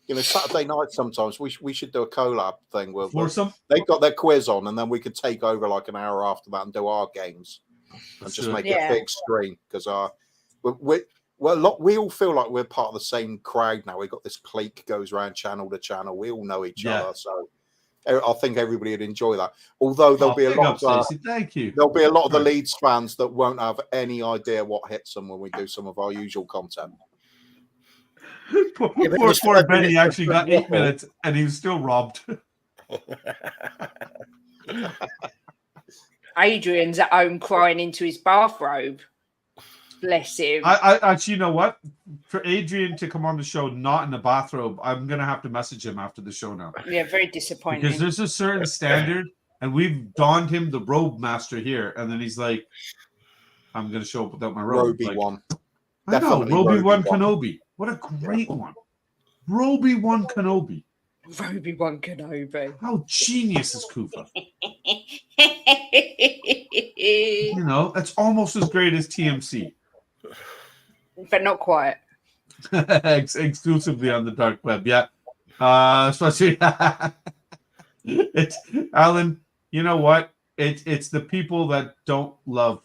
You know, Saturday night sometimes we should do a collab thing where they've got their quiz on, and then we could take over like an hour after that and do our games and just make it a big stream because we all feel like we're part of the same crowd now. We've got this clique goes around channel to channel. We all know each other, so I think everybody would enjoy that. Although there'll be a lot of thank you. There'll be a lot of the Leeds fans that won't have any idea what hits them when we do some of our usual content. Poor Benny actually got 8 minutes and he was still robbed. Adrian's at home crying into his bathrobe. Bless him. I actually, you know what? For Adrian to come on the show not in a bathrobe, I'm gonna have to message him after the show now. Yeah, very disappointing. Because there's a certain standard, and we've donned him the robe master here, and then he's like, "I'm gonna show up without my robe." Roby like, one. I know, Definitely Roby-Wan Roby-Wan. Kenobi. What a great one. Roby-Wan Kenobi. Roby-Wan Kenobi. How genius is Kufa? You know, that's almost as great as TMC. But not quite. Exclusively on the dark web, yeah. Especially it's Alan. You know what? It's the people that don't love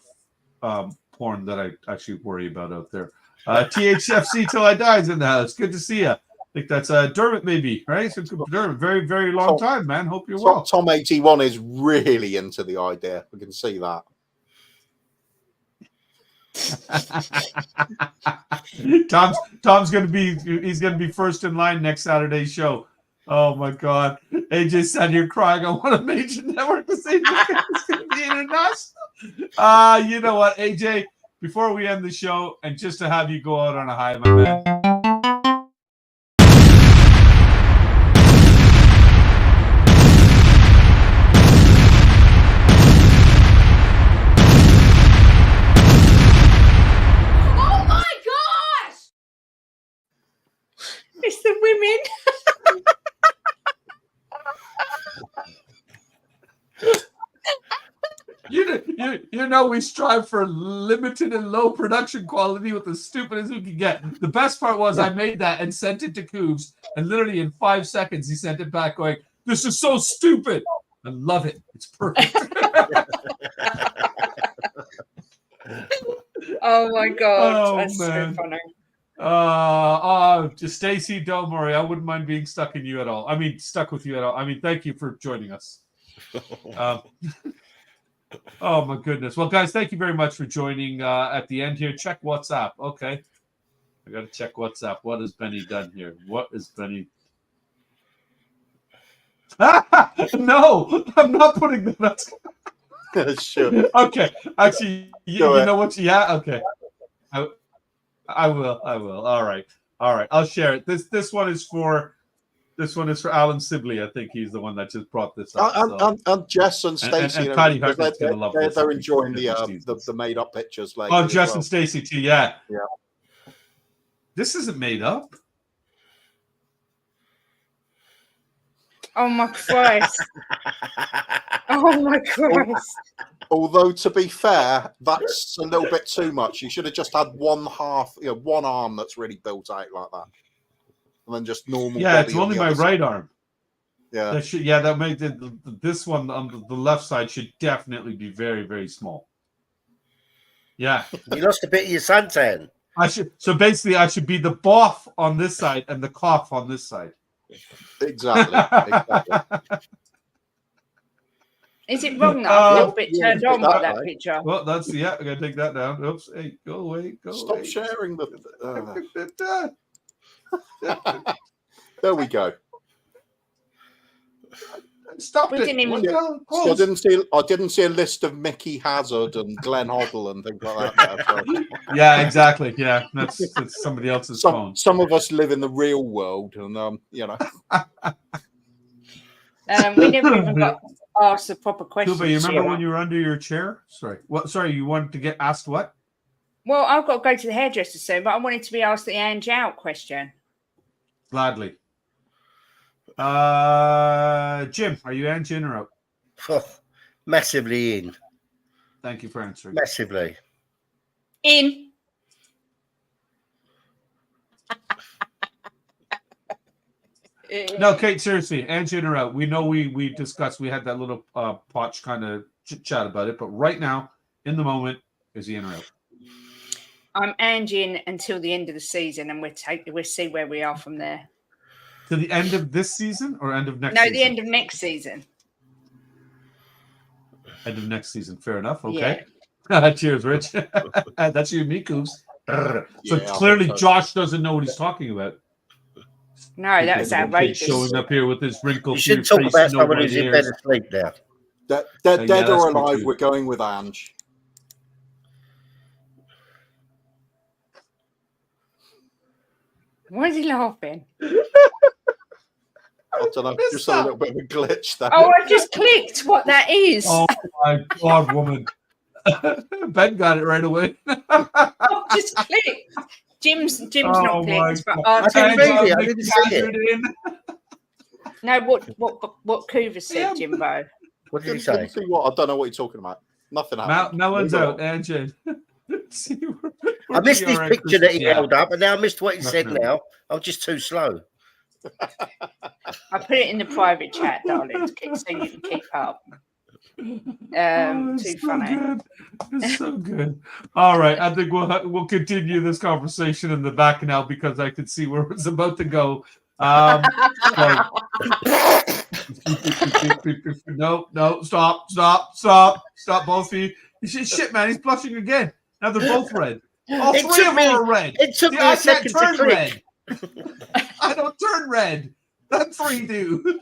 porn that I actually worry about out there. THFC till I die is in the house. Good to see you. I think that's Dermot, maybe, right? So Dermot, very, very long time, man. Hope you're well. Tom 81 is really into the idea. We can see that. Tom's gonna be first in line next Saturday's show. Oh my God. AJ sat here crying. I want a major network to say it's gonna be international. You know what, AJ, before we end the show, and just to have you go out on a high, my man. It's the women. You know we strive for limited and low production quality with the stupidest we can get. The best part was I made that and sent it to Cooves, and literally in 5 seconds he sent it back going, "This is so stupid. I love it. It's perfect." Oh my God. Oh, That's man. so funny. Just Stacy, don't worry. I wouldn't mind being stuck with you at all. Thank you for joining us. Oh my goodness. Well, guys, thank you very much for joining at the end here. Check WhatsApp. Okay. I gotta check WhatsApp. What has Benny done here? What is Benny? No, I'm not putting that up. Sure. Okay. Actually, you know what? Yeah, okay. I will. All right. I'll share it. This one is for Alan Sibley. I think he's the one that just brought this up. And Jess and Stacey, and Patty Huckett's gonna love this. they're enjoying the made up pictures. Like, oh, Jess and Stacey too. Yeah. Yeah. This isn't made up. Oh my Christ. Oh my Christ. Although, to be fair, that's a little bit too much. You should have just had one arm that's really built out like that. And then just normal. Yeah, it's only my right arm. Yeah. That made this one on the left side should definitely be very, very small. Yeah. You lost a bit of your suntan. I should be the boff on this side and the cough on this side. Exactly. Is it wrong that I'm a little bit turned on by that picture? Well, I gotta take that down. Oops, hey, go away. Stop sharing the. There we go. Stop we it. Didn't even... I didn't see a list of Mickey Hazard and Glenn Hoddle and things like that. So. Yeah, exactly. Yeah, that's somebody else's phone. Some of us live in the real world, and you know. We never even got asked the proper question. Kuba, you remember when you were under your chair? Sorry. What? Sorry, you wanted to get asked what? Well, I've got to go to the hairdresser soon, but I wanted to be asked the Ange out question. Gladly. Jim, are you Ange in or out? Oh, massively in. Thank you for answering. Massively. In. No, Kate, seriously, Ange in or out? We know we discussed, we had that little potch kind of chit-chat about it, but right now, in the moment, is he in or out? I'm Ange in until the end of the season, and we'll see where we are from there. To the end of this season or end of next season? No, the end of next season. End of next season. Fair enough. Okay. Yeah. Cheers, Rich. That's you and me, Coops. So clearly Josh doesn't know what he's talking about. No, that was outrageous. Showing up here with this wrinkle. You should talk about someone who's in better sleep now. Dead or that's alive, good. we're going with Ange. Why is he laughing? I don't know, just a little bit of a glitch there. Oh, I just clicked what that is. Oh my God, woman! Ben got it right away. I just clicked. Jim's not clicked, but I didn't read it. I didn't see it. No, what Kuva said, Jimbo. What did he say? See what? I don't know what you're talking about. Nothing happened. Melon's out, Angie. I missed his picture that he held up, and now I missed what he said. Now I'm just too slow. I put it in the private chat, darling, so you can keep up. Too funny. Good. It's so good. All right, I think we'll continue this conversation in the back now because I could see where it's about to go. No, stop, both of you. Shit, man, he's blushing again. Now they're both red. All three of them are red. It took me a second to click. Red. I don't turn red. That three do.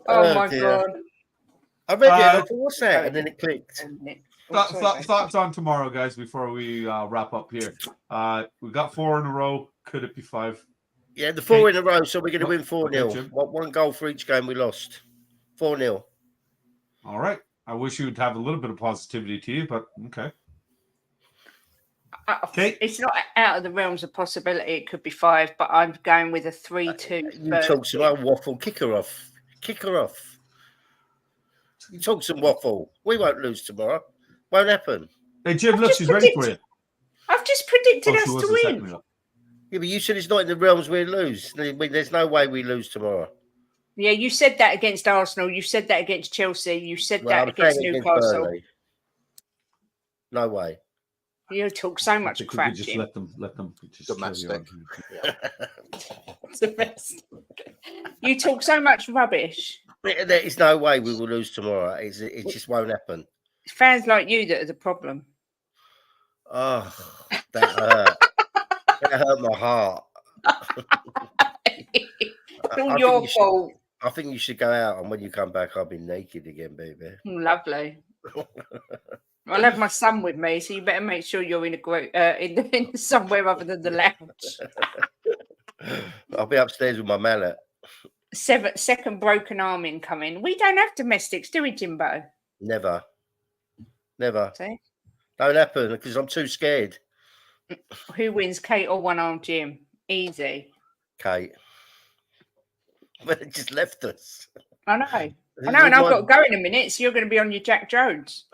Oh my God. I read it. I thought, what's that? And then it clicked. Thoughts on tomorrow, guys, before we wrap up here. We got 4 in a row. Could it be 5? Yeah, the 4 in a row, so we're going to win 4-0. One goal for each game we lost. 4-0. All right. I wish you would have a little bit of positivity to you, but okay. It's not out of the realms of possibility. It could be 5, but I'm going with a 3-2. You talk some old waffle. Kick her off. You talk some waffle. We won't lose tomorrow. Won't happen. Hey, Jim, look, she's ready for you. I've just predicted us to win. Yeah, but you said it's not in the realms we lose. There's no way we lose tomorrow. Yeah, you said that against Arsenal. You said that against Chelsea. You said that against Newcastle. Burnley. No way. You talk so much crap, just Jim. let them just domestic. Domestic. You talk so much rubbish. There is no way we will lose tomorrow. It just won't happen. It's fans like you that are the problem. Oh, that hurt. That hurt my heart. It's all your fault. I think you should go out, and when you come back, I'll be naked again, baby. Lovely. I'll have my son with me, so you better make sure you're in a group, in somewhere other than the lounge. I'll be upstairs with my mallet. Second broken arm incoming. We don't have domestics, do we, Jimbo? Never. See? Don't happen because I'm too scared. Who wins, Kate or one-armed Jim? Easy. Kate. But it just left us. I know, and I've got to go in a minute, so you're going to be on your Jack Jones.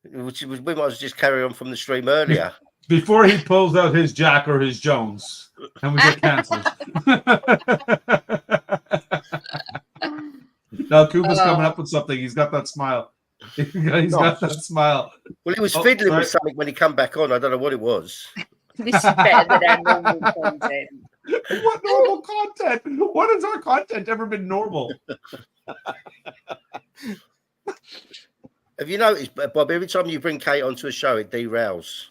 We might as well just carry on from the stream earlier. Before he pulls out his Jack or his Jones, and we get cancelled. Now Kuba's coming up with something. He's got that smile. He's got that smile. Well, he was fiddling with something when he come back on. I don't know what it was. This is better than our normal content. What normal content? What has our content ever been normal? Have you noticed, Bob, every time you bring Kate onto a show, it derails.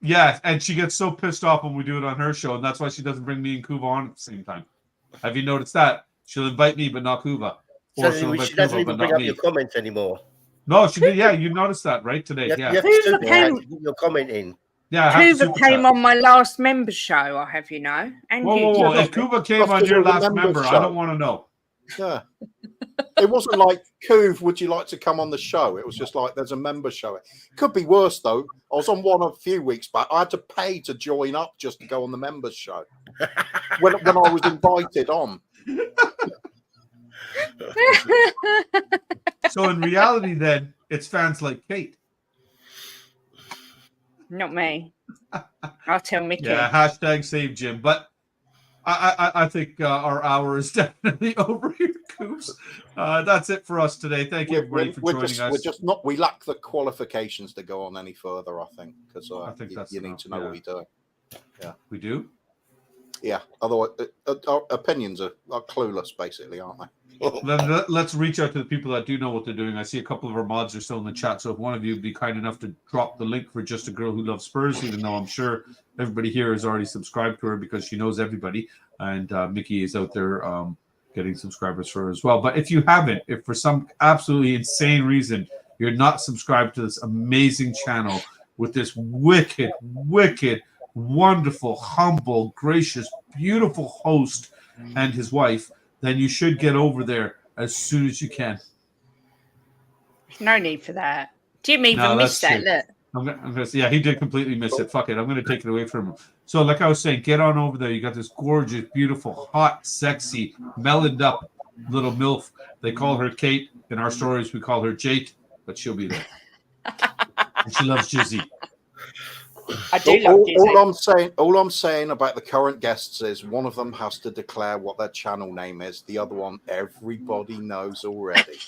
Yeah, and she gets so pissed off when we do it on her show, and that's why she doesn't bring me and Kuba on at the same time. Have you noticed that? She'll invite me, but not Kuba. Or she doesn't even bring up your comments anymore. No, she did. Yeah, you noticed that, right? Today. You have to get your comment in. Yeah, Kuba came on my last member show, I have you know. And whoa. If Kuba came on your last member, I don't want to know. Yeah. It wasn't like, Kuv, would you like to come on the show? It was just like, there's a member show. It could be worse, though. I was on one a few weeks back. I had to pay to join up just to go on the members show when I was invited on. So in reality, then, it's fans like Kate. Not me. I'll tell Mickey. Yeah, hashtag save Jim. But I think our hour is definitely over here, Coops. That's it for us today. Thank you, everybody, for joining us. We lack the qualifications to go on any further, I think, because I think you need to know what you're doing. Yeah. We do? Yeah. Otherwise, our opinions are clueless, basically, aren't they? Then let's reach out to the people that do know what they're doing. I see a couple of our mods are still in the chat, so if one of you would be kind enough to drop the link for Just a Girl Who Loves Spurs, even though I'm sure everybody here has already subscribed to her because she knows everybody, and Mickey is out there getting subscribers for her as well. But if you haven't, if for some absolutely insane reason you're not subscribed to this amazing channel with this wicked, wonderful, humble, gracious, beautiful host and his wife, then you should get over there as soon as you can. No need for that. Jim even missed that. Look. Yeah, he did completely miss it. Fuck it. I'm going to take it away from him. So, like I was saying, get on over there. You got this gorgeous, beautiful, hot, sexy, mellowed up little MILF. They call her Kate. In our stories, we call her Jake, but she'll be there. And she loves Jizzy. I do love Jizzy. All I'm saying about the current guests is one of them has to declare what their channel name is. The other one, everybody knows already.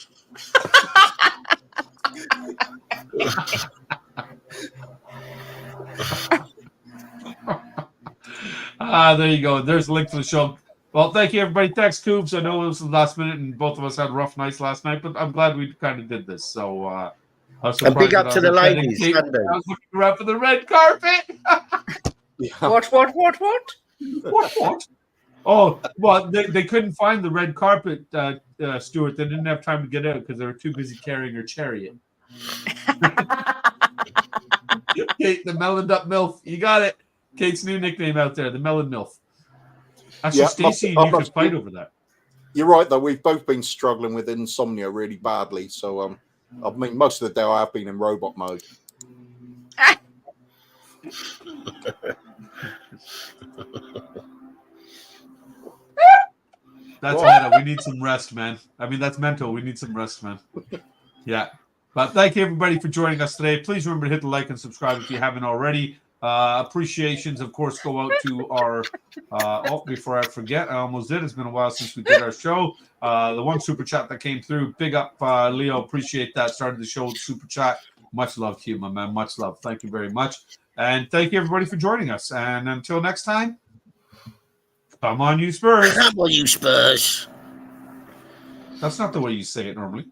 There you go. There's a link to the show. Well, thank you, everybody. Thanks, Coops. I know it was the last minute, and both of us had rough nights last night, but I'm glad we kind of did this. So, I was and big up to the ladies. I was looking around for the red carpet. What? Oh, well, they couldn't find the red carpet, Stuart. They didn't have time to get out because they were too busy carrying her chariot. Kate, the mellowed up MILF. You got it. Kate's new nickname out there, the Melon MILF. Actually, Stacey and you could fight over that. You're right, though. We've both been struggling with insomnia really badly. So, I mean, most of the day I have been in robot mode. That's meta. We need some rest, man. I mean, that's mental. We need some rest, man. Yeah. But thank you, everybody, for joining us today. Please remember to hit the like and subscribe if you haven't already. Appreciations, of course, go out to our before I forget, I almost did. It's been a while since we did our show. The one super chat that came through, big up, Leo. Appreciate that. Started the show with super chat. Much love to you, my man. Much love. Thank you very much. And thank you, everybody, for joining us. And until next time, come on, you Spurs. Come on, you Spurs. That's not the way you say it normally.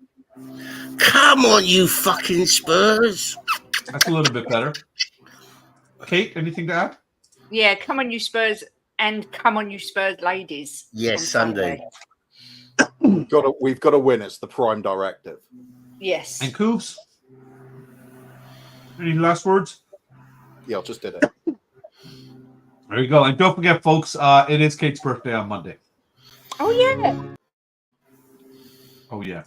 Come on, you fucking Spurs. That's a little bit better. Kate, anything to add? Yeah, come on, you Spurs, and come on, you Spurs ladies. Yes, Sunday. We've got to win. It's the prime directive. Yes. And Coops, any last words? Yeah, I just did it. There you go. And don't forget, folks, it is Kate's birthday on Monday. Oh, yeah. Oh, yeah.